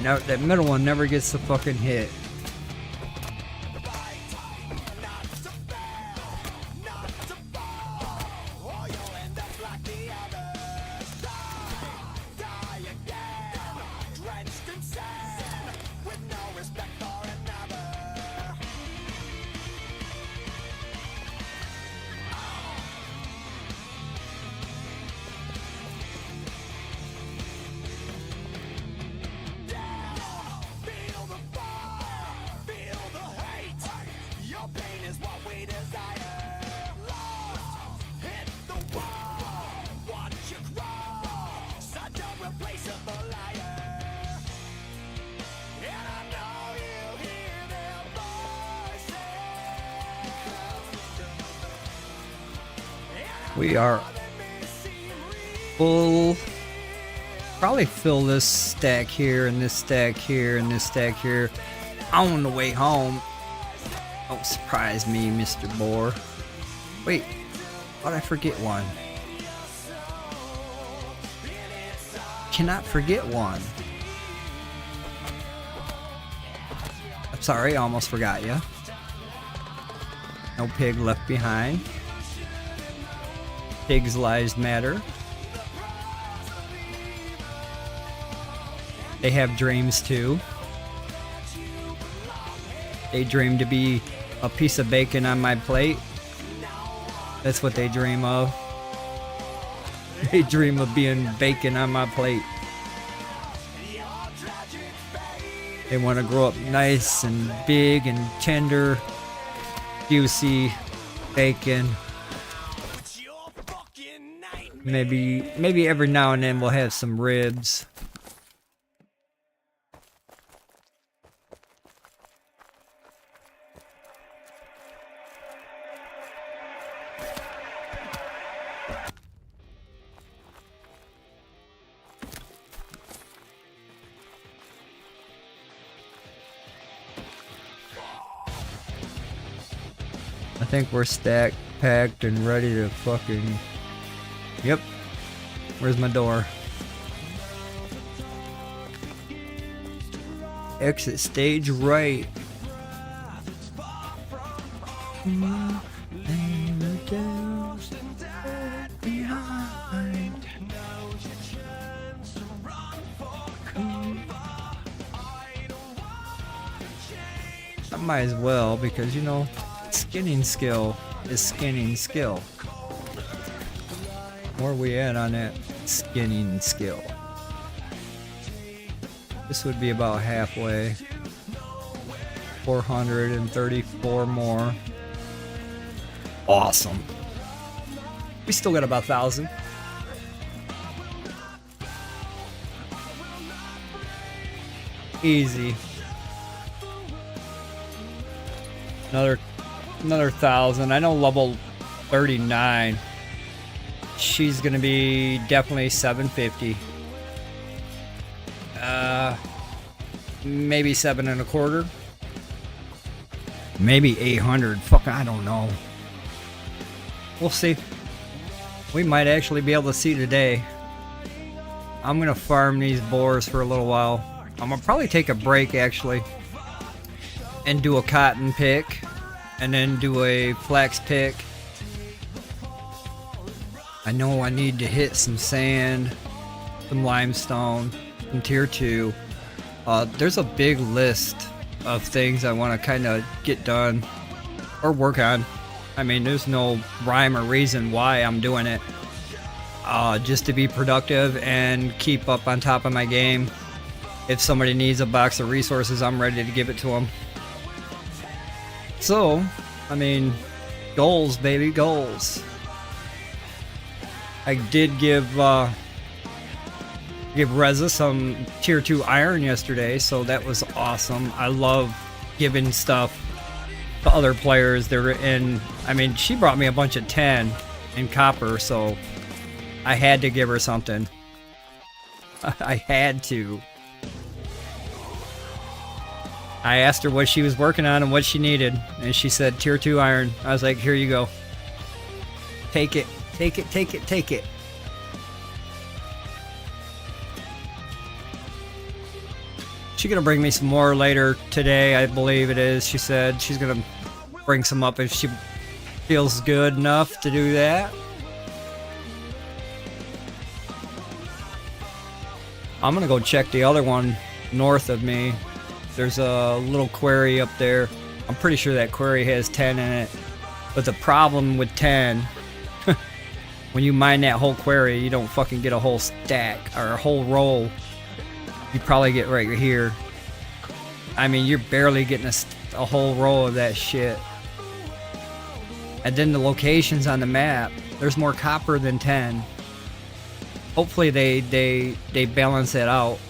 A: That middle one never gets the fucking hit. We are full. Probably fill this stack here and this stack here and this stack here on the way home. Don't surprise me, Mr. Boar. Wait, thought I forget one. Cannot forget one. I'm sorry, I almost forgot you. No pig left behind. Pigs' lives matter. They have dreams too. They dream to be a piece of bacon on my plate. That's what they dream of. They dream of being bacon on my plate. They want to grow up nice and big and tender, juicy bacon. Maybe every now and then we'll have some ribs. I think we're stacked, packed, and ready to fucking... Yep, Where's my door? Exit stage right. I might as well, because you know, skinning skill is skinning skill. Where are we at on that skinning skill? This would be about halfway. 434 more. Awesome. We still got about 1,000. Easy. Another 1,000. I know level 39. She's gonna be definitely 750. Maybe 7.25. Maybe 800. Fuck, I don't know. We'll see. We might actually be able to see today. I'm gonna farm these boars for a little while. I'm gonna probably take a break actually and do a cotton pick and then do a flax pick. I know I need to hit some sand, some limestone, some tier 2. There's a big list of things I want to kind of get done or work on. I mean, there's no rhyme or reason why I'm doing it. Just to be productive and keep up on top of my game. If somebody needs a box of resources, I'm ready to give it to them. So, I mean, goals, baby, goals. I did give Reza some tier 2 iron yesterday, so that was awesome. I love giving stuff to other players. They're in, I mean, she brought me a bunch of 10 in copper, so I had to give her something. I had to. I asked her what she was working on and what she needed, and she said tier 2 iron. I was like, here you go. Take it, take it, take it, take it. She's gonna bring me some more later today, I believe it is. She said she's gonna bring some up if she feels good enough to do that. I'm gonna go check the other one north of me. There's a little quarry up there. I'm pretty sure that quarry has 10 in it. But the problem with 10, when you mine that whole quarry, you don't fucking get a whole stack or a whole roll. You probably get right here. I mean, you're barely getting a whole row of that shit. And then the locations on the map, there's more copper than 10. Hopefully they balance that out,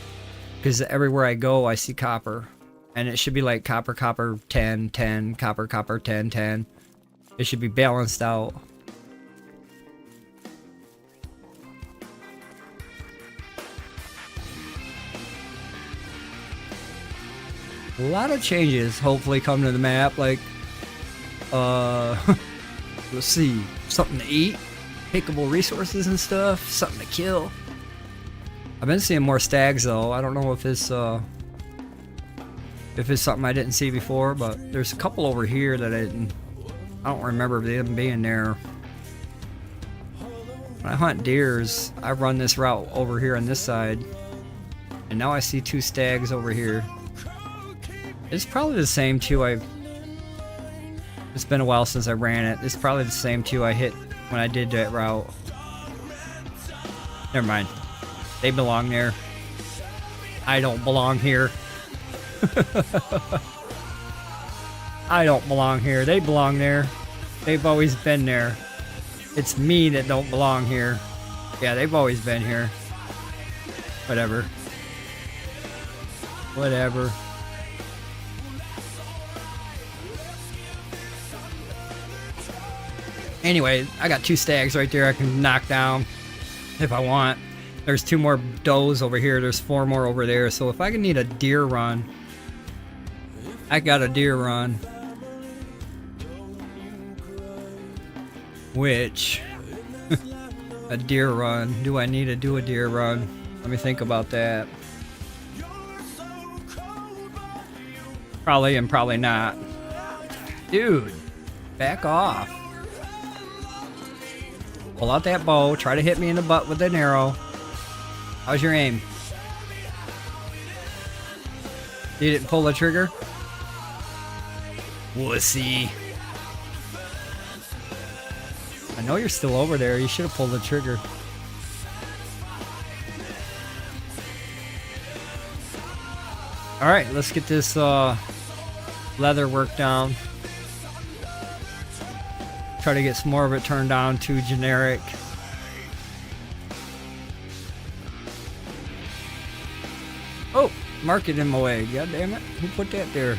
A: because everywhere I go I see copper, and it should be like copper, copper, 10, 10, copper, copper, 10, 10. It should be balanced out. A lot of changes hopefully come to the map, like let's see, something to eat, pickable resources and stuff, something to kill. I've been seeing more stags though. I don't know if it's something I didn't see before, but there's a couple over here that I don't remember them being there. When I hunt deers, I run this route over here on this side, and now I see 2 stags over here. It's probably the same 2 it's been a while since I ran it. It's probably the same 2 I hit when I did that route. Never mind. They belong there. I don't belong here. I don't belong here. They belong there. They've always been there. It's me that don't belong here. Yeah, they've always been here. Whatever. Whatever. Anyway, I got 2 stags right there I can knock down if I want. There's 2 more does over here. There's 4 more over there. So if I can need a deer run, I got a deer run. Which, A deer run. Do I need to do a deer run? Let me think about that. Probably and probably not. Dude, back off. Pull out that bow. Try to hit me in the butt with an arrow. How's your aim? You didn't pull the trigger? Wussy. I know you're still over there. You should have pulled the trigger. Alright, let's get this leather work down. Try to get some more of it turned down to generic. Oh, mark it in my way. God damn it. Who put that there?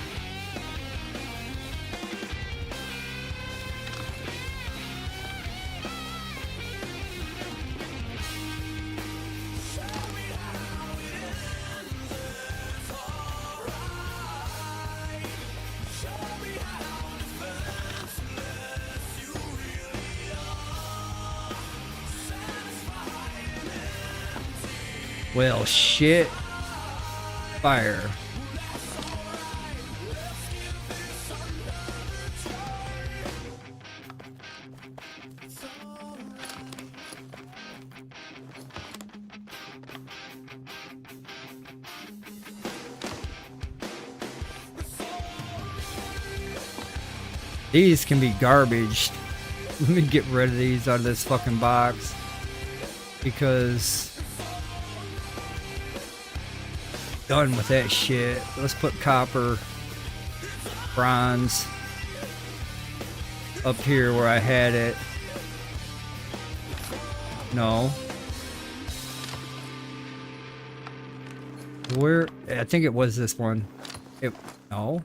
A: Well, shit. Fire. These can be garbage. Let me get rid of these out of this fucking box. Because... done with that shit. Let's put copper, bronze up here where I had it. No. Where? I think it was this one. No.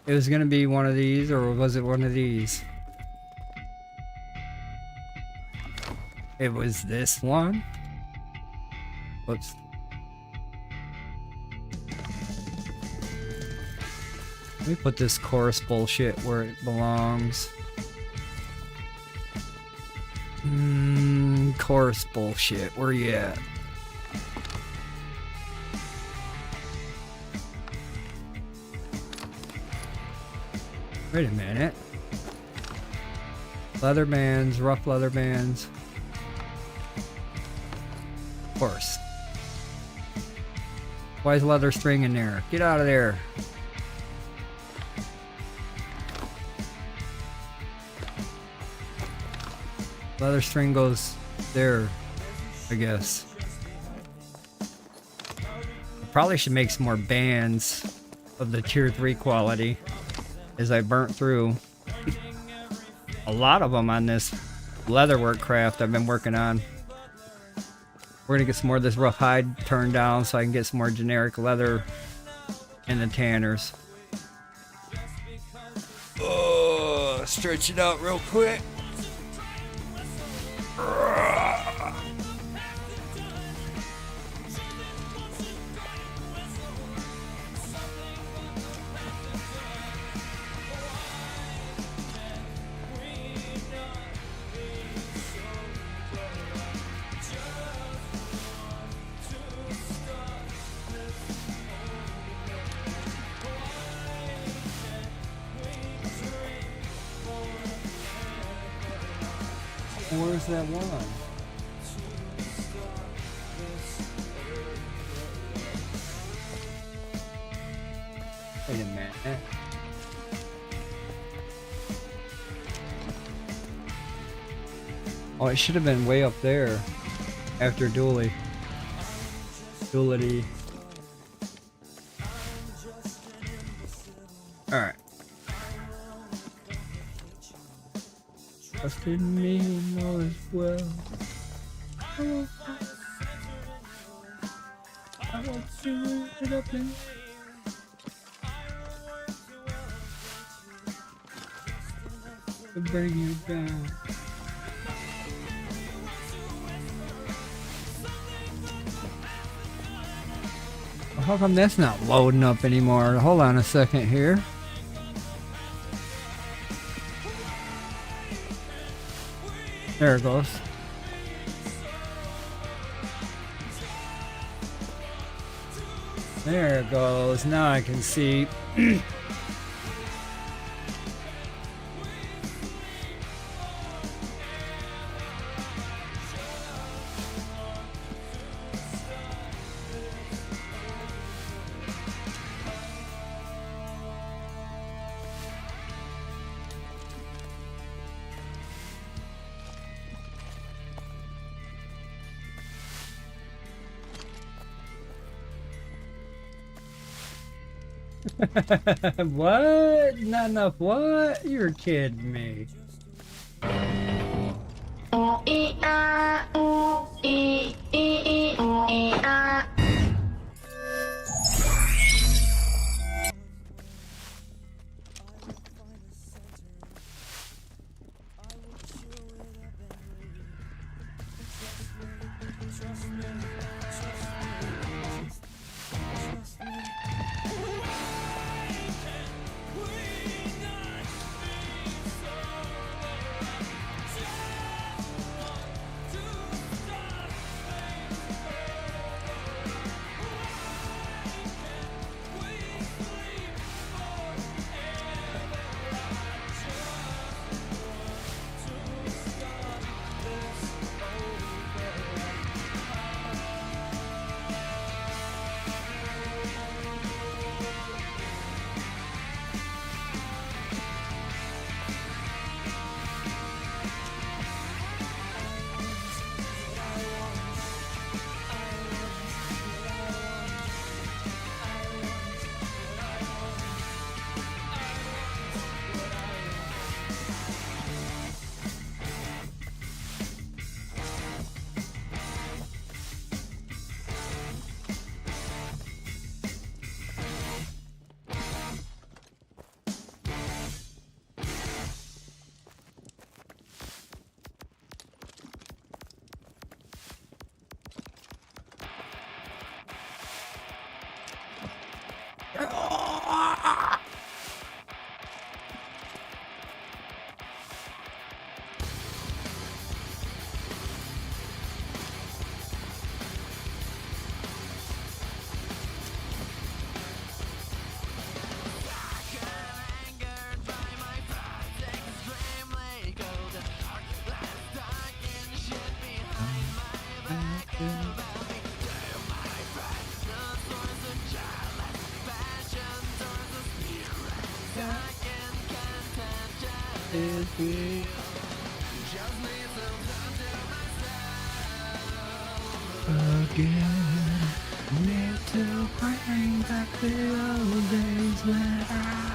A: It was gonna be one of these, or was it one of these? It was this one. Whoops. Let me put this coarse bullshit where it belongs. Coarse bullshit. Where you at? Wait a minute. Leather bands, rough leather bands. Coarse. Why is leather string in there? Get out of there. Leather string goes there, I guess. I probably should make some more bands of the tier 3 quality as I burnt through a lot of them on this leatherwork craft I've been working on. We're gonna get some more of this rough hide turned down so I can get some more generic leather in the tanners. Oh, stretch it out real quick. Where's that one? Wait a minute. Oh, it should have been way up there after duality. Alright. Trust in me, know as well. I want to get up in. To bring you down. Well, how come that's not loading up anymore? Hold on a second here. There it goes. There it goes. Now I can see. What? Not enough what? You're kidding me. Again, need to bring back the old days when I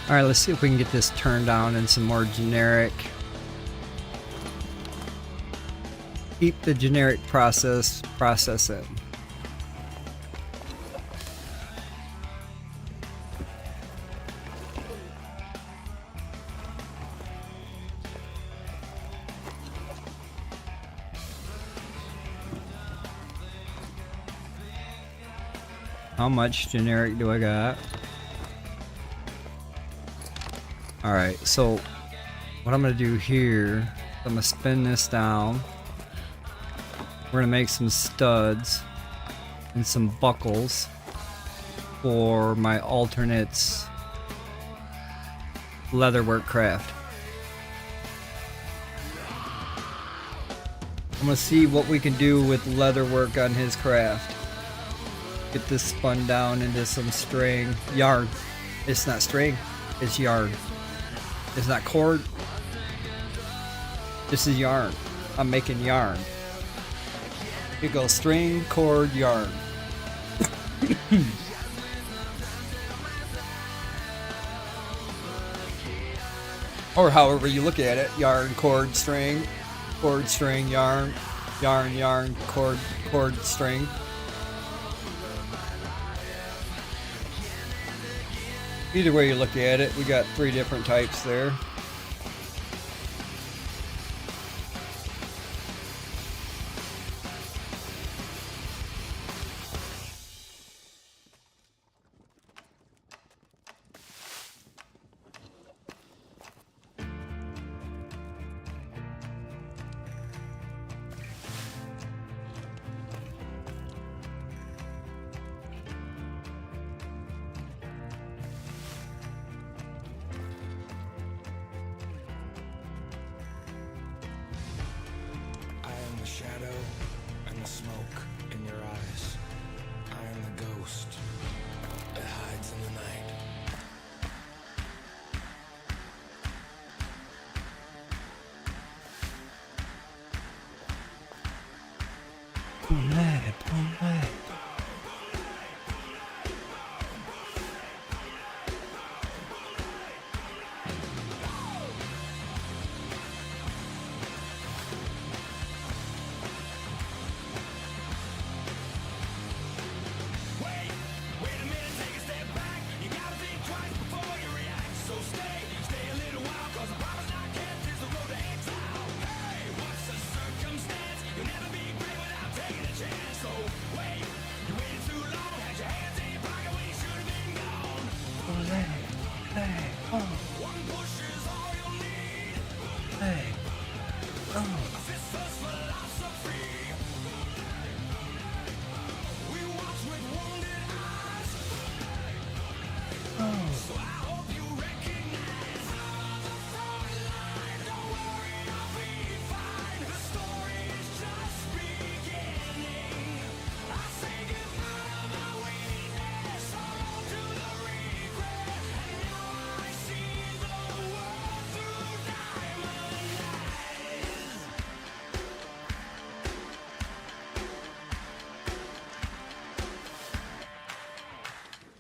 A: All right, let's see if we can get this turned down and some more generic. Keep the generic process it. How much generic do I got? Alright, so what I'm going to do here, I'm going to spin this down. We're We're gonna make some studs and some buckles for my alternate's leatherwork craft. I'm gonna see what we can do with leatherwork on his craft. Get this spun down into some string. Yarn. It's not string, it's yarn. It's not cord. This is yarn. I'm making yarn. Here goes string, cord, yarn. Or however you look at it. Yarn, cord, string, yarn, yarn, yarn, cord, string. Either way you look at it, we got 3 different types there.
E: Shadow and the smoke in your eyes. I am the ghost that hides in the night.
A: Pomade.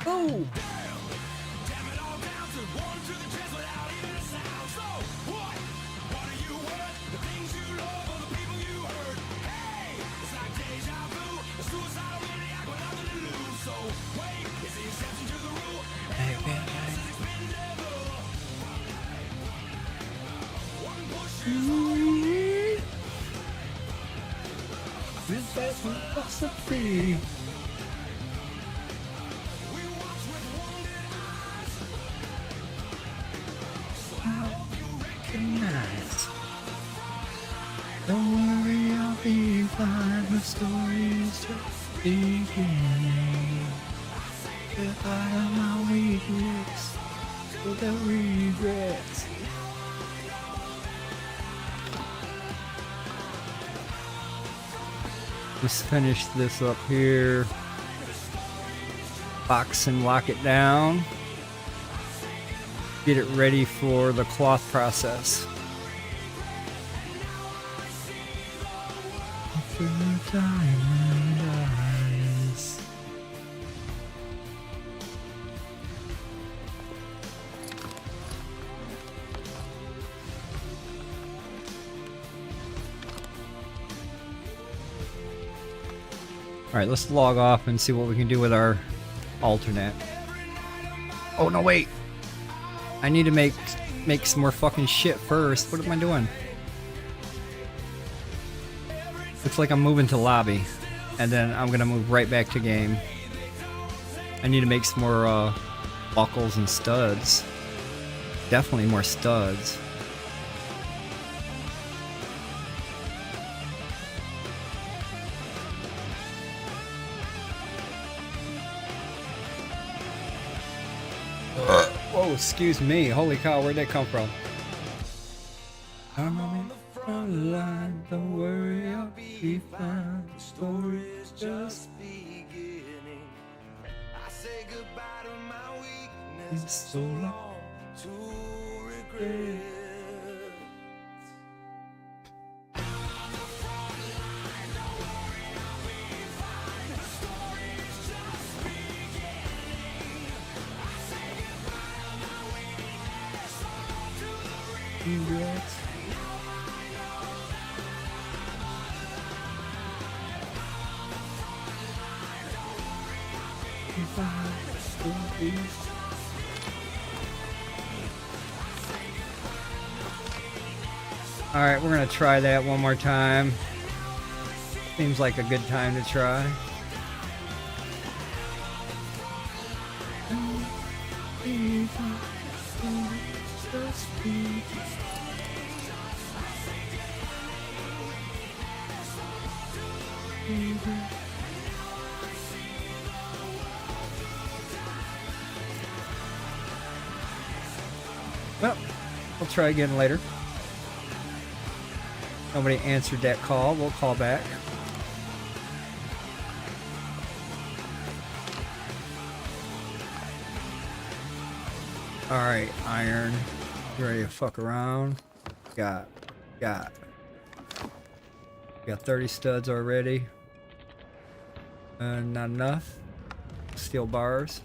A: Oh! Don't worry, I'll be fine. The story's just beginning. If I have my weakness, without regrets. Just finish this up here. Box and lock it down. Get it ready for the cloth process. Alright, let's log off and see what we can do with our alternate. Oh no, wait! I need to make some more fucking shit first. What am I doing? Looks like I'm moving to lobby, and then I'm gonna move right back to game. I need to make some more buckles and studs. Definitely more studs. Oh, excuse me. Holy cow, where'd that come from? I'm on the front line. Don't worry, I'll be fine. The story is just
C: beginning. I say goodbye to my weakness.
A: so long.
C: To regret.
A: Regrets. All right, we're gonna try that one more time. Seems like a good time to try. Well, we'll try again later. Nobody answered that call. We'll call back. Alright, Iron. You ready to fuck around? Got 30 studs already. Not enough. Steel bars.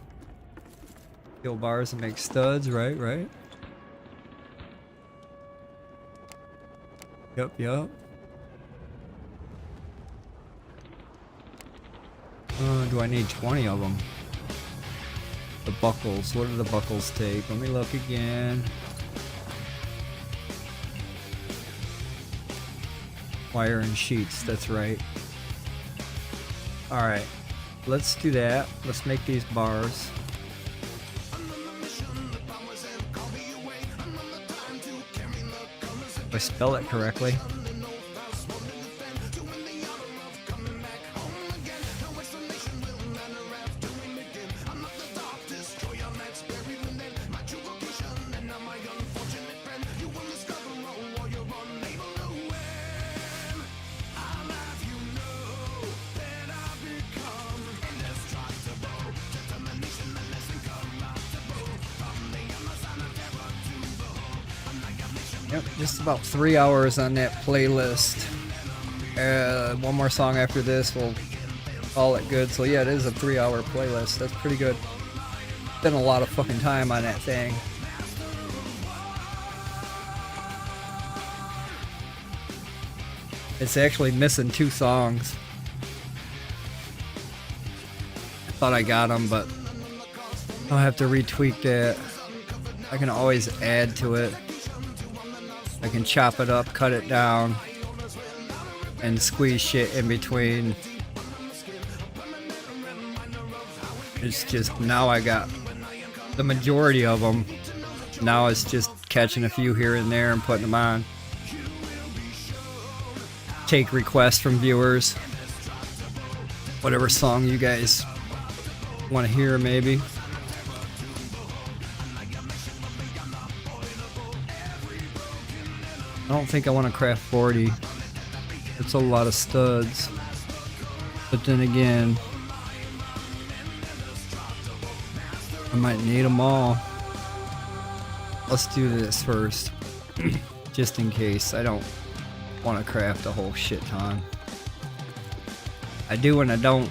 A: Steel bars that make studs, right? Yep. Do I need 20 of them? The buckles. What do the buckles take? Let me look again. Wire and sheets. That's right. Alright. Let's do that. Let's make these bars. If I spell it correctly. Yep, just about 3 hours on that playlist. One more song after this, we'll call it good. So yeah, it is a 3-hour playlist. That's pretty good. Spent a lot of fucking time on that thing. It's actually missing 2 songs. I thought I got them, but I'll have to retweak that. I can always add to it. I can chop it up, cut it down, and squeeze shit in between. It's just, now I got the majority of them. Now it's just catching a few here and there and putting them on. Take requests from viewers. Whatever song you guys want to hear, maybe. I don't think I want to craft 40. It's a lot of studs. But then again, I might need them all. Let's do this first. Just in case. I don't want to craft a whole shit ton. I do and I don't.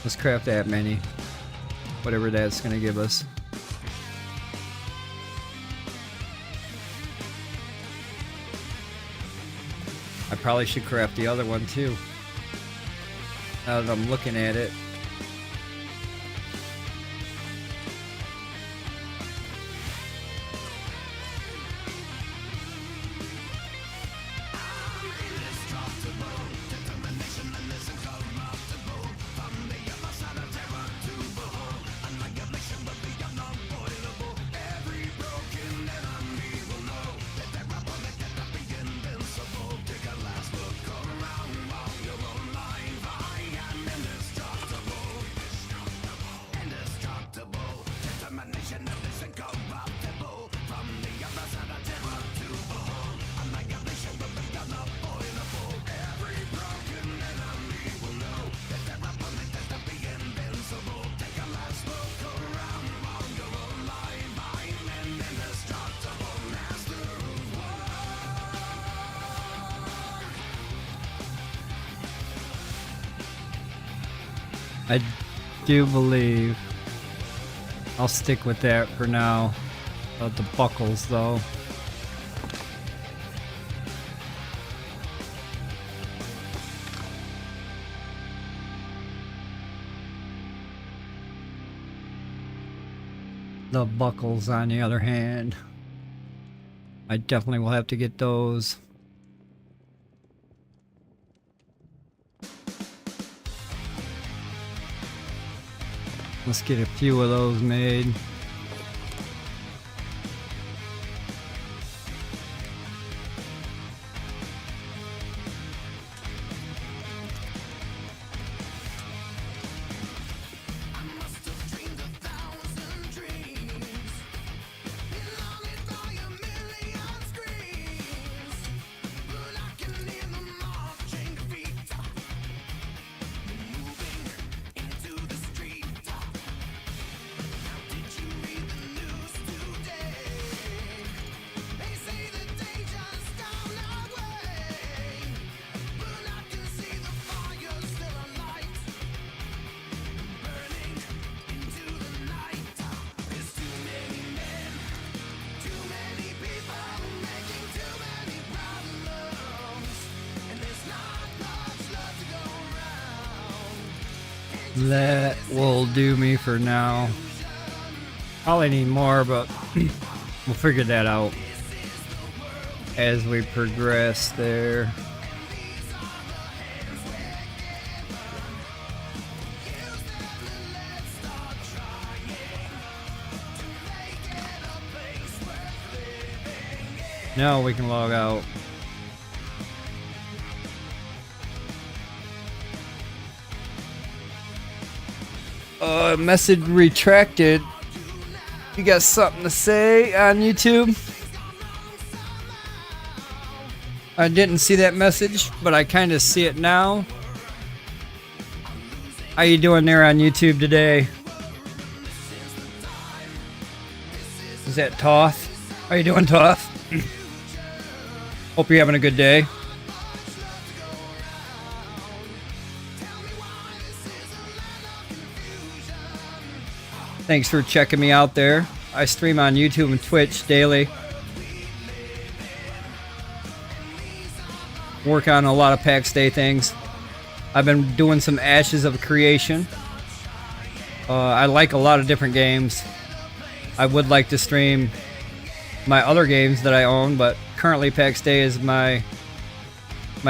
A: Let's craft that many. Whatever that's going to give us. I probably should craft the other one too. Now that I'm looking at it. I do believe I'll stick with that for now. The buckles though. The buckles, on the other hand, I definitely will have to get those. Let's get a few of those made. That will do me for now. Probably need more, but we'll figure that out as we progress there. Now we can log out. Message retracted. You got something to say on YouTube? I didn't see that message, but I kind of see it now. How you doing there on YouTube today? Is that Toth? How you doing, Toth? Hope you're having a good day. Thanks for checking me out there. I stream on YouTube and Twitch daily. Work on a lot of paxdei things. I've been doing some Ashes of Creation. I like a lot of different games. I would like to stream my other games that I own, but currently paxdei is my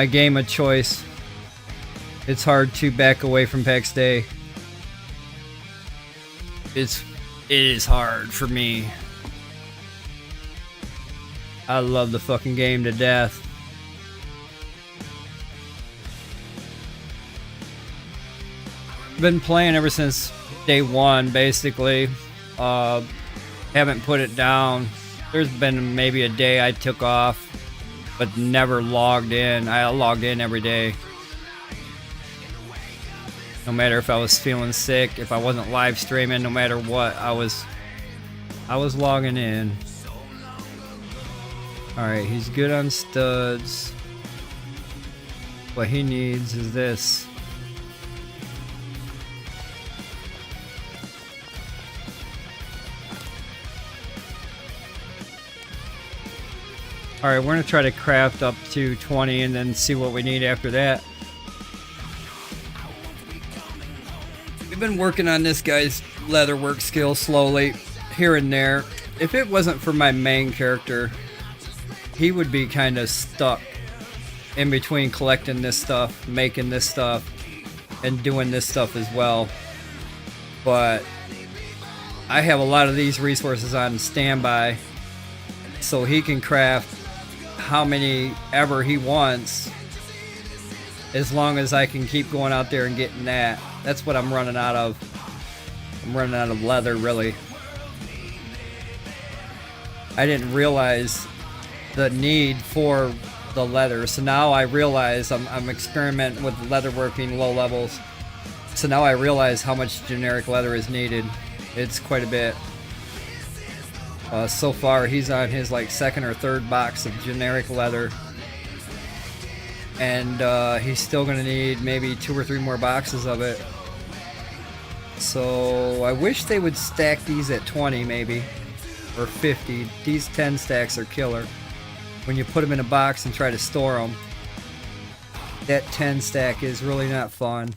A: game of choice. It's hard to back away from paxdei. It is hard for me. I love the fucking game to death. Been playing ever since day one, basically. Haven't put it down. There's been maybe a day I took off, but never logged in. I logged in every day. No matter if I was feeling sick, if I wasn't live streaming, no matter what, I was logging in. Alright, he's good on studs. What he needs is this. Alright, we're going to try to craft up to 20 and then see what we need after that. We've been working on this guy's leatherwork skill slowly, here and there. If it wasn't for my main character, he would be kind of stuck in between collecting this stuff, making this stuff, and doing this stuff as well. But I have a lot of these resources on standby, so he can craft how many ever he wants, as long as I can keep going out there and getting that. That's what I'm running out of. I'm running out of leather, really. I didn't realize the need for the leather, so now I realize I'm experimenting with leatherworking low levels. So now I realize how much generic leather is needed. It's quite a bit. So far, he's on his like second or third box of generic leather, and he's still gonna need maybe 2 or 3 more boxes of it So I wish they would stack these at 20 maybe, or 50. These 10 stacks are killer. When you put them in a box and try to store them, that 10 stack is really not fun.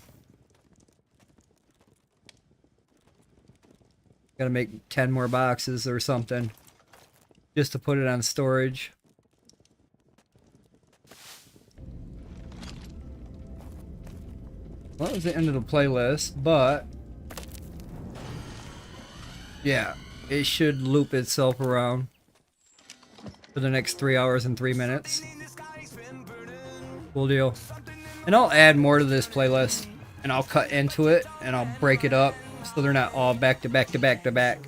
A: Gotta make 10 more boxes or something just to put it on storage. Well, that was the end of the playlist, but yeah, it should loop itself around for the next 3 hours and 3 minutes. Cool deal. And I'll add more to this playlist, and I'll cut into it, and I'll break it up so they're not all back to back to back to back.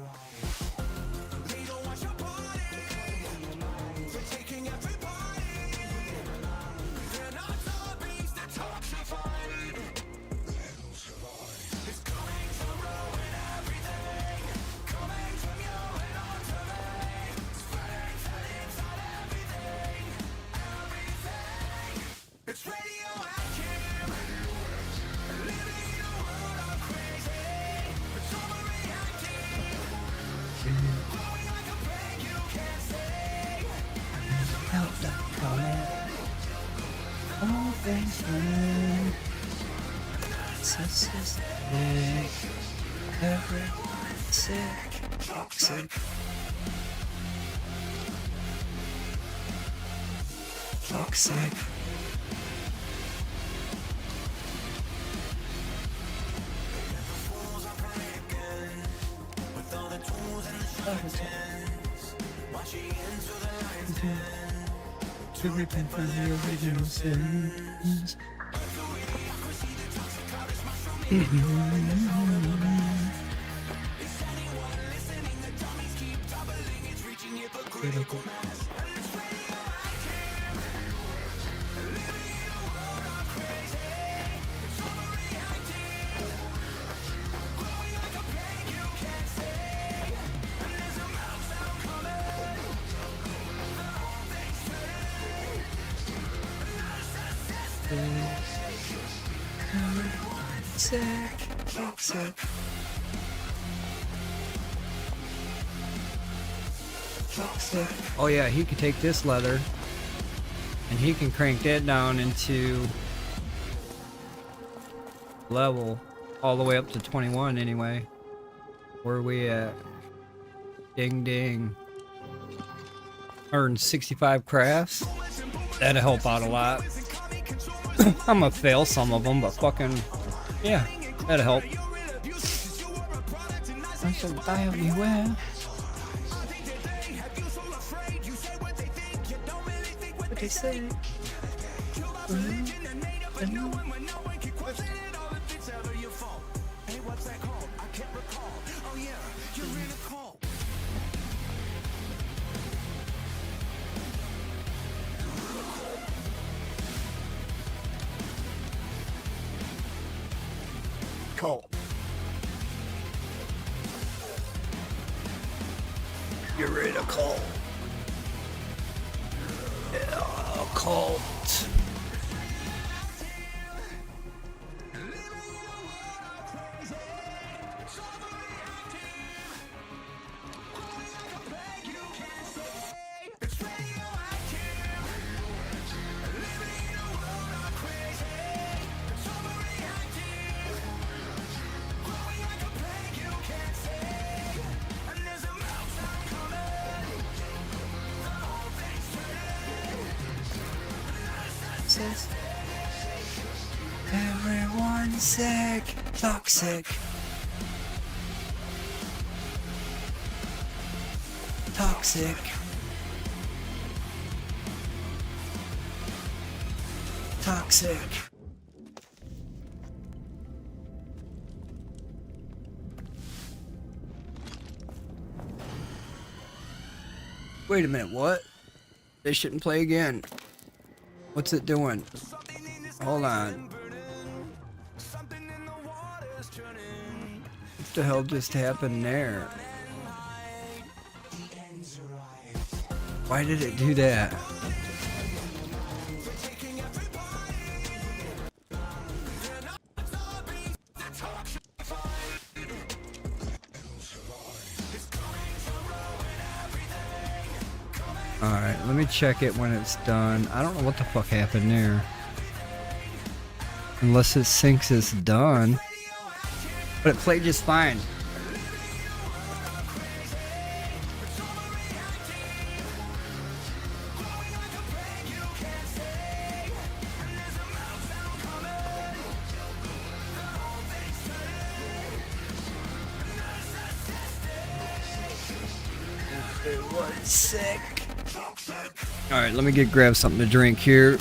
A: Toxic. To repent from the original sins. Critical. Toxic. Oh yeah, he could take this leather and he can crank that down into level all the way up to 21 anyway. Where are we at? Ding ding. 165 crafts. That'll help out a lot. I'm gonna fail some of them, but fucking yeah, that'll help. I shall die everywhere. What they say? Coal. Get rid of coal. Yeah, cult. Everyone's sick, toxic. Toxic. Toxic. Wait a minute, what? They shouldn't play again. What's it doing? Hold on. What the hell just happened there? Why did it do that? Alright, let me check it when it's done. I don't know what the fuck happened there. Unless it syncs it's done. But it played just fine. It was sick. Alright, let me grab something to drink here.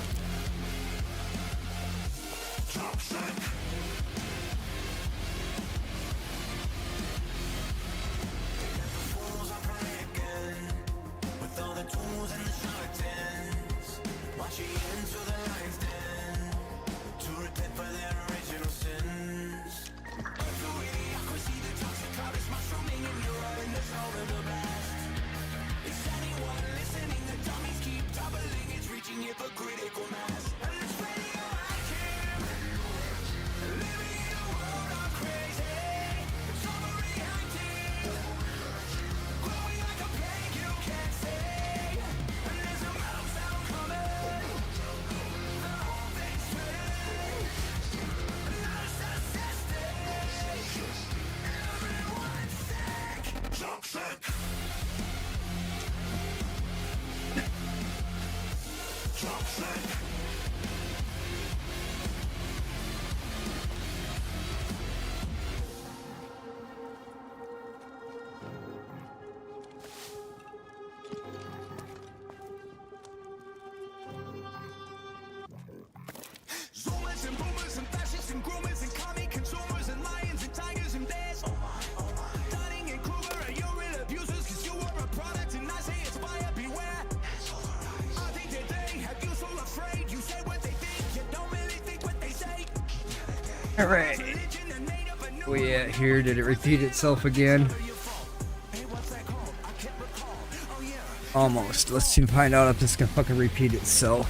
A: Alright. We at here? Did it repeat itself again? Almost. Let's see, find out if this can fucking repeat itself.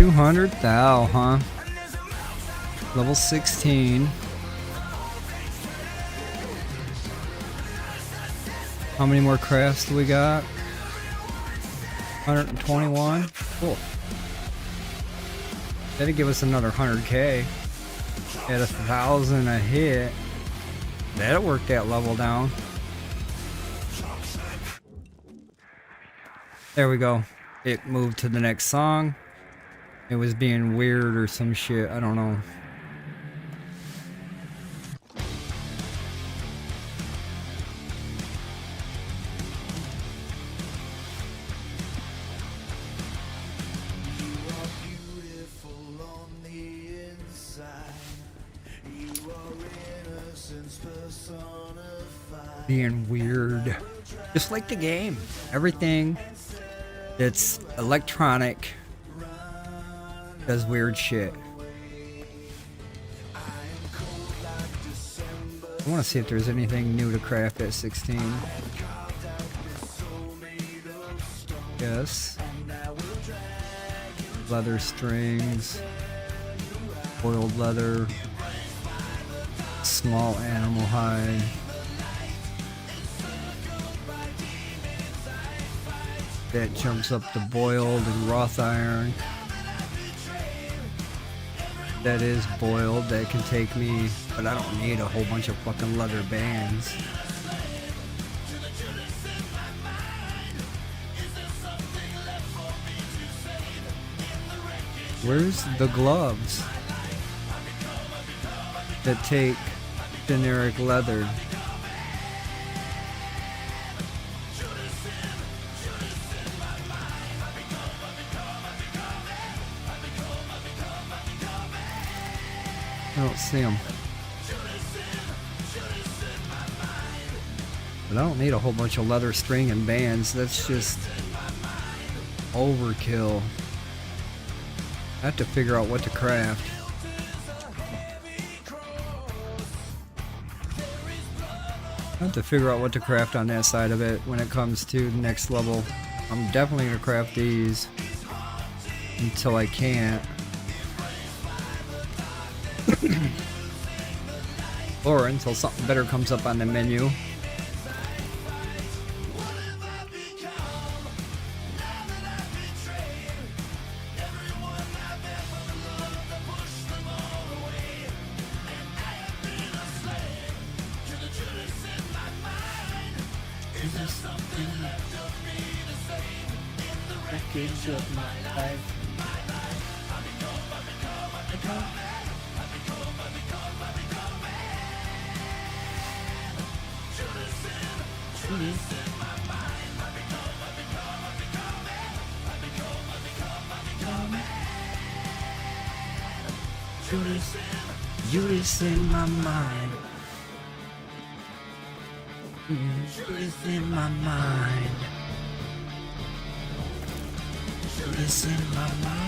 A: $200,000, huh? Level 16. How many more crafts do we got? 121. Cool. That'd give us another 100k. At 1,000 a hit. That'll work that level down. There we go. It moved to the next song. It was being weird or some shit. I don't know. Being weird. Just like the game. Everything that's electronic does weird shit. I want to see if there's anything new to craft at 16. Yes. Leather strings. Boiled leather. Small animal hide. That jumps up to boiled and wrought iron. That is boiled. That can take me, but I don't need a whole bunch of fucking leather bands. Where's the gloves that take generic leather? I don't see them. But I don't need a whole bunch of leather string and bands. That's just overkill. I have to figure out what to craft. I have to figure out what to craft on that side of it when it comes to the next level. I'm definitely going to craft these until I can't. Or until something better comes up on the menu. Judas in my mind. Judas in my mind. Judas in my mind.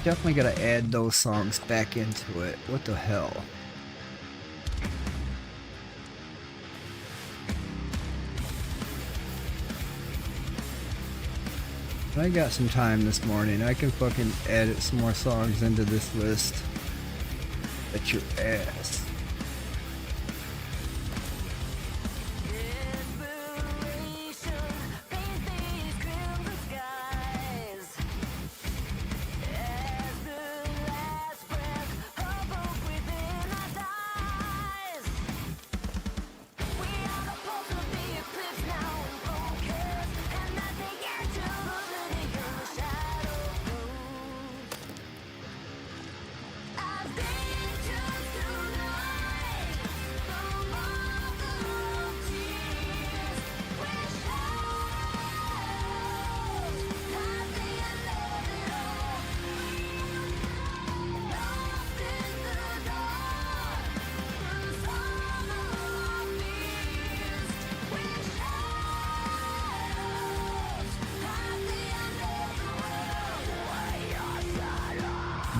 A: Definitely gotta add those songs back into it. What the hell? I got some time this morning. I can fucking edit some more songs into this list. At your ass.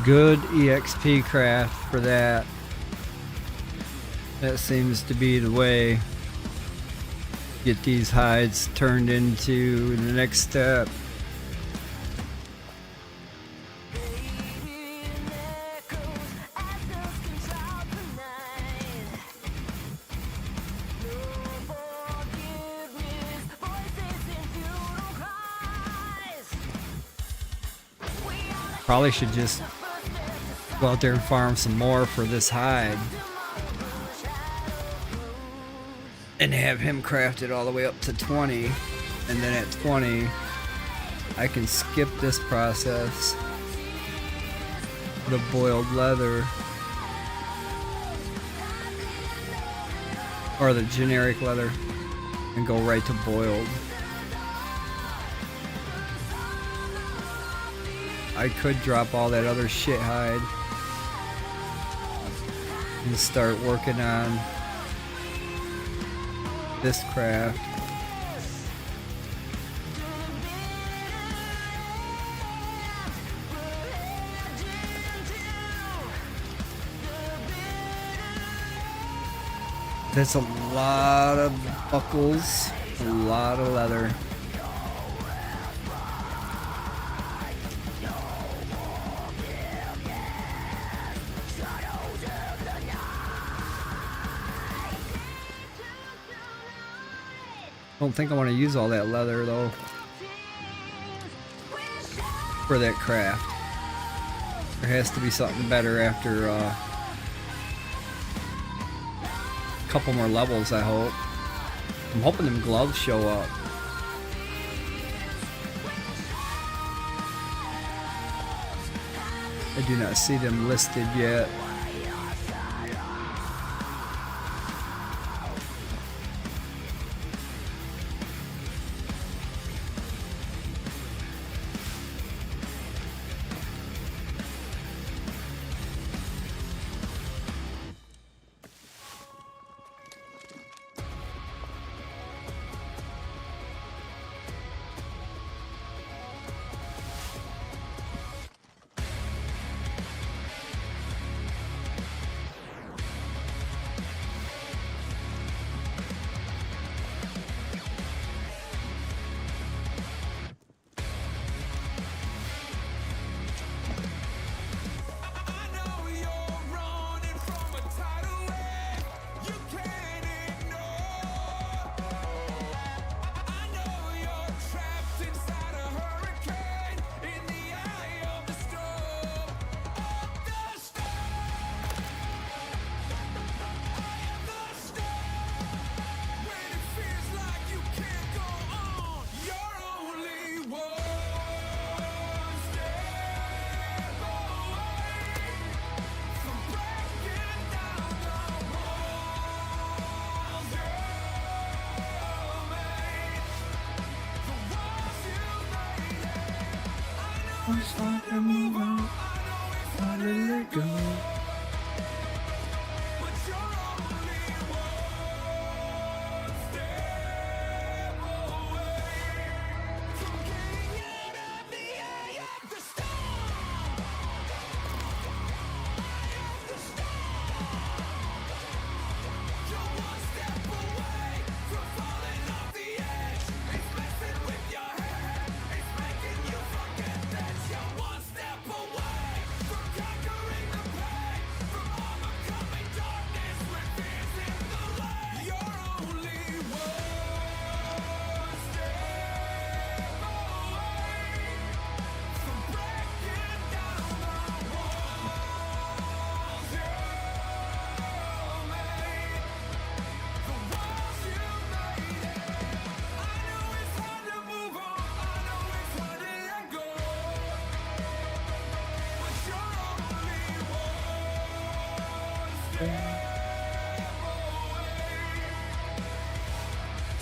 A: Good EXP craft for that. That seems to be the way. Get these hides turned into the next step. Probably should just go out there and farm some more for this hide. And have him crafted all the way up to 20. And then at 20, I can skip this process. The boiled leather. Or the generic leather. And go right to boiled. I could drop all that other shit hide and start working on this craft. That's a lot of buckles, a lot of leather. Don't think I want to use all that leather though for that craft. There has to be something better after a couple more levels, I hope. I'm hoping them gloves show up. I do not see them listed yet.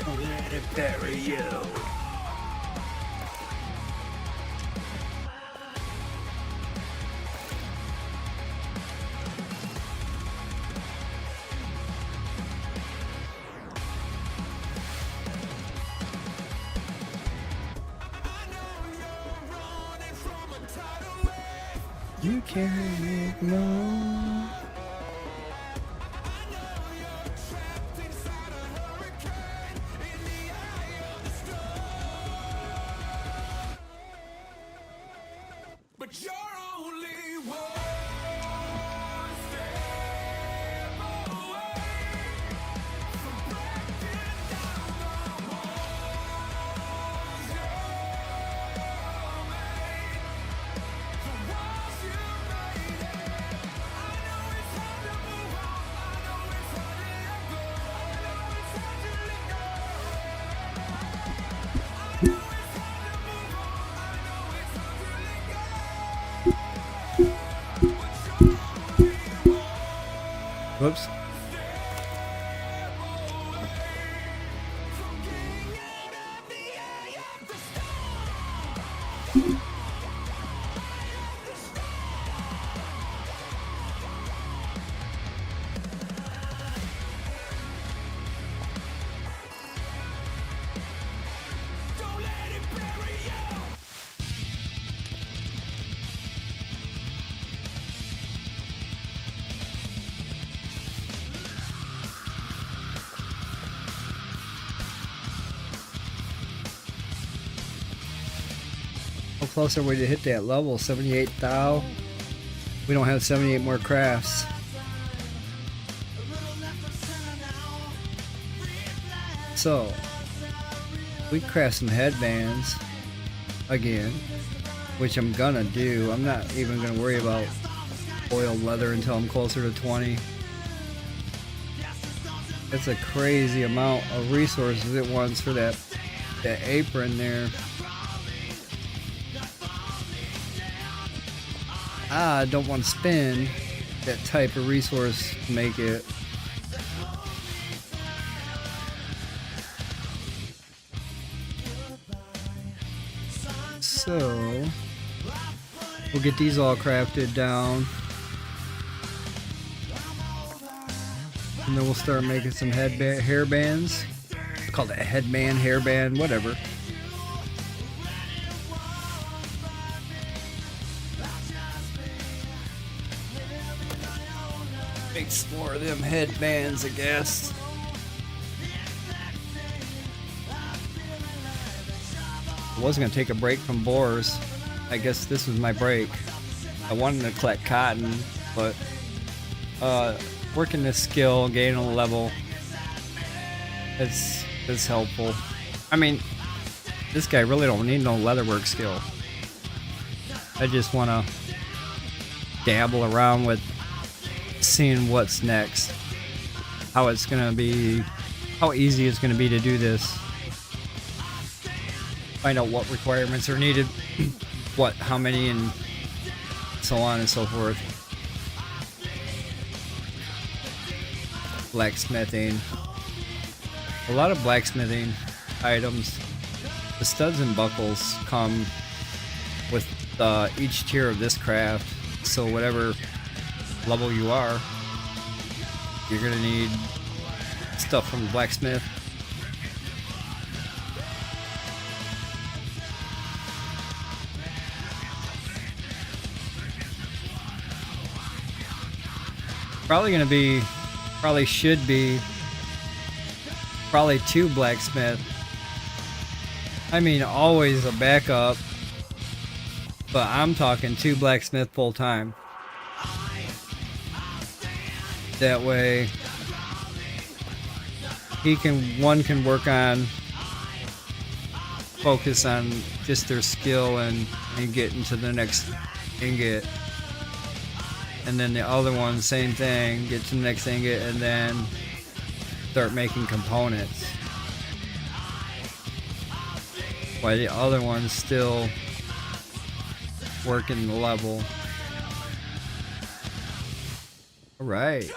A: Don't let it bury you. You can't ignore.
E: But you're only one step away from breaking down the walls you made. The walls you made it. I know it's hard to move on. I know it's hard to let go. I know it's hard to let go. I know it's hard to move on. I know it's hard to let go.
A: Whoops.
E: Don't let it bury you.
A: close are we to hit that level? 78 thou. We don't have 78 more crafts. So we craft some headbands again, which I'm gonna do. I'm not even gonna worry about oiled leather until I'm closer to 20. That's a crazy amount of resources it wants for that apron there. I don't want to spend that type of resource to make it. So we'll get these all crafted down, and then we'll start making some hairbands. Call it a headband, hairband, whatever. Make some more of them headbands, I guess. I was gonna take a break from boars. I guess this was my break. I wanted to collect cotton, but working this skill, gaining a level, it's helpful. I mean, this guy really don't need no leatherwork skill. I just want to dabble around with seeing what's next, how it's gonna be, how easy it's gonna be to do this. Find out what requirements are needed, how many, and so on and so forth. Blacksmithing. A lot of blacksmithing items. The studs and buckles come with each tier of this craft, so whatever level you are, you're gonna need stuff from the blacksmith. Should be two blacksmith. I mean, always a backup, but I'm talking 2 blacksmith full time. That way one can work on, focus on just their skill and get into the next ingot. And then the other one, same thing, get to the next ingot and then start making components. While the other one's still working the level. Alright.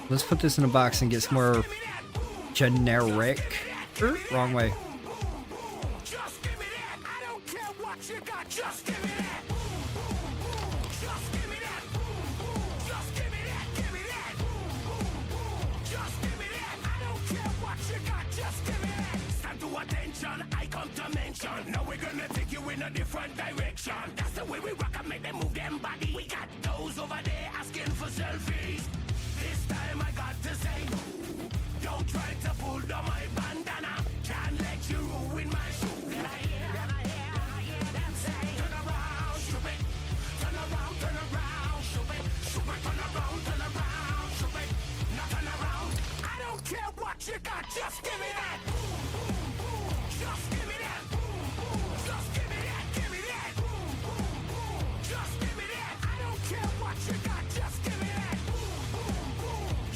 A: Let's put this in a box and get some more generic. Wrong way.
E: Now we're gonna take you in a different direction. That's the way we rock and make them move them body. We got those over there asking for selfies. This time I got to say, don't try to pull down my bandana. Can't let you ruin my shoe. Then I hear them say, turn around, shoot it. Turn around, shoot it. Shoot it, turn around, shoot it. Now turn around. I don't care what you got, just give me that. Just give me that. Just give me that, give me that. Just give me that. I don't care what you got, just give me that.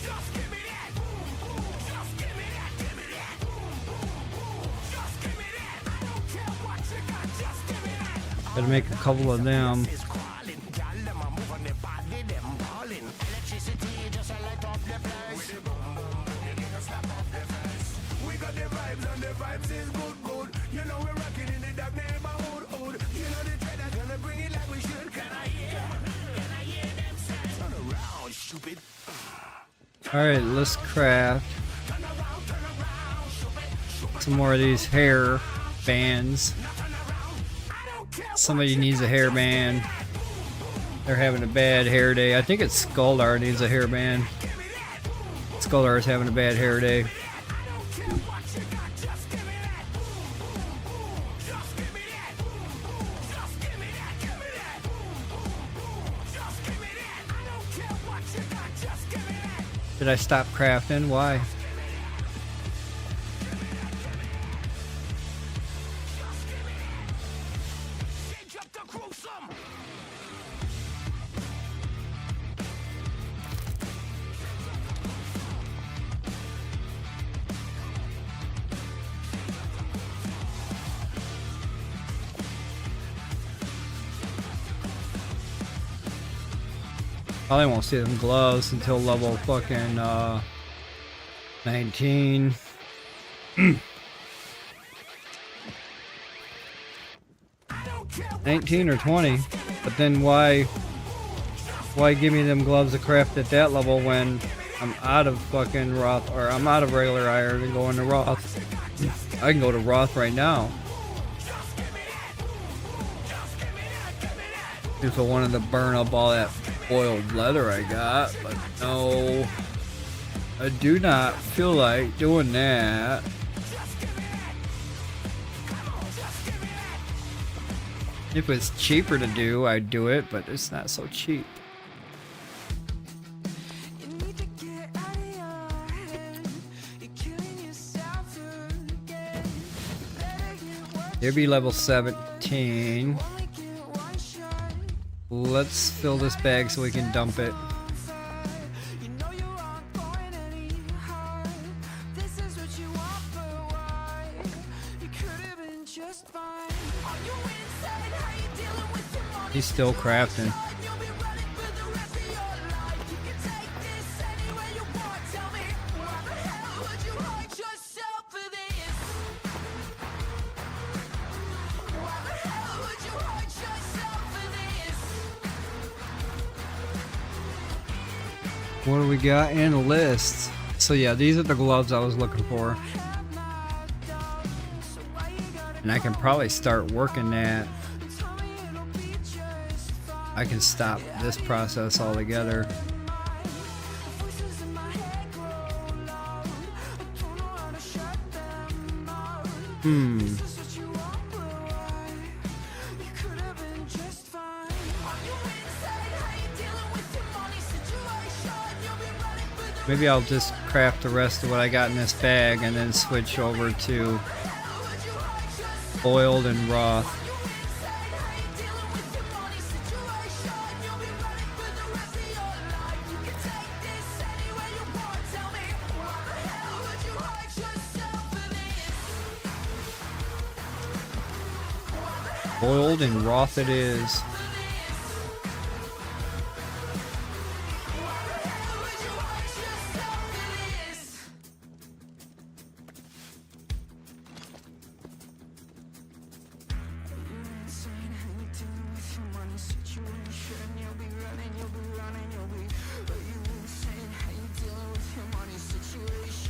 E: Just give me that. Just give me that, give me that. Just give me that. I don't care what you got, just give me that.
A: Better make a couple of them. Alright, let's craft some more of these hair bands. Somebody needs a hair band. They're having a bad hair day. I think it's Skuldar needs a hair band. Skuldar is having a bad hair day. Did I stop crafting? Why? Probably won't see them gloves until level fucking 19. 19 or 20. But then why give me them gloves to craft at that level when I'm out of fucking Roth, or I'm out of regular iron and going to Roth? I can go to Roth right now. If I wanted to burn up all that boiled leather I got, but no, I do not feel like doing that. If it's cheaper to do, I'd do it, but it's not so cheap. He'll be level 17. Let's fill this bag so we can dump it. He's still crafting. What do we got in a list? So yeah, these are the gloves I was looking for. And I can probably start working that. I can stop this process altogether. Maybe I'll just craft the rest of what I got in this bag and then switch over to boiled and Roth. Boiled and Roth it is.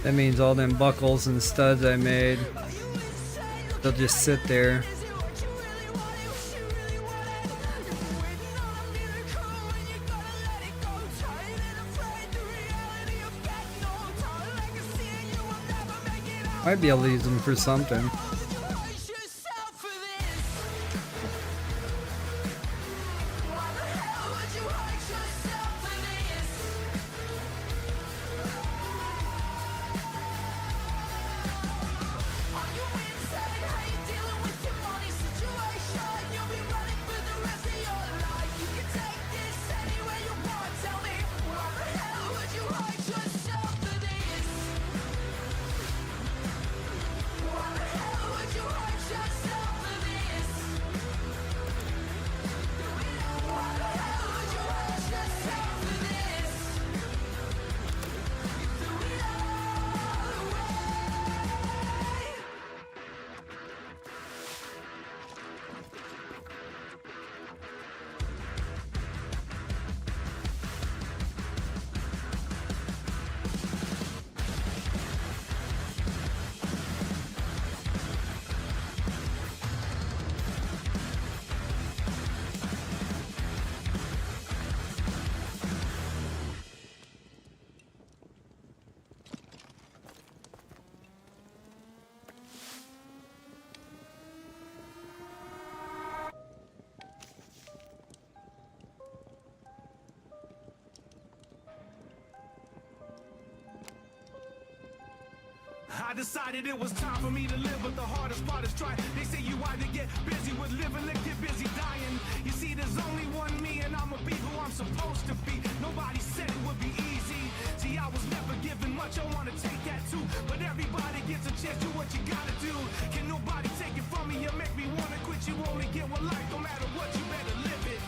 A: That means all them buckles and studs I made, they'll just sit there. Might be able to use them for something.
E: I decided it was time for me to live, but the hardest part is trying. They say you either get busy with living or get busy dying. You see, there's only one me, and I'ma be who I'm supposed to be. Nobody said it would be easy. See, I was never given much, I wanna take that too. But everybody gets a chance, do what you gotta do. Can nobody take it from me? You make me wanna quit. You only get one life, no matter what, you better live it.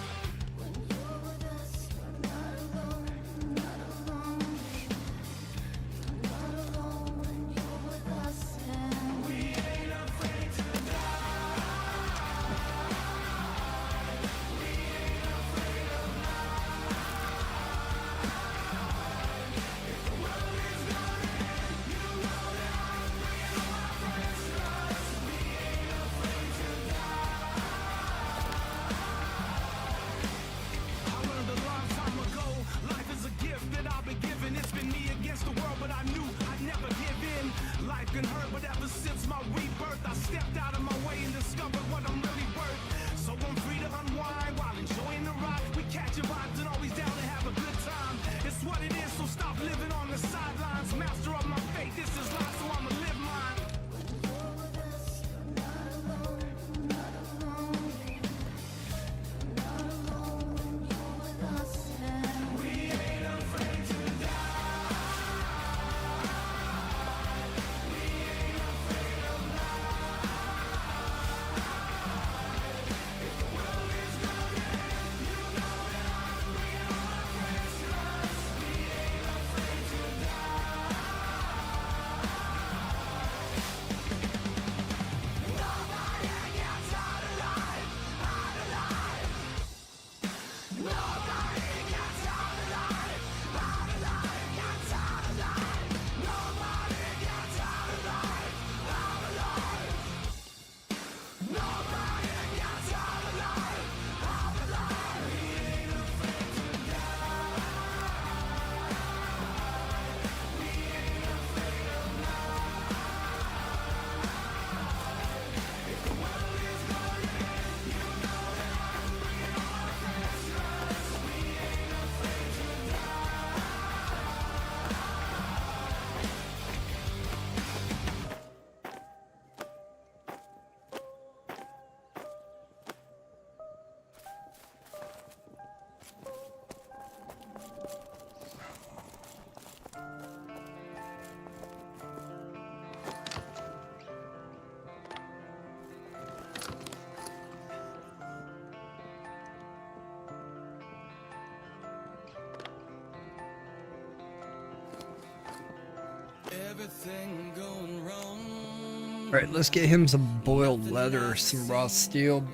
C: Everything going wrong.
A: Alright, let's get him some boiled leather, some raw steel,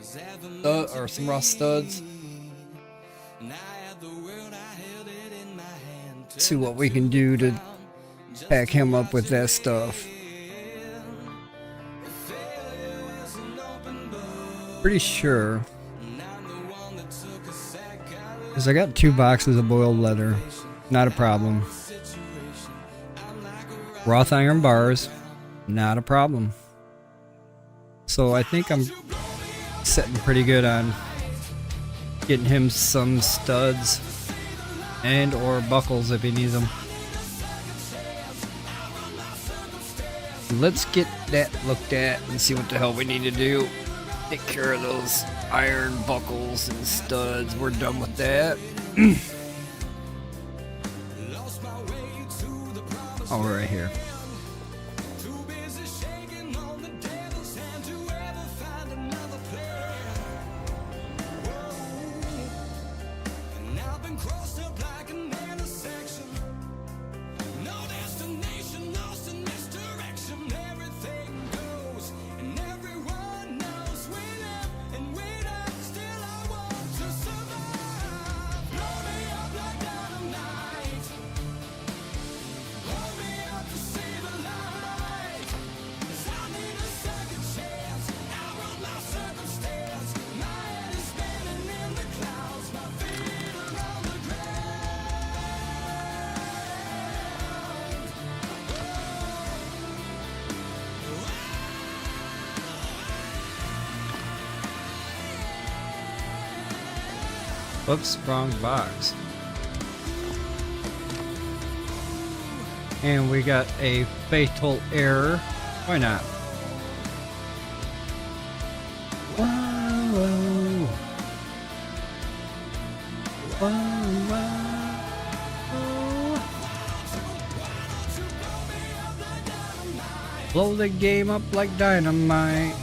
A: or some raw studs. See what we can do to pack him up with that stuff. Pretty sure, because I got 2 boxes of boiled leather, not a problem. Wrought iron bars, not a problem. So I think I'm setting pretty good on getting him some studs and or buckles if he needs them. Let's get that looked at and see what the hell we need to do. Take care of those iron buckles and studs. We're done with that. Oh, right here. Whoops, wrong box. And we got a fatal error. Why not? Whoa. Whoa. Blow the game up like dynamite.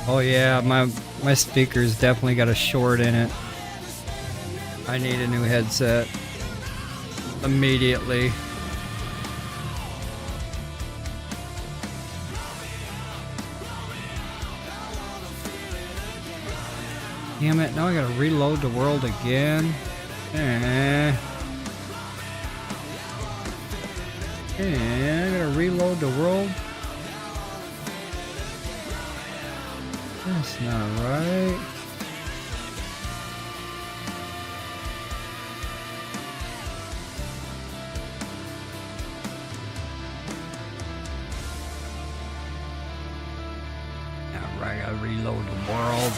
A: Oh yeah, my speaker's definitely got a short in it. I need a new headset immediately. Damn it, now I gotta reload the world again. I gotta reload the world. That's not right. Alright, I gotta reload the world.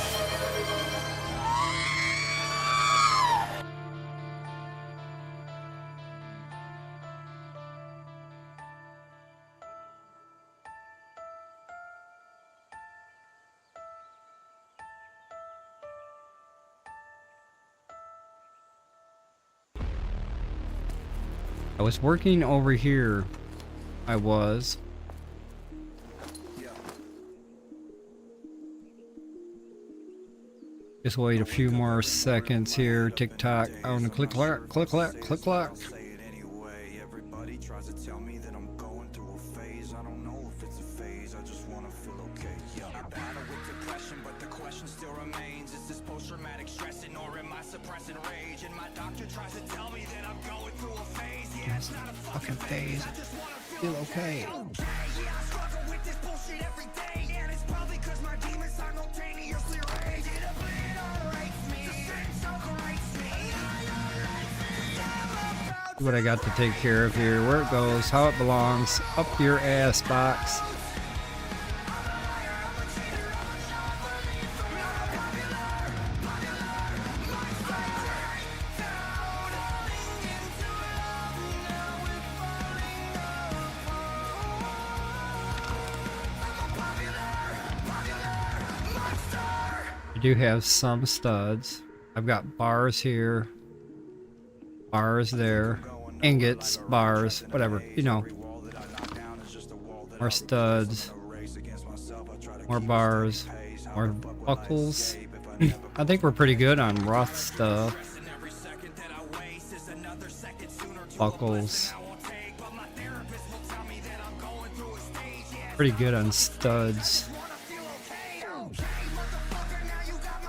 A: I was working over here. I was. Just wait a few more seconds here. Tick tock. I want to click clack, click clack, click clack.
F: Everybody tries to tell me that I'm going through a phase. I don't know if it's a phase. I just want to feel okay. I battle with depression, but the question still remains: is this post-traumatic stressing, or am I suppressing rage? And my doctor tries to tell me that I'm going through a phase. Yeah, it's not a fucking phase. I just want to feel okay. Yeah, I struggle with this bullshit every day, and it's probably 'cause my demons simultaneously rage. It obliterates me. The same separates me.
A: What I got to take care of here. Where it goes, how it belongs. Up your ass box. I do have some studs. I've got bars here, bars there, ingots, bars, whatever, you know. More studs, more bars, more buckles. I think we're pretty good on Roth stuff. Buckles. Pretty good on studs.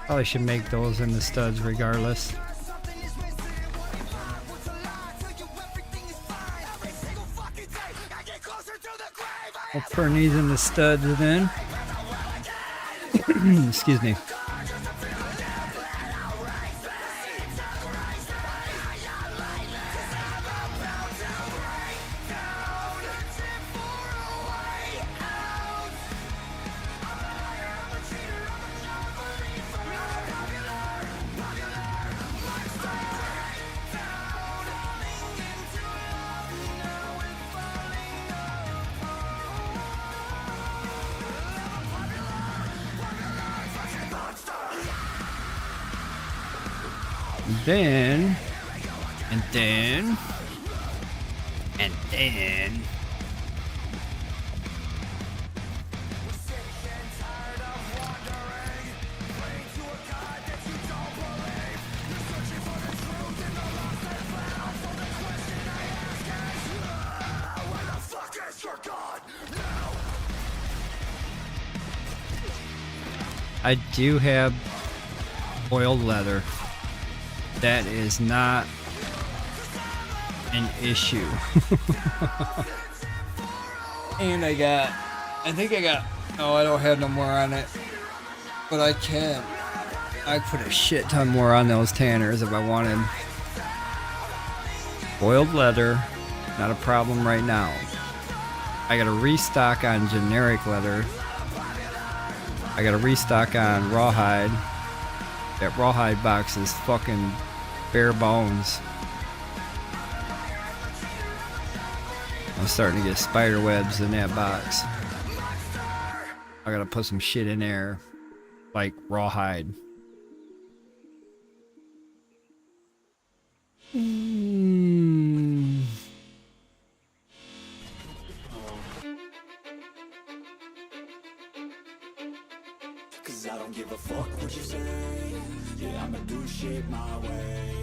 A: Probably should make those in the studs regardless. We'll turn these into studs then. Excuse me. Then I do have oiled leather. That is not an issue. And I think I got, oh, I don't have no more on it, but I put a shit ton more on those tanners if I wanted. Oiled leather, not a problem right now. I gotta restock on generic leather. I gotta restock on rawhide. That rawhide box is fucking bare bones. I'm starting to get spider webs in that box. I gotta put some shit in there, like rawhide.
F: Cause I don't give a fuck what you say. Yeah, I'ma do shit my way.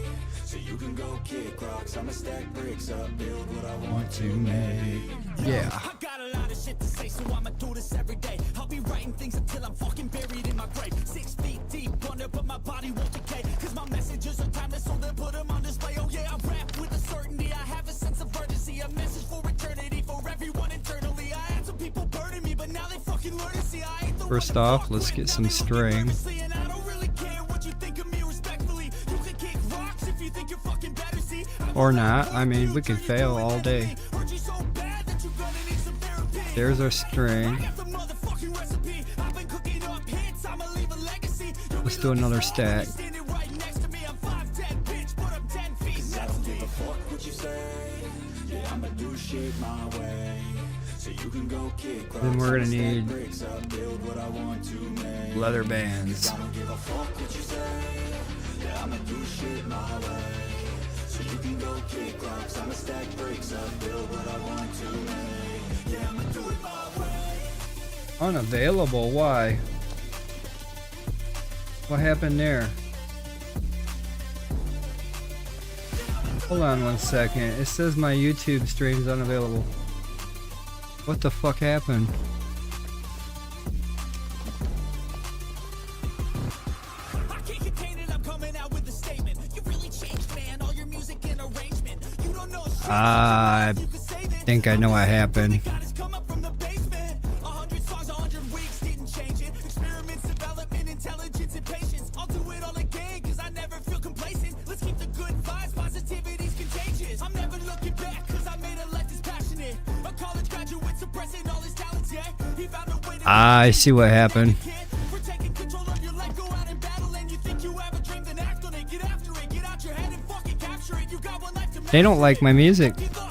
F: So you can go kick rocks, I'ma stack bricks up, build what I want to make.
A: Yeah.
E: I got a lot of shit to say, so I'ma do this every day. I'll be writing things until I'm fucking buried in my grave. 6 feet deep under, but my body won't decay. Cause my messages are timeless, so then put them on display. Oh yeah, I rap with a certainty, I have a sense of urgency. A message for eternity, for everyone internally. I had some people burning me, but now they fucking learn to see I ain't the
A: First
E: one to
A: off,
E: fuck
A: let's
E: with.
A: get
E: Now
A: some
E: they look at me
A: string.
E: nervously, and I don't really care what you think of me respectfully. You can kick rocks if you think you're fucking better, see.
A: Or not. I mean, we can fail all day. There's our string. Let's do another stack.
F: Cause I don't give a fuck what you say. Yeah, I'ma do shit my way. So you can go kick rocks,
A: Then we're gonna
F: I'ma stack
A: need
F: bricks up, build what I want to make.
A: leather bands.
F: I don't give a fuck what you say. Yeah, I'ma do shit my way. So you can go kick rocks, I'ma stack bricks up, build what I want to make. Yeah, I'ma do it my way.
A: Unavailable, why? What happened there? Hold on 1 second. It says my YouTube stream's unavailable. What the fuck happened?
E: I can't contain it, I'm coming out with a statement. You really changed, man, all your music and arrangement. You don't know shit.
A: I
E: You can say that.
A: think I know what happened.
E: God has come up from the basement. 100 songs, 100 weeks didn't change it. Experiments, development, intelligence, and patience. I'll do it all again, cause I never feel complacent. Let's keep the good vibes, positivity's contagious. I'm never looking back, cause I made a life that's passionate. A college graduate suppressing all his talents, yeah. He found a way to
A: I see what happened.
E: we're taking control of your life, go out and battle. And you think you have a dream, then act on it. Get after it, get out your head and fucking capture it. You got one life to make.
A: They don't like my music.
E: Give up.